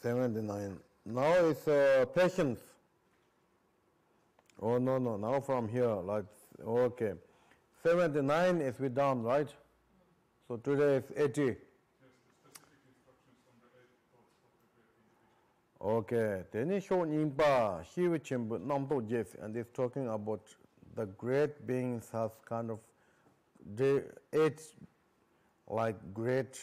79. Now it's patience. Oh no, now from here, like okay. 79 is we done, right? So today is 80. Yes, the specific instructions on the 8 thoughts of the great individual. Okay, then it show Nimpa, Shivichimbu, Namdo Jeff, and it's talking about the great beings has kind of the 8 like great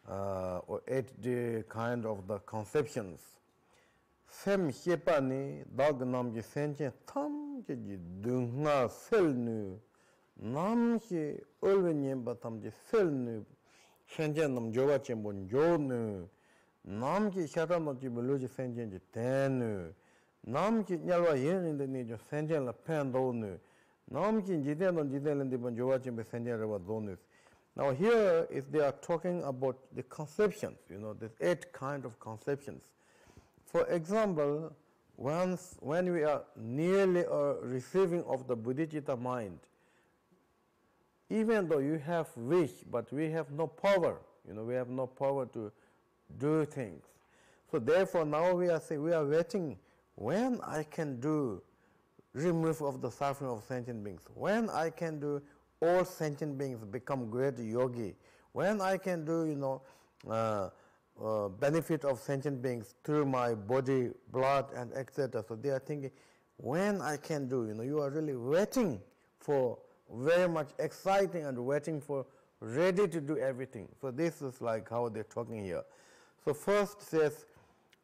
or 8 kind of the conceptions. Sem Shepani, Dog Namji Senche, Tamji Dunga Selnu, Namshi Ulvinyemba Tamji Selnu, Shenjan Nam Joga Chembon Jonu, Namji Shatanoji Beluji Senjan Tenu, Namji Nyalwa Yen in the Nijo Senjan La Pandonu, Namji Jiden on Jiden and the Bonjoa Chembe Senjan Reva Zonus. Now here is they are talking about the conceptions, there's 8 kind of conceptions. For example, when we are nearly receiving of the bodhicitta mind, even though you have wish, but we have no power, we have no power to do things. So therefore now we are saying, we are waiting when I can do remove of the suffering of sentient beings, when I can do all sentient beings become great yogi, when I can do, benefit of sentient beings through my body, blood, and etc. So they are thinking, when I can do, you are really waiting for very much exciting and waiting for ready to do everything. So this is like how they're talking here. So first says,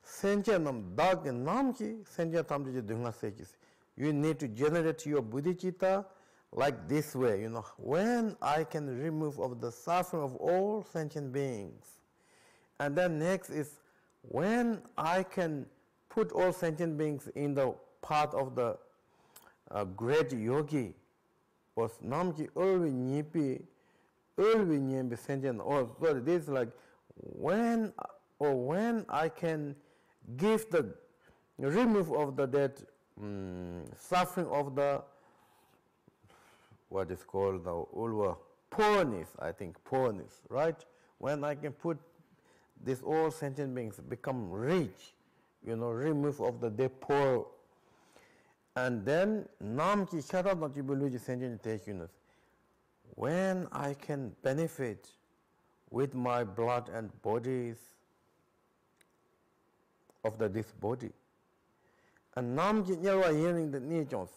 Senjanam dag namji, senjatamji dunga sechis. You need to generate your bodhicitta like this way, when I can remove of the suffering of all sentient beings. And then next is when I can put all sentient beings in the path of the great yogi, or namji ulvi nipi, ulvi nyembe sentient. Oh, sorry, this is like when I can give the remove of that suffering of the what is called the ulva poorness, I think poorness, right? When I can put these all sentient beings become rich, remove of the poor. And then namki sharadati beluji sentient techunas. When I can benefit with my blood and bodies of this body. And namki nyalwa hearing the nijons.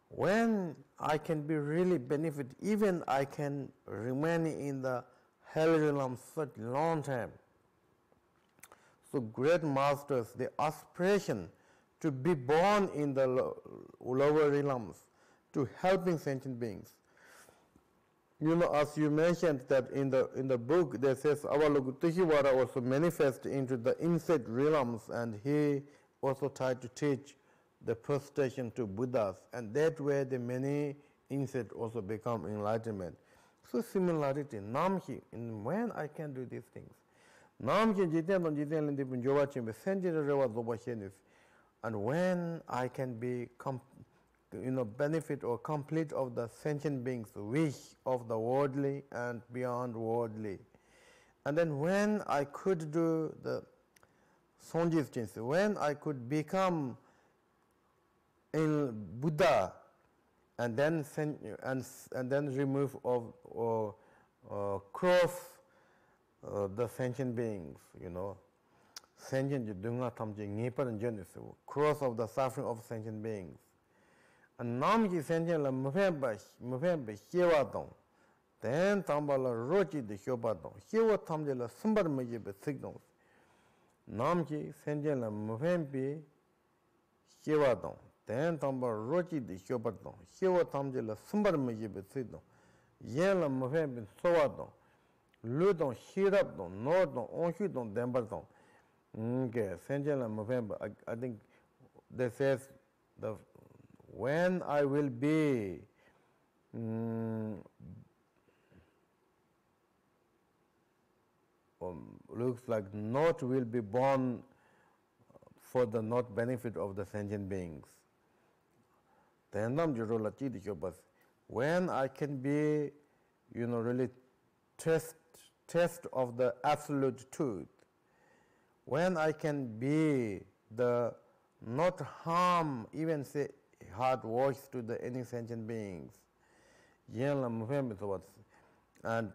When I can be really benefit, even I can remain in the hell realm such long time. So great masters, the aspiration to be born in the lower realms, to helping sentient beings. You know, as you mentioned that in the book, there says Avalokiteshvara also manifest into the insect realms, and he also tried to teach the first station to Buddhas, and that way the many insects also become enlightenment. So similarity, namhi, in when I can do these things. Namhi jiten on jiten lindi punjoba chimbe senjira rewa zoba shenis, and when I can be benefit or complete of the sentient beings, wish of the worldly and beyond worldly. And then when I could do the sonjis, when I could become in Buddha, and then and then remove of or cross the sentient beings, sentient dunga tamji ngipan jenis, cross of the suffering of sentient beings. And namji sentient la mufemba hewa dong, then tambala rochi de hyoba dong, hewa tamji la sumbar majibe signals. Namji sentient la mufembi hewa dong, then tambala rochi de hyoba dong, hewa tamji la sumbar majibe signals. Yen la mufembi sowa dong, lu dong hirap dong, no dong, onshu dong, dembar dong. Okay, sentient la mufemba, I think that says the when I will be looks like not will be born for the not benefit of the sentient beings. When I can be, really test of the absolute truth, when I can be the not harm, even say hard words to the any sentient beings, and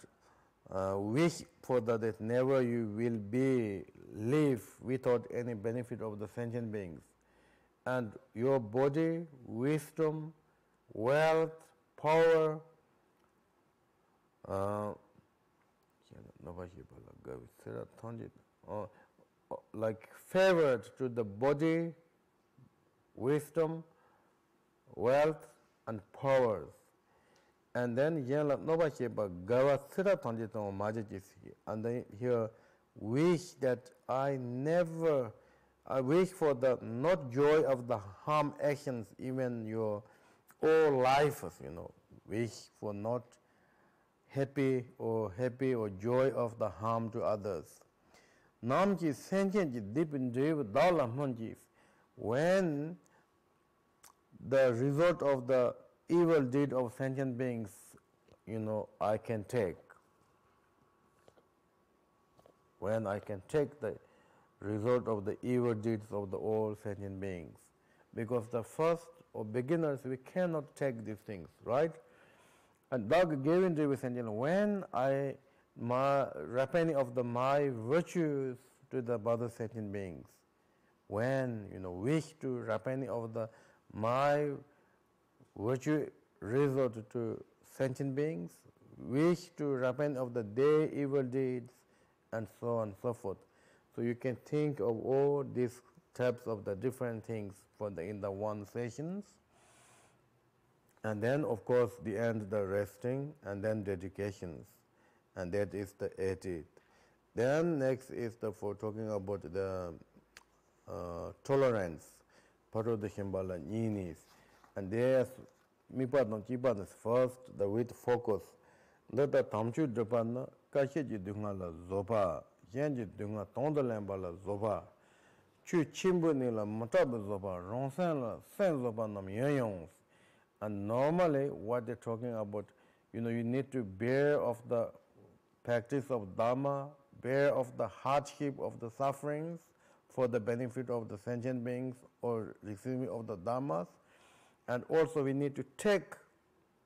wish for that never you will be live without any benefit of the sentient beings, and your body, wisdom, wealth, power, like favored to the body, wisdom, wealth, and powers. And then and then here wish that I wish for the not joy of the harm actions, even your all life, wish for not happy or joy of the harm to others. Namji sentient deep in when the result of the evil deed of sentient beings, I can take. When I can take the result of the evil deeds of the all sentient beings. Because the first or beginners, we cannot take these things, right? And dog gave into the sentient, when repenting of my virtues to the other sentient beings, when, wish to repenting of my virtue resort to sentient beings, wish to repent of their evil deeds, and so on and so forth. So you can think of all these types of the different things in the one sessions. And then, of course, the end, the resting, and then dedications. And that is the 18th. Then next is for talking about the tolerance, part of the Shambhala Ninis. And there's Mipadon first, the with focus. That the Tamchu Japana, Kashaji Dungala Zopa, Yanji Dunga Tondalambala Zopa, Chu Chimbunila Matab Zopa, Ronsanla, Sen Zopa Nam Yayons. And normally, what they're talking about, you need to bear of the practice of Dharma, bear of the hardship of the sufferings for the benefit of the sentient beings or receiving of the Dharmas. And also we need to take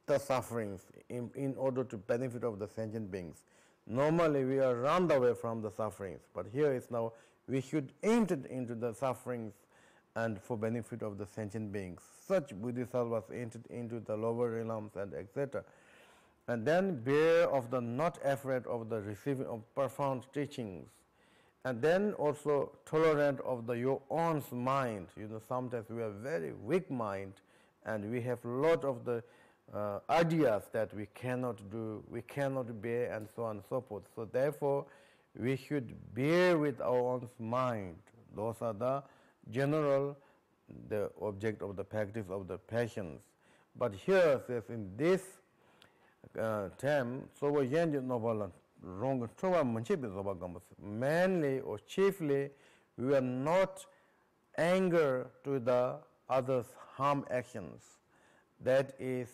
the sufferings in order to benefit of the sentient beings. Normally we are run away from the sufferings, but here is now we should enter into the sufferings and for benefit of the sentient beings. Such bodhisattvas entered into the lower realms and etc. And then bear of the not afraid of the receiving of profound teachings. And then also tolerant of your own mind. Sometimes we have very weak mind and we have a lot of the ideas that we cannot do, we cannot bear, and so on and so forth. So therefore, we should bear with our own mind. Those are the general, the object of the practice of the patience. But here says in this term, so wrong, mainly or chiefly, we are not anger to the others' harm actions. That is,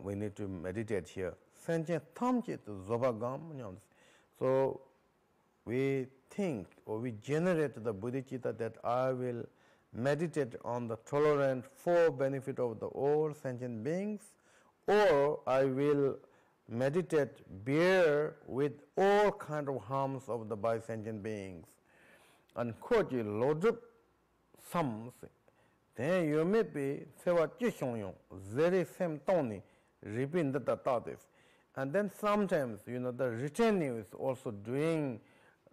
we need to meditate here. So we think or we generate the bodhicitta that I will meditate on the tolerant for benefit of the all sentient beings, or I will meditate bear with all kind of harms of the by sentient beings. And koji lodup something. Then you may be very same tone, repeat the thoughts. And then sometimes, the retinue is also doing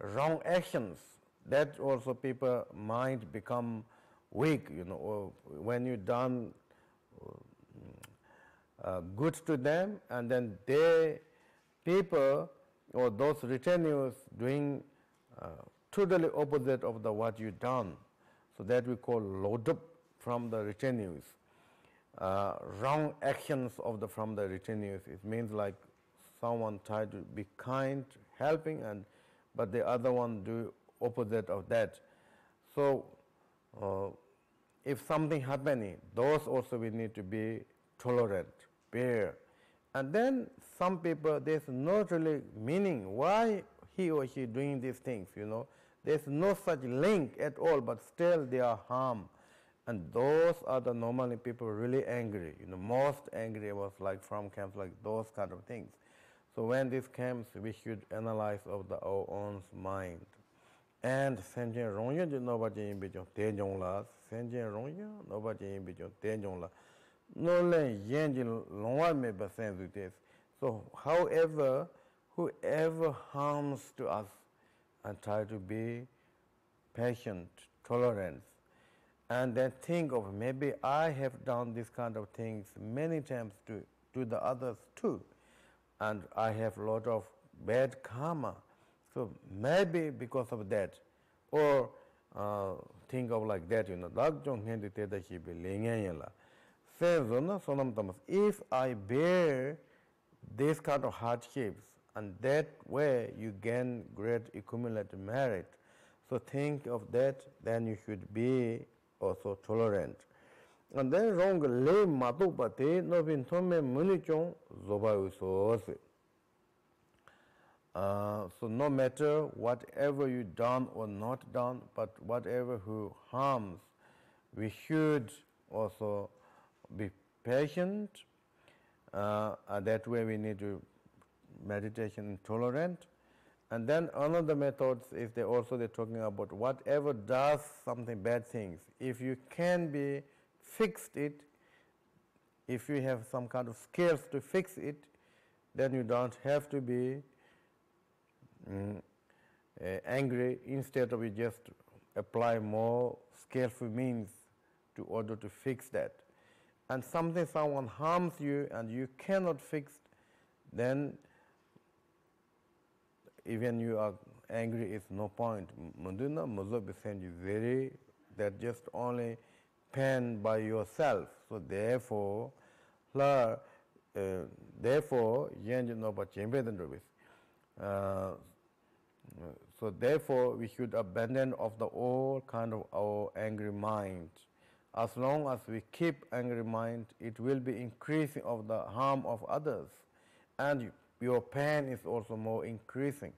wrong actions. That also people mind become weak, or when you done good to them, and then people or those retainers doing totally opposite of the what you done. So that we call loadup from the retainers. Wrong actions of from the retainers. It means like someone tried to be kind, helping, but the other one do opposite of that. So if something happening, those also we need to be tolerant, bear. And then some people, there's not really meaning why he or she doing these things, There's no such link at all, but still they are harm. And those are the normally people really angry. Most angry was like from camps like those kind of things. So when this comes, we should analyze of our own mind. And senjen rongya je nobody in bijon tenjong la, senjen rongya nobody in bijon tenjong la. No len yenjin longwa me ba sensu this. So however, whoever harms to us and try to be patient, tolerant, and then think of maybe I have done this kind of things many times to the others too, and I have a lot of bad karma. So maybe because of that, or think of like that, if I bear these kind of hardships, and that way you gain great accumulated merit. So think of that, then you should be also tolerant. And then wrong le matupate no bin tome munichon zoba usos. So no matter whatever you done or not done, but whatever who harms, we should also be patient. That way we need to meditation tolerant. And then another method is they're talking about whatever does something bad things. If you can be fixed it, if you have some kind of skills to fix it, then you don't have to be angry. Instead of you just apply more skillful means to order to fix that. And someone harms you and you cannot fix, then even you are angry, it's no point. Munduna muzobi senji very, that just only pain by yourself. So therefore, yenji no ba chembe den so therefore, we should abandon of the all kind of our angry mind. As long as we keep angry mind, it will be increasing of the harm of others, and your pain is also more increasing.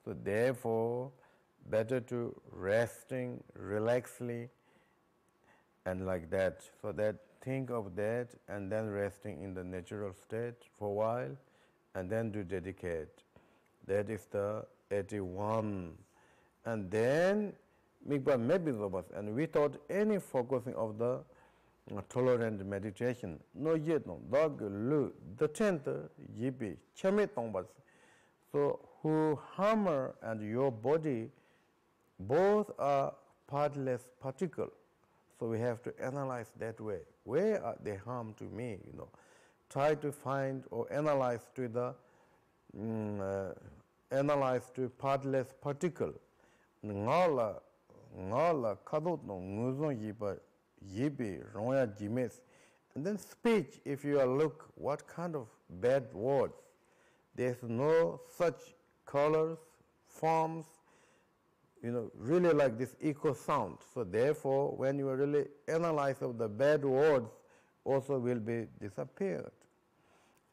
So therefore, better to resting, relaxly, and like that. So that think of that, and then resting in the natural state for a while, and then do dedicate. That is the 81. And then Mikba maybe robust, and without any focusing of the tolerant meditation. No yet no dog lu the tenth yibi chame tongbas. So who hammer and your body both are partless particle. So we have to analyze that way. Where are they harm to me, try to find or analyze to the analyze to partless particle. Ngala kadot no nguzon yibi roya jimes. And then speech, if you look what kind of bad words. There's no such colors, forms, really like this echo sound. So therefore, when you really analyze of the bad words, also will be disappeared.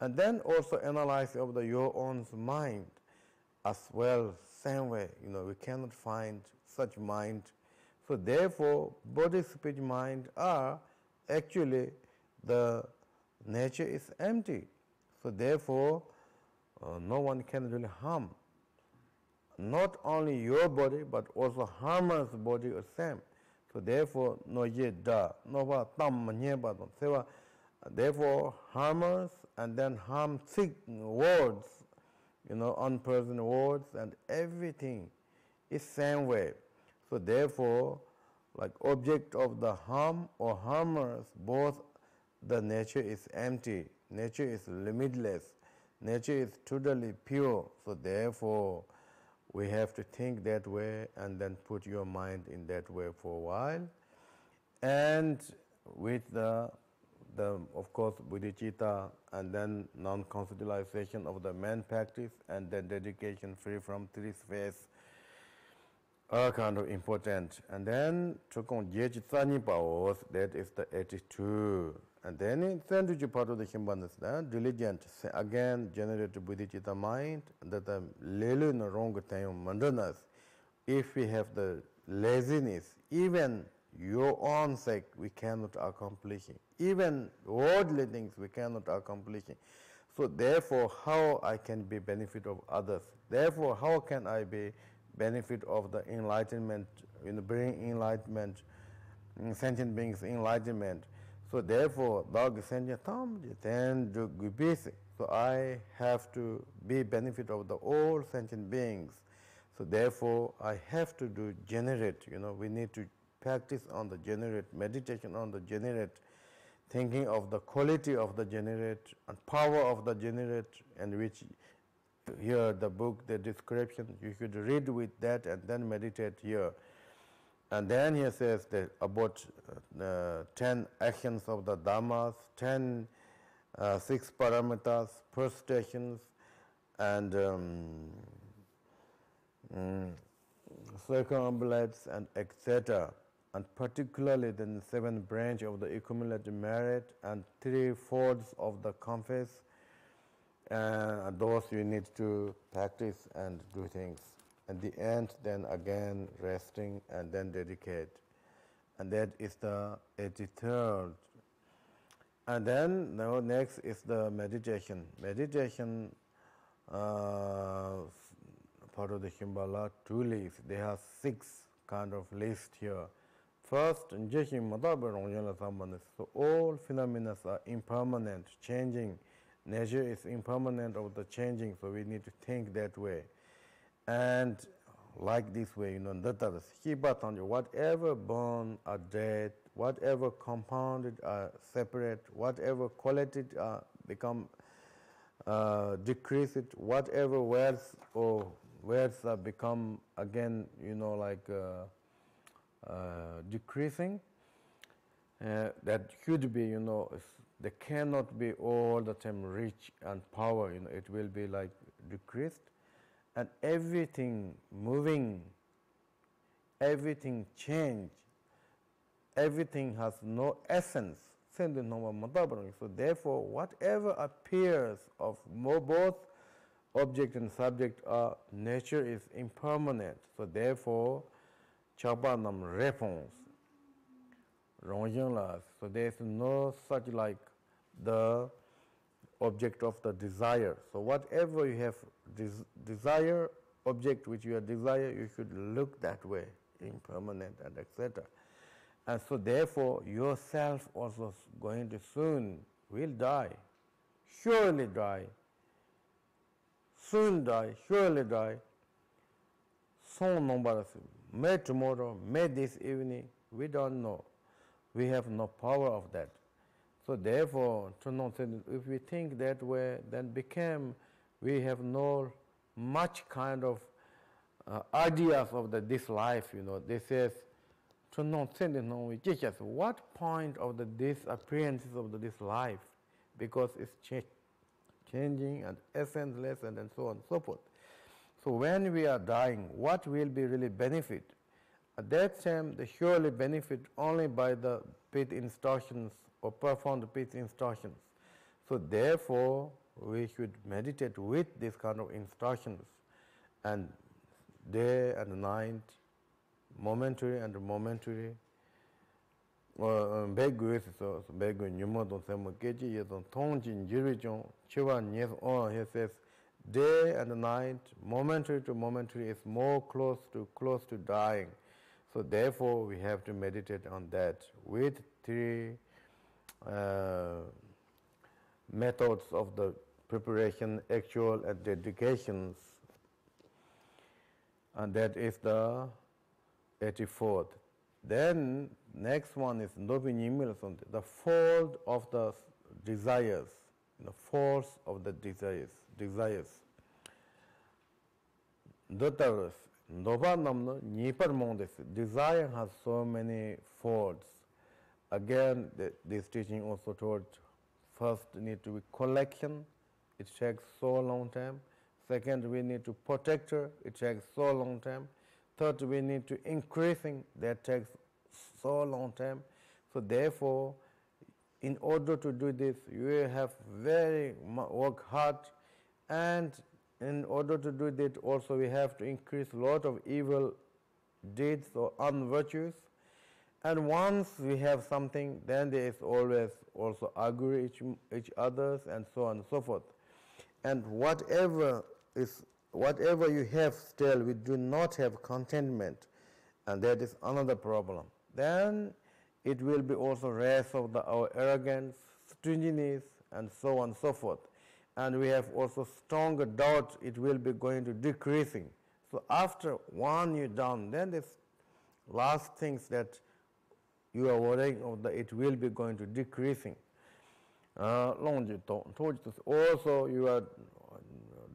And then also analyze of your own mind as well, same way. We cannot find such mind. So therefore, body, speech, mind are actually the nature is empty. So therefore, no one can really harm. Not only your body, but also harmer's body the same. So therefore, no ye da, no va tam nye ba don. Therefore, harmers and then harm-sick words, unpleasant words and everything is same way. So therefore, like object of the harm or harmers, both the nature is empty, nature is limitless, nature is totally pure. So therefore, we have to think that way and then put your mind in that way for a while. And with the of course, bodhicitta and then non-conceptualization of the main practice and then dedication free from three spheres are kind of important. And then chukong jechi tsani paos, that is the attitude. And then in sentuji part of the himbanas, diligent, again generate bodhicitta mind, that the lelu no wrong time mandanas. If we have the laziness, even your own sake we cannot accomplish it. Even worldly things we cannot accomplish it. So therefore, how I can be benefit of others? Therefore, how can I be benefit of the enlightenment, bring enlightenment, sentient beings enlightenment? So therefore, dog sentient then do basic. So I have to be benefit of the all sentient beings. So therefore, I have to do generate. We need to practice on the generate, meditation on the generate, thinking of the quality of the generate and power of the generate, and which here the book, the description, you should read with that and then meditate here. And then he says that about 10 actions of the Dhammas, 6 parameters, prestations, and circumambulates, and etc. And particularly the 7th branch of the accumulated merit and 3/4 of the compass. Those you need to practice and do things. At the end, then again resting and then dedicate. And that is the 83rd. And then now next is the meditation. Meditation, part of the Himbala, 2 lists. They have 6 kind of lists here. First, so all phenomena are impermanent, changing. Nature is impermanent of the changing, so we need to think that way. And like this way, whatever born are dead, whatever compounded are separate, whatever quality become decreased, whatever words are become again, decreasing, that should be, they cannot be all the time rich and power, it will be like decreased. And everything moving, everything change, everything has no essence. So therefore, whatever appears of both object and subject, nature is impermanent. So therefore, Chabanam response. So there is no such like the object of the desire. So whatever you have desire, object which you desire, you should look that way, impermanent and etc. And so therefore yourself also going to soon will die, surely die, soon die, surely die. Some number, may tomorrow, may this evening, we don't know. We have no power of that. So therefore, if we think that way, then we have no much kind of ideas of this life, This is what point of the disappearances of this life, because it's changing and essenceless and so on and so forth. So when we are dying, what will be really benefit? At that time, the surely benefit only by the pith instructions or perform the pith instructions. So therefore, we should meditate with this kind of instructions, and day and night, momentary and momentary. Begwis so begwis nyumo don semo keji ye don tongjin jirijon chiwa nyes on he says day and night, momentary to momentary is more close to dying. So therefore we have to meditate on that with three methods of the preparation, actual and dedications, and that is the 84th. Then next one is the fault of the desires, the force of the desires. Dotaros, Nova Namno, Nipper Mondes, desire has so many faults. Again, this teaching also taught first need to be collection, it takes so long time. Second, we need to protect her, it takes so long time. Third, we need to increasing, that takes so long time. So therefore, in order to do this, you have very work hard, and in order to do that also we have to increase a lot of evil deeds or unvirtues. And once we have something, then there is always also argue each others and so on and so forth. And whatever you have still, we do not have contentment, and that is another problem. Then it will be also rest of our arrogance, stinginess, and so on and so forth. And we have also stronger doubt, it will be going to decreasing. So after one you done, then this last things that you are worrying of, it will be going to decreasing. Also you are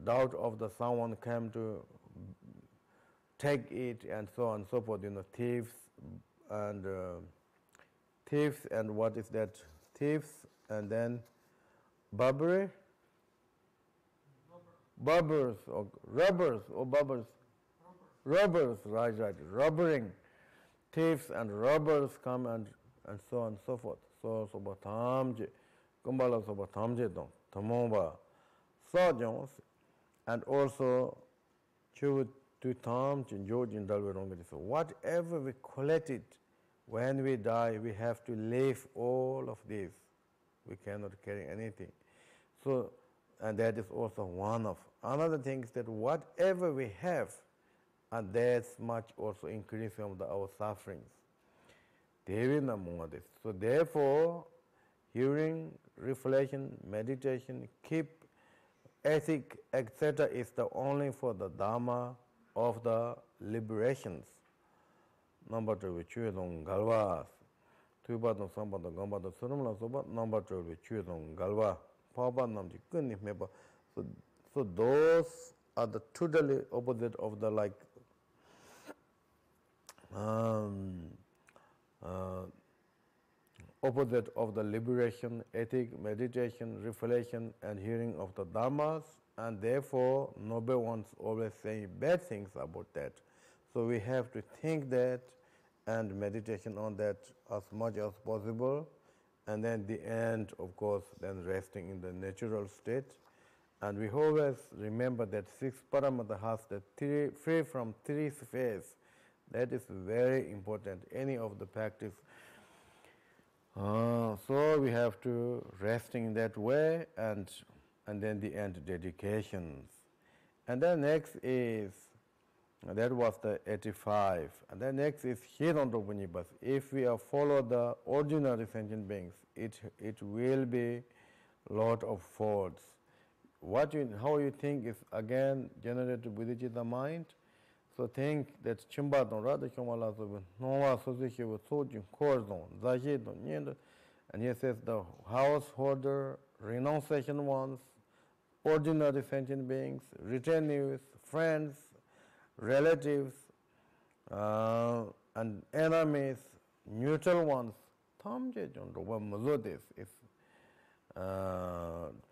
doubt of the someone came to take it and so on and so forth, thieves and what is that? Thieves and then robbery? Robbers, right. Robbering. Thieves and robbers come and so on and so forth. So batamje, kumbala so batamje don, tamomba, sajons, and also chu tu tam chin jojin dalverong. So whatever we collected when we die, we have to leave all of this. We cannot carry anything. So, and that is also one of another thing is that whatever we have, and that's much also increasing of our sufferings. So therefore, hearing, reflection, meditation, keep ethic, etc. is the only for the Dharma of the liberations. Number 2, we choose on Galvas. 2 bad on some bad on Gamba, the Sunamla Soba. Number 2, we choose on Galva. Papa Namji couldn't remember. So those are the totally opposite of the opposite of the liberation, ethic, meditation, reflection, and hearing of the Dharmas, and therefore nobody wants always saying bad things about that. So we have to think that and meditation on that as much as possible, and then the end, of course, then resting in the natural state. And we always remember that 6 paramata has the free from 3 spheres. That is very important, any of the practice. So we have to resting in that way, and then the end dedications. And then next is, that was the 85. And then next is Hirandopunibas. If we follow the ordinary sentient beings, it will be lot of faults. How you think is again generated within the mind. So think that chimba don rada chomala so nova so se with sojin course don zaje don nyendo And he says the householder, renunciation ones, ordinary sentient beings, retinue, friends, relatives, and enemies, neutral ones. 탐제 좀 로바 무조데 is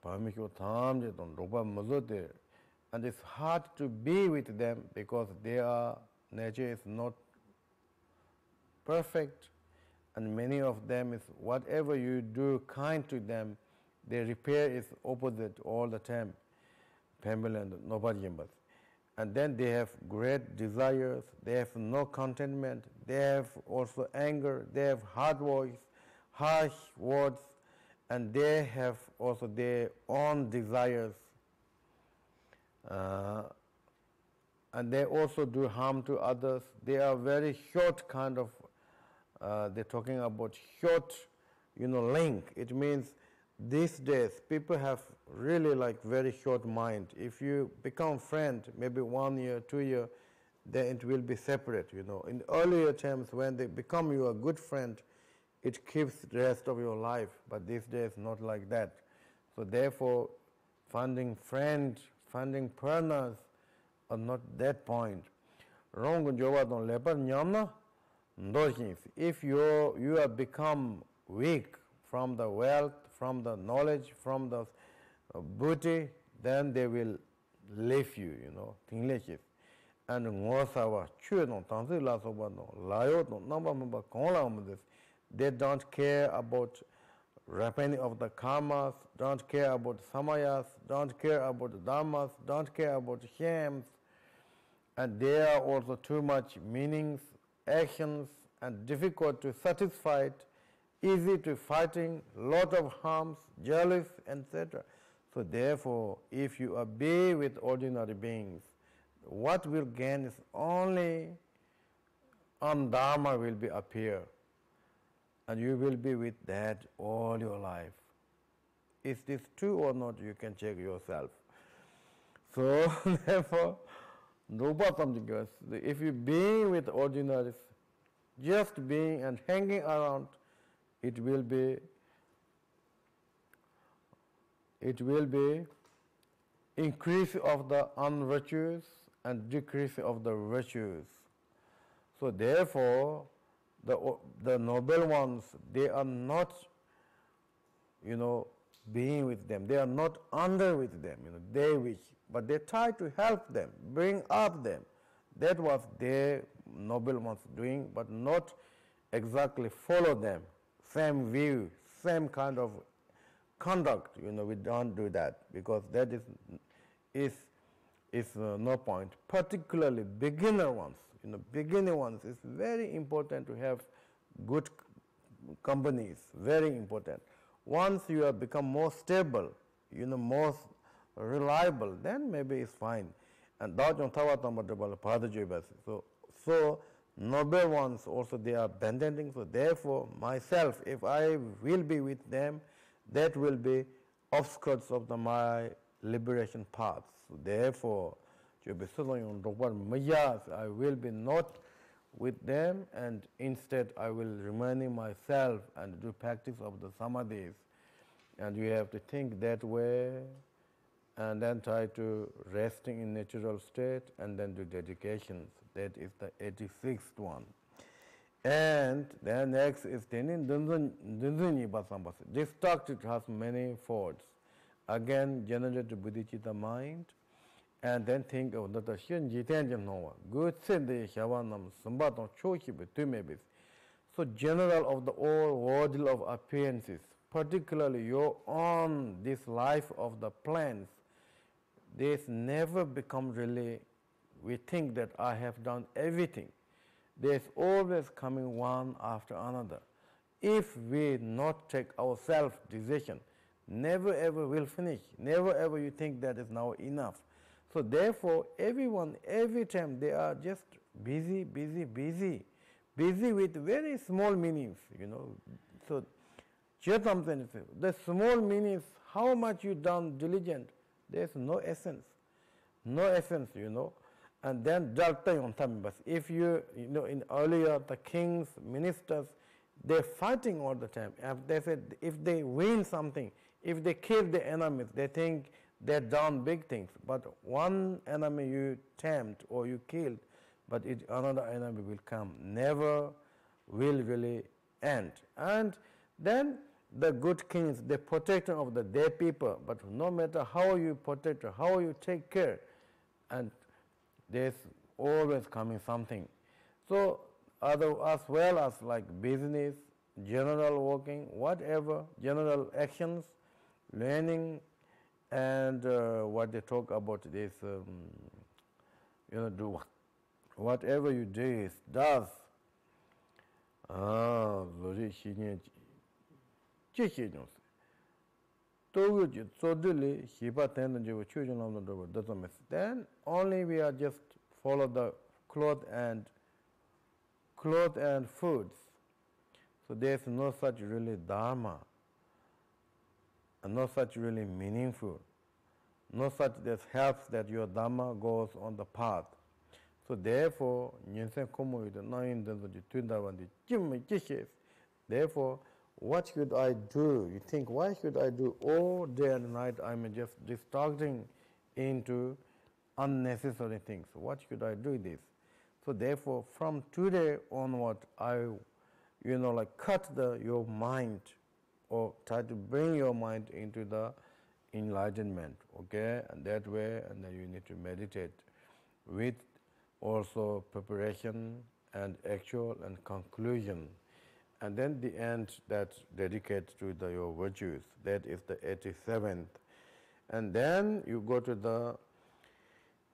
밤이고 탐제 좀 로바 무조데, and it's hard to be with them because their nature is not perfect, and many of them is whatever you do kind to them, they repair is opposite all the time. Family and nobody but. And then they have great desires, they have no contentment, they have also anger, they have hard voice, harsh words, and they have also their own desires. And they also do harm to others. They are very short kind of, they're talking about short, link. It means these days people have really like very short mind. If you become friend, maybe 1 year, 2 year, then it will be separate, In earlier times when they become your good friend, it keeps the rest of your life. But these days not like that. So therefore, finding friends, finding partners are not that point. If you have become weak from the wealth, from the knowledge, from the booty, then they will leave you, English. And they don't care about repenting of the karmas, don't care about samayas, don't care about the dharmas, don't care about shams, and there are also too much meanings, actions, and difficult to satisfy, easy to fighting, lot of harms, jealous, etc. So therefore, if you be with ordinary beings, what will gain is only dharma will be appear, and you will be with that all your life. Is this true or not? You can check yourself. So therefore, if you being with ordinaries, just being and hanging around, it will be increase of the unvirtuous and decrease of the virtues. So therefore, the noble ones, they are not, being with them. They are not under with them. They wish, but they try to help them, bring up them. That was their noble ones doing, but not exactly follow them. Same view, same kind of conduct. We don't do that because that is no point. Particularly beginner ones. Beginner ones is very important to have good companies. Very important. Once you have become more stable, more reliable, then maybe it's fine. And so noble ones also they are abandoning. So therefore, myself, if I will be with them, that will be outskirts of my liberation path. So therefore, I will be not with them, and instead I will remain myself and do practice of the samadhis. And you have to think that way, and then try to resting in natural state, and then do dedications. That is the 86th one. And then next is Tenin Dunzuni Basambas. This doctrine has many faults. Again, generate the Bodhicitta mind, and then think of the Shin Jitenjan Nova. Good sin the Shavanam, Sambaton Choshib, Tumebis. So, general of the all world of appearances, particularly your own this life of the plants, this never become really, we think that I have done everything. There's always coming one after another. If we not take our self-decision, never ever will finish. Never ever you think that is now enough. So therefore, everyone, every time they are just busy with very small meanings, So, the small meanings, how much you done diligent, there's no essence. No essence, And then if you, in earlier the kings, ministers, they're fighting all the time. If they win something, if they kill the enemies, they think they've done big things. But one enemy you tempt or you killed, but another enemy will come. Never will really end. And then the good kings, the protector of the dead people, but no matter how you protect, how you take care, and there's always coming something. So as well as like business, general working, whatever, general actions, learning, and what they talk about this, do whatever you do does. Lori Shine Chichinos. Then only we are just follow the cloth and foods. So there's no such really dharma, and no such really meaningful, no such that helps that your dharma goes on the path. So therefore, therefore, what should I do? You think, why should I do all day and night? I'm just distracting into unnecessary things. What should I do this? So therefore, from today onward, I, cut your mind, or try to bring your mind into the enlightenment, okay? And that way, and then you need to meditate with also preparation and actual and conclusion. And then the end that dedicates to your virtues. That is the 87th. And then you go to the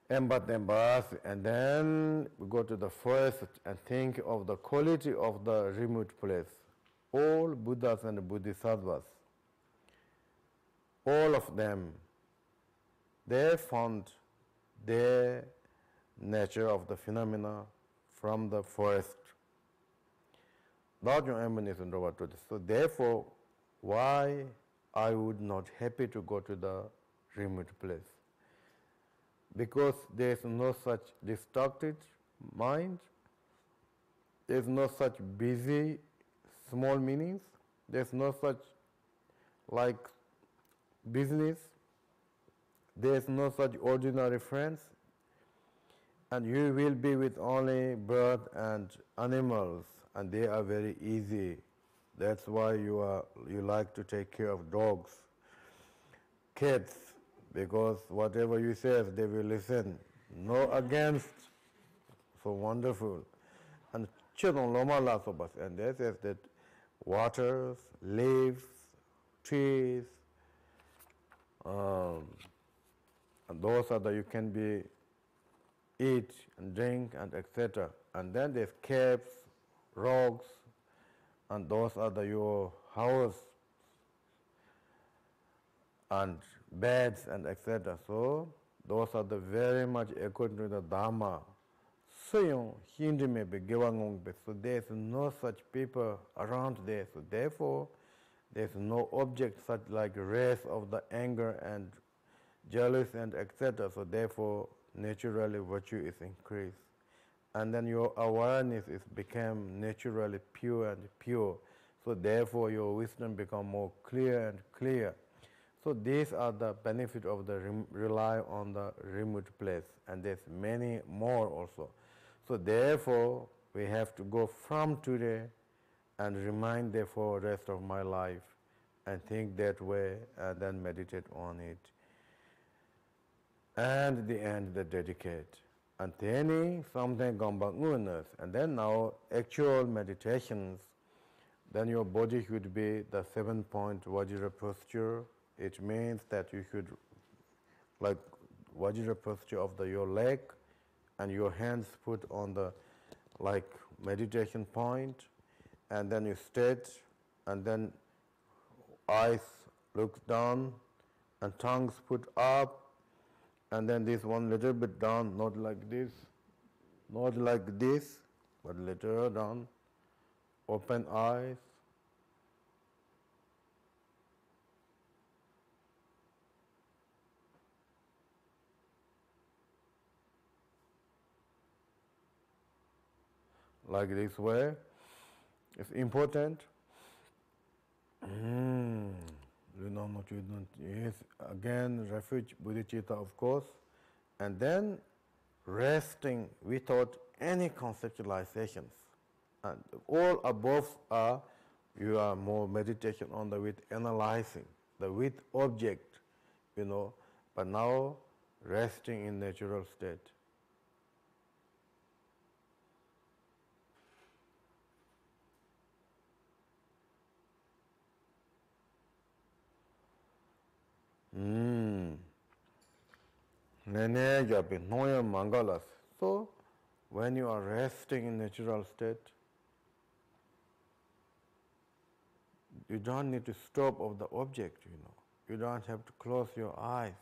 Embas, and then we go to the first and think of the quality of the remote place. All Buddhas and Bodhisattvas, all of them, they found their nature of the phenomena from the first. So therefore, why I would not happy to go to the remote place? Because there is no such distracted mind, there is no such busy small meanings, there is no such like business, there is no such ordinary friends, and you will be with only bird and animals, and they are very easy. That's why you like to take care of dogs, cats, because whatever you say, they will listen. No against. So wonderful. And children loma lots of us, and they says that waters, leaves, trees, and those are that you can be eat and drink and etc. And then there's caves, rocks, and those are your house and beds and etc. So those are the very much according to the Dharma. So there's no such people around there. So therefore, there's no object such like race of the anger and jealous and etc. So therefore, naturally virtue is increased. And then your awareness is become naturally pure and pure. So therefore, your wisdom become more clear and clear. So these are the benefit of the rely on the remote place, and there's many more also. So therefore, we have to go from today and remind therefore rest of my life, and think that way, and then meditate on it. And the end, the dedicate. And then something gombangunas, and then now actual meditations. Then your body should be the 7-point Vajra posture. It means that you should like Vajra posture of your leg, and your hands put on the like meditation point, and then you state, and then eyes look down, and tongues put up, and then this one little bit down, not like this, but little down. Open eyes. Like this way. It's important. Yes, again, refuge, bodhicitta, of course, and then resting without any conceptualizations. And all above are, you are more meditation on the with analyzing, the with object, but now resting in natural state. So, when you are resting in natural state, you don't need to stop of the object, You don't have to close your eyes.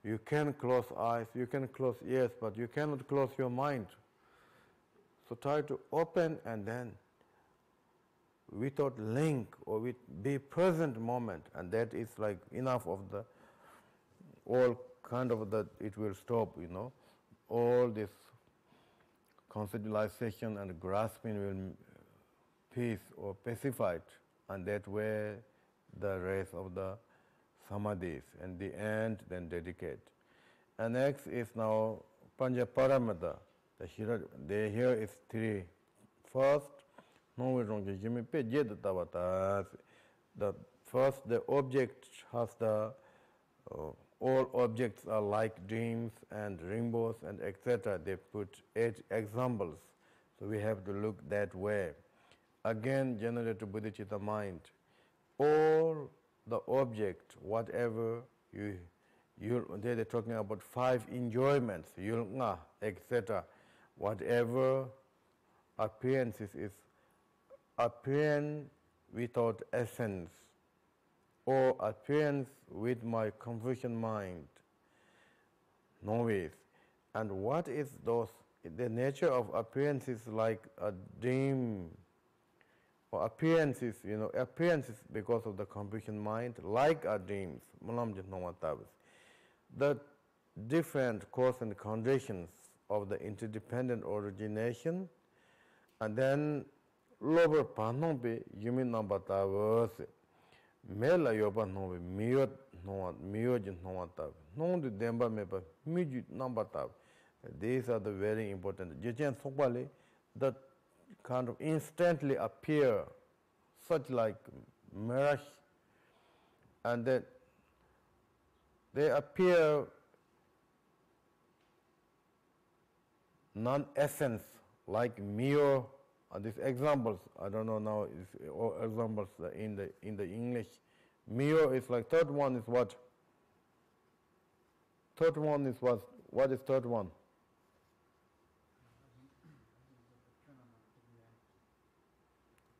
You can close eyes, you can close ears, but you cannot close your mind. So try to open and then without link or with be present moment, and that is like enough of the all kind of that it will stop, All this conceptualization and grasping will peace or pacified, and that way the rest of the samadhis and the end then dedicate. And next is now Panja Paramita. Here is three. First, the first, the object has the all objects are like dreams and rainbows and etc. They put 8 examples. So we have to look that way. Again, generate bodhicitta mind. All the object, whatever they're talking about 5 enjoyments, yulnga, etc. Whatever appearances is appearance without essence, or appearance with my confusion mind, novice. And what is those? The nature of appearances like a dream, or appearances, appearances because of the confusion mind, like our dreams. The different cause and conditions of the interdependent origination, and then lower panombe yumi nambata mela yoba nobe miyot miyojin nomata non de demba meba miju nambata. These are the very important. Jejen sokbali that kind of instantly appear, such like mirage, and then they appear non-essence, like mere. These examples, I don't know now, is all examples in the English. Mere is like, third one is what? Third one is what? What is third one?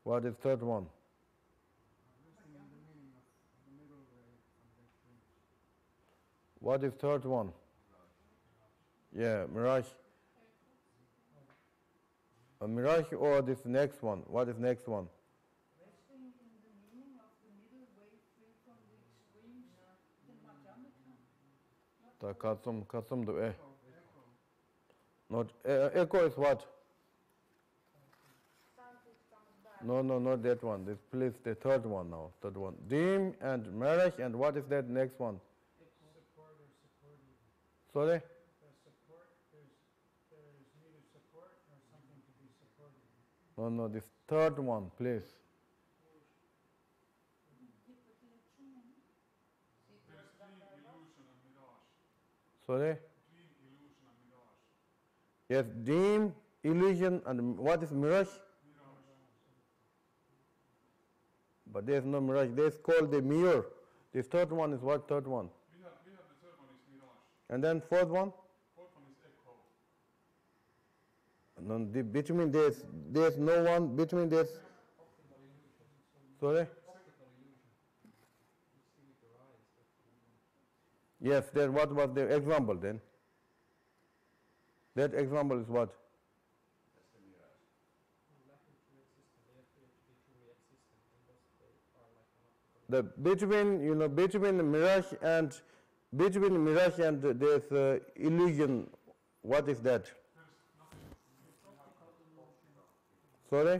What is third one? What is third one? Yeah, mirage. A mirage or this next one? What is next one? Resting in the meaning of the middle way free from the extremes, the Madhyamaka. Kasum do Not echo is what? Sound which comes back. No, not that one. This please the third one now. Third one. Dream and mirage, and what is that next one? Support or supported. Sorry? The support, there is neither support nor something to be supported. No, this third one, please. Sorry? Yes, dream, illusion, and what is mirage? But there's no mirage. There's called the mirror. This third one is what? Third one. We have the third one is mirage. And then fourth one? Fourth one is echo. No, between there's no one between this. Sorry? Yes, then what was the example then? That example is what? The between the mirage and there's illusion. What is that? Sorry?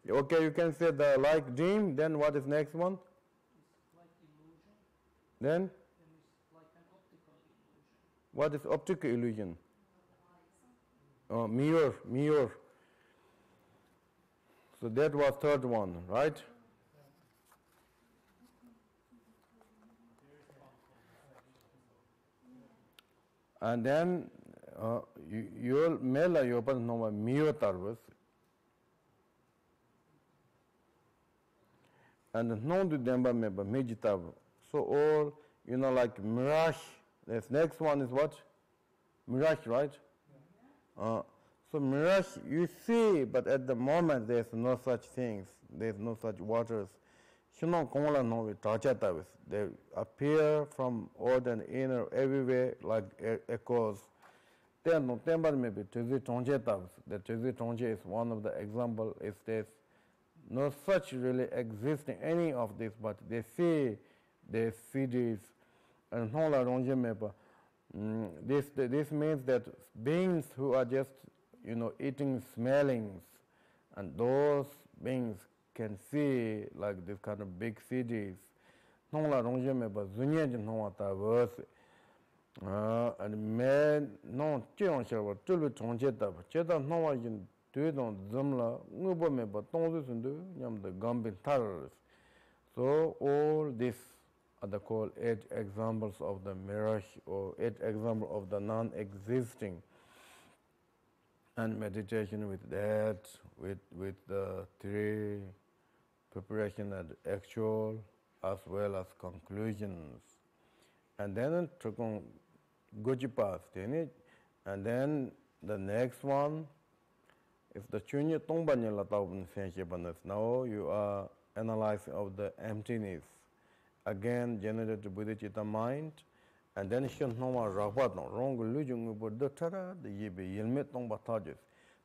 Okay, you can say the like dream, then what is next one? It's like illusion, Then then it's like an optical illusion. what is optical illusion? Mirror. So that was third one, right? And then you'll mail your open no mirror tarvus. And non to demba meba meditab. So all like mirage. This next one is what? Mirage, right? So mirage you see, but at the moment there's no such things. There's no such waters. They appear from out and inner everywhere like echoes. Then no temper maybe Tuzi Tonje tabs. The Tuzi Tonje is one of the example. Is there's no such really existing any of this, but they see their cities and all around maybe. This means that beings who are just eating smellings, and those beings can see like this kind of big cities. And man no cheon shawa tulu tongje tab cheda no yin tu don zamla ngubo me ba tongzu sundu nyam the gambin tar. So all these are the called 8 examples of the mirage or 8 examples of the non-existing. And meditation with that, with the 3 preparation and actual as well as conclusions. And then tukung gojipas, and then the next one is the chunya tongbanya latabun sensibanas. Now you are analyzing of the emptiness. Again, generated bodhicitta mind, and then shanoma rabat no wrong lujung bodhara, the yibi yilmit tongbatajis.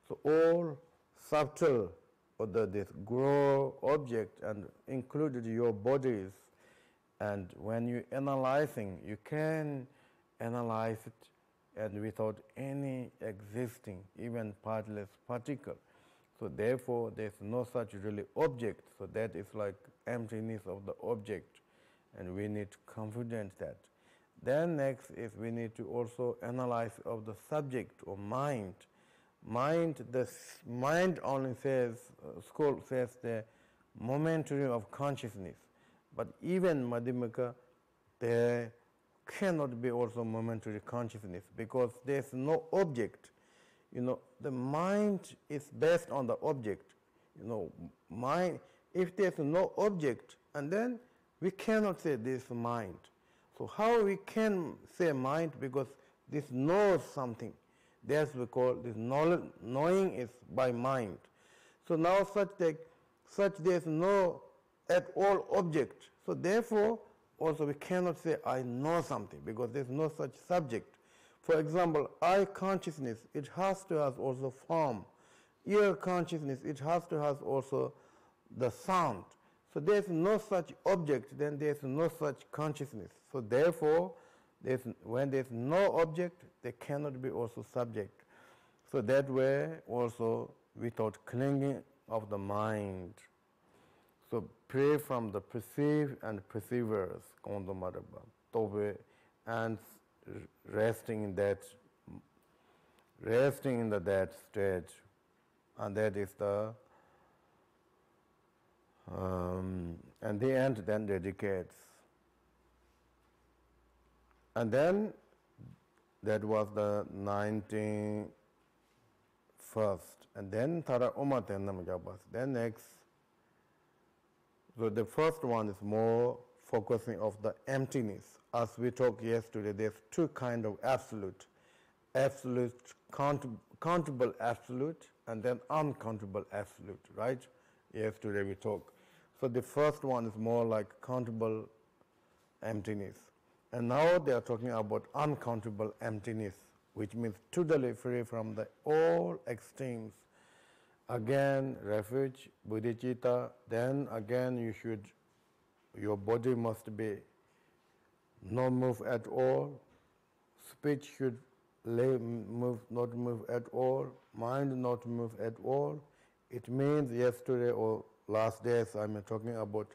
So all subtle or this grow object and included your bodies. And when you analyzing, you can analyze it and without any existing, even partless particle. So therefore, there's no such really object. So that is like emptiness of the object, and we need confidence that. Then next is we need to also analyze of the subject or mind. Mind only says, school says the momentary of consciousness. But even Madhyamaka, there cannot be also momentary consciousness because there's no object. The mind is based on the object. Mind, if there's no object, and then we cannot say this mind. So how we can say mind? Because this knows something. That's we call this knowledge. Knowing is by mind. So now such there's no at all object. So therefore, also we cannot say I know something because there's no such subject. For example, eye consciousness, it has to have also form. Ear consciousness, it has to have also the sound. So there's no such object, then there's no such consciousness. So therefore, when there's no object, there cannot be also subject. So that way also without clinging of the mind. So pray from the perceive and perceivers, and resting in that state, and that is the and the end then dedicates. And then that was the 19th first, and then Tara Umatennam Jabas. Then next, so the first one is more focusing of the emptiness. As we talked yesterday, there's 2 kinds of absolute. Absolute, countable absolute, and then uncountable absolute, right? Yesterday we talked. So the first one is more like countable emptiness. And now they are talking about uncountable emptiness, which means totally free from the all extremes. Again, refuge, bodhicitta, then again your body must be not move at all, speech should not move at all, mind not move at all, It means yesterday or last days I'm talking about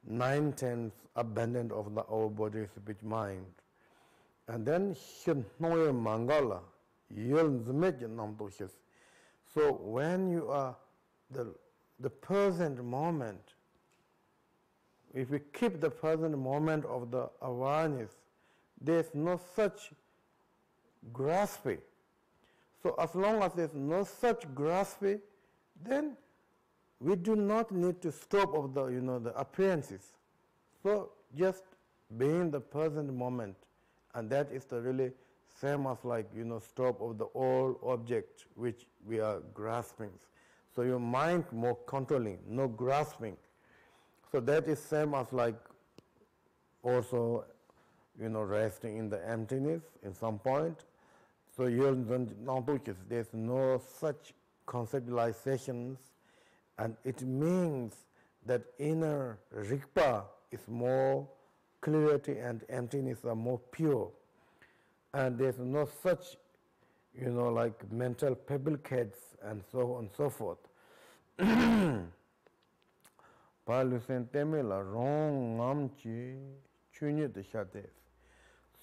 9/10 abandon of our body, speech, mind. And then Noye Mangala, so when you are the present moment, if we keep the present moment of the awareness, there's no such grasping. So as long as there's no such grasping, then we do not need to stop of the the appearances. So just being the present moment, and that is the really same as like stop of the all object which we are grasping. So your mind more controlling, no grasping. So that is same as like also resting in the emptiness in some point. So there's no such conceptualizations, and it means that inner Rigpa is more clarity and emptiness are more pure. And there's no such, like mental fabricates and so on and so forth.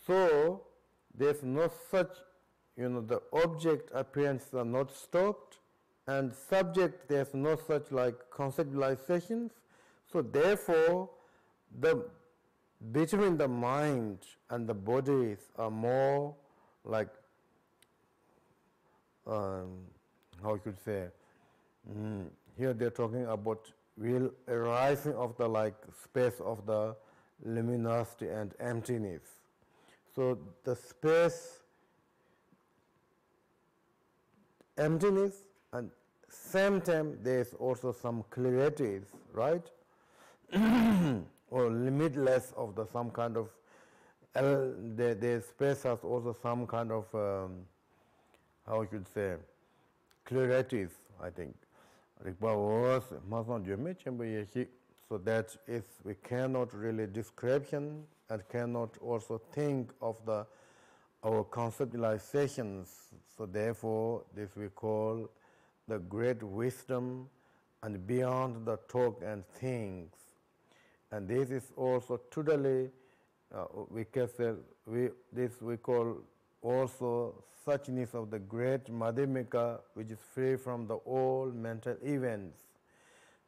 So there's no such, the object appearances are not stopped, and subject there's no such like conceptualizations. So therefore, between the mind and the bodies are more like how you could say. Here they're talking about real arising of the like space of the luminosity and emptiness. So the space, emptiness, and same time there's also some clarities, right? Or limitless of the some kind of the space has also some kind of how you could say clarities, I think. So that is we cannot really description and cannot also think of our conceptualizations. So therefore this we call the great wisdom and beyond the talk and things. And this is also totally we can say we call also suchness of the great Madhyamika, which is free from the all mental events.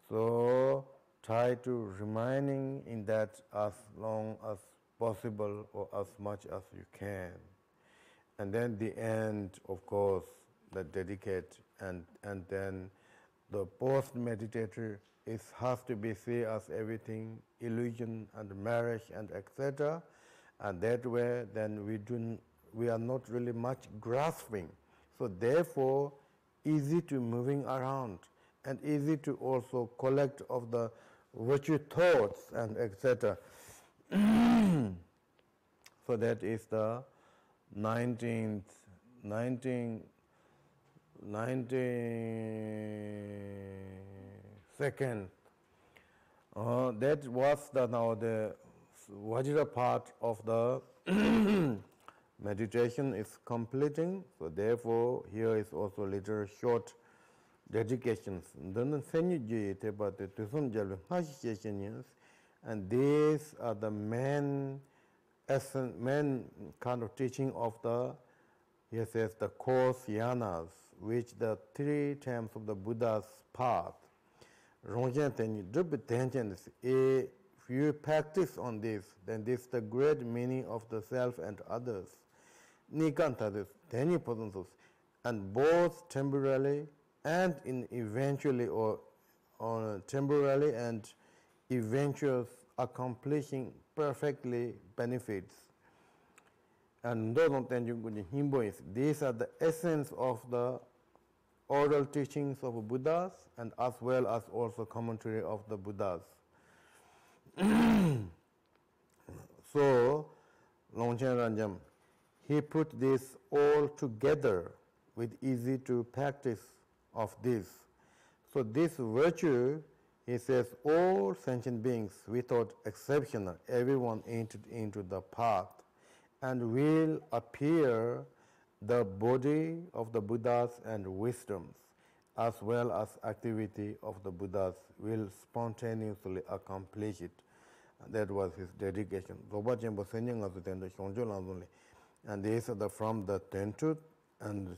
So try to remaining in that as long as possible or as much as you can. And then the end, of course, the dedicate and then the post-meditator has to be seen as everything, illusion and marriage and etc. And that way then we are not really much grasping. So therefore, easy to moving around and easy to also collect of the virtue thoughts and etc. So that is the 92nd that was the Vajra part of the meditation is completing. So therefore, here is also little short dedications. And these are the main kind of teaching of the, he says, the course yanas, which the 3 terms of the Buddha's path. If you practice on this, then this is the great meaning of the self and others. And both temporarily and in eventually or temporarily and eventual accomplishing perfectly benefits. And these are the essence of the oral teachings of Buddhas and as well as also commentary of the Buddhas. So, Longchen Ranjam, he put this all together with easy to practice of this. So this virtue, he says, all sentient beings without exception, everyone entered into the path and will appear the body of the Buddhas and wisdoms. as well as activity of the Buddhas will spontaneously accomplish it. And that was his dedication. And these are from the Ten-Truth and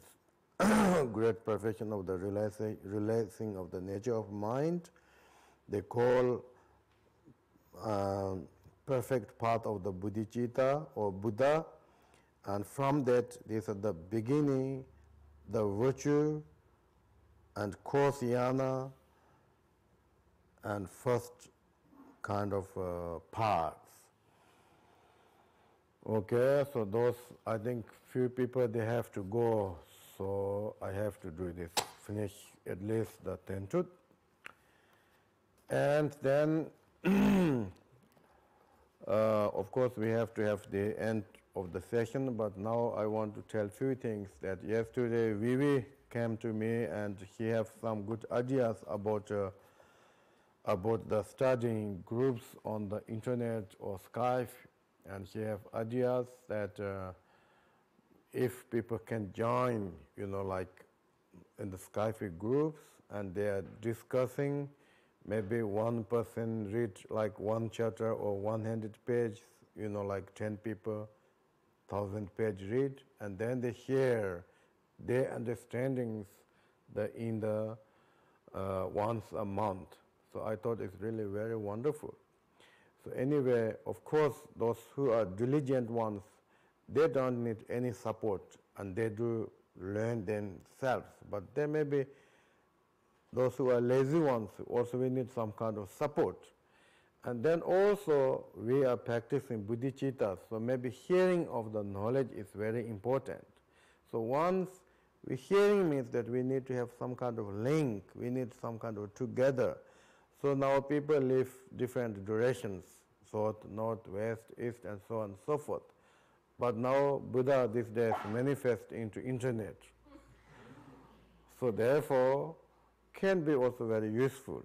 great perfection of the realizing of the nature of mind. They call perfect path of the bodhicitta or Buddha, and from that, these are the beginning, the virtue, and course yana, and first kind of parts. Okay, so those, I think few people, they have to go, so I have to do this, finish at least the 10 truth. And then, of course, we have to have the end of the session, but now I want to tell few things that yesterday Vivi came to me and he have some good ideas about the studying groups on the internet or Skype, and she have ideas that if people can join, like in the Skype groups, and they are discussing, maybe one person read like one chapter or 100 page, like 10 people, 1,000 page read, and then they share their understandings in the once a month. So I thought it's really very wonderful. So anyway, of course, those who are diligent ones, they don't need any support, and they do learn themselves. But there may be those who are lazy ones, also we need some kind of support. And then also we are practicing bodhicitta, so maybe hearing of the knowledge is very important. So once we hearing means that we need to have some kind of link, we need some kind of together. So now people live different directions, south, north, west, east, and so on and so forth. But now Buddha these days manifest into internet. So therefore, can be also very useful.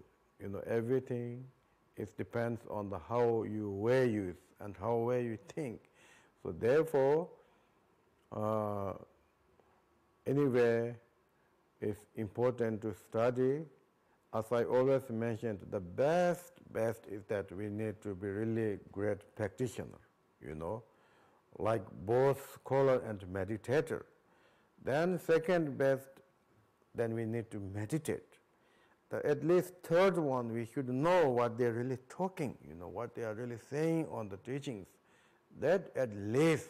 Everything depends on how you weigh use and how well you think. So therefore, anyway, it's important to study. As I always mentioned, the best is that we need to be really great practitioner, like both scholar and meditator. Then second best, then we need to meditate. At least third one, we should know what they're really talking, what they are really saying on the teachings. That at least,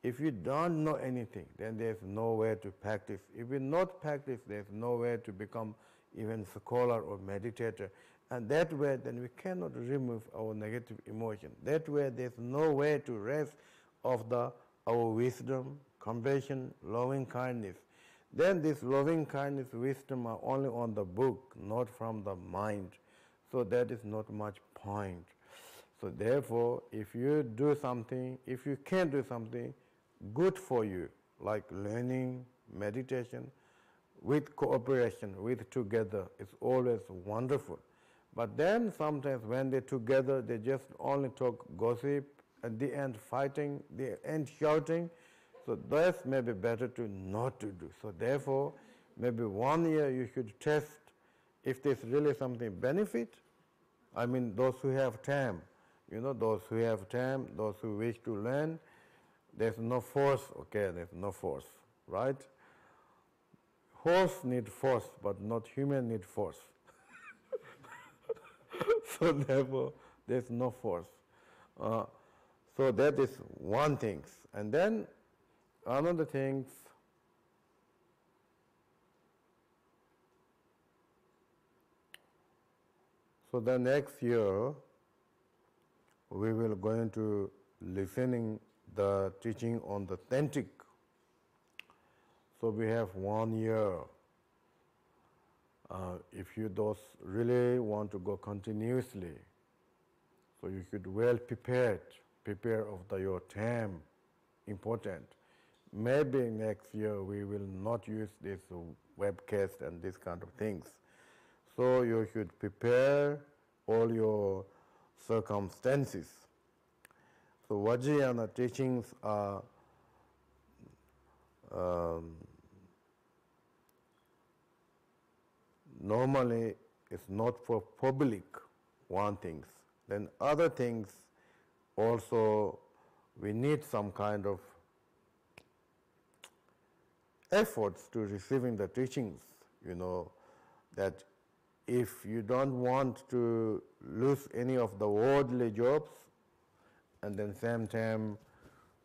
if you don't know anything, then there's no way to practice. If you not practice, there's no way to become even scholar or meditator. And that way, then we cannot remove our negative emotion. That way, there's no way to rest of our wisdom, compassion, loving kindness. Then this loving kindness, wisdom are only on the book, not from the mind. So that is not much point. So therefore, if you do something, if you can do something good for you, like learning, meditation, with cooperation, with together, it's always wonderful. But then sometimes when they're together, they just only talk gossip, at the end fighting, the end shouting. So that's maybe better to not to do. So therefore, maybe 1 year you should test if there's really something benefit. I mean, those who have time, those who have time, those who wish to learn, there's no force, okay, there's no force, right? Horse need force, but not human need force. So therefore, there's no force. So that is one thing. And then another thing, so the next year, we will go into listening the teaching on the authentic. So we have 1 year. If you those really want to go continuously, so you should well prepare of your time, important. Maybe next year we will not use this webcast and these kind of things. So you should prepare all your circumstances. So Vajrayana teachings are normally it's not for public, one things. Then other things also we need some kind of efforts to receiving the teachings, that if you don't want to lose any of the worldly jobs, and then same time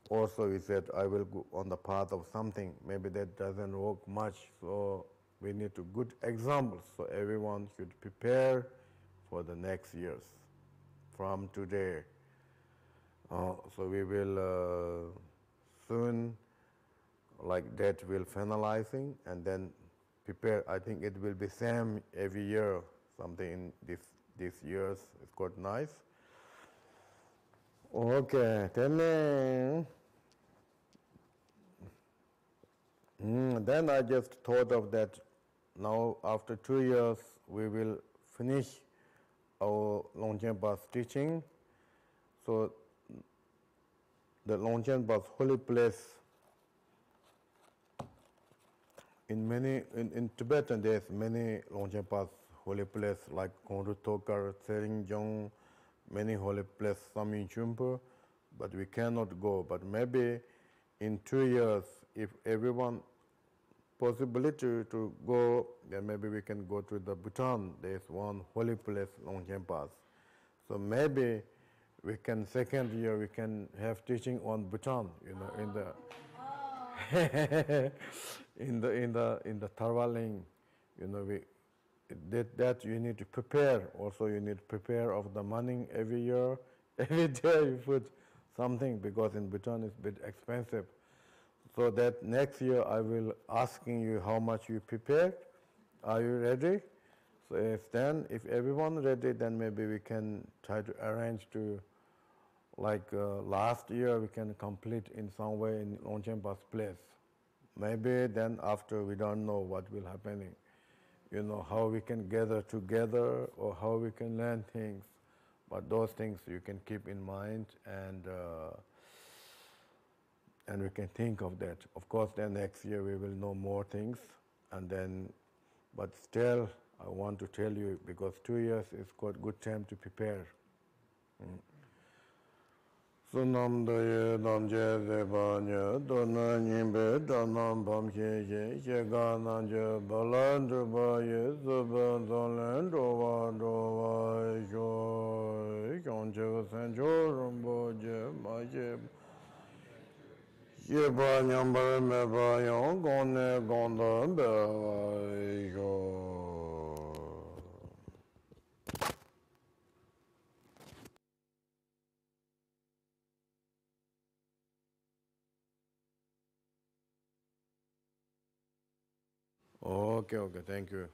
also he said, I will go on the path of something, maybe that doesn't work much, so we need to good examples, so everyone should prepare for the next years from today. So we will soon, like that will finalizing, and then prepare. I think it will be same every year, something in this years. It's quite nice. Okay, then I just thought of that. Now after 2 years, we will finish our Longchen Path teaching. So the Longchen Path holy place. In Tibetan, there's many Longchen Path holy place like Kondu Tokar, Tseringyong, many holy place, some in Chumpu, but we cannot go. But maybe in 2 years, if everyone possibility to go, then maybe we can go to the Bhutan. There's one holy place, Longchen Path. So maybe we can, second year, we can have teaching on Bhutan, in the in the Tarwaling, that you need to prepare. Also, you need to prepare of the money every year. Every day you put something, because in Bhutan it's a bit expensive. So that next year I will asking you how much you prepared. Are you ready? So if everyone ready, then maybe we can try to arrange to, like last year, we can complete in some way in Longchen Path place. Maybe then after we don't know what will happening, how we can gather together or how we can learn things. But those things you can keep in mind, and we can think of that. Of course, then next year we will know more things, and then, but still I want to tell you, because 2 years is quite good time to prepare. Sunam Daye Damje Zebanya Dona Nimbe Danam Bam Ye Yega Nanje Balan Dubaye Zuban Zolan Dova Joy Yonje Sanjo Rumbo Je Maje Yeba Nyambare Meba Yon Gone Gonda Bewa Yo. Okay, thank you.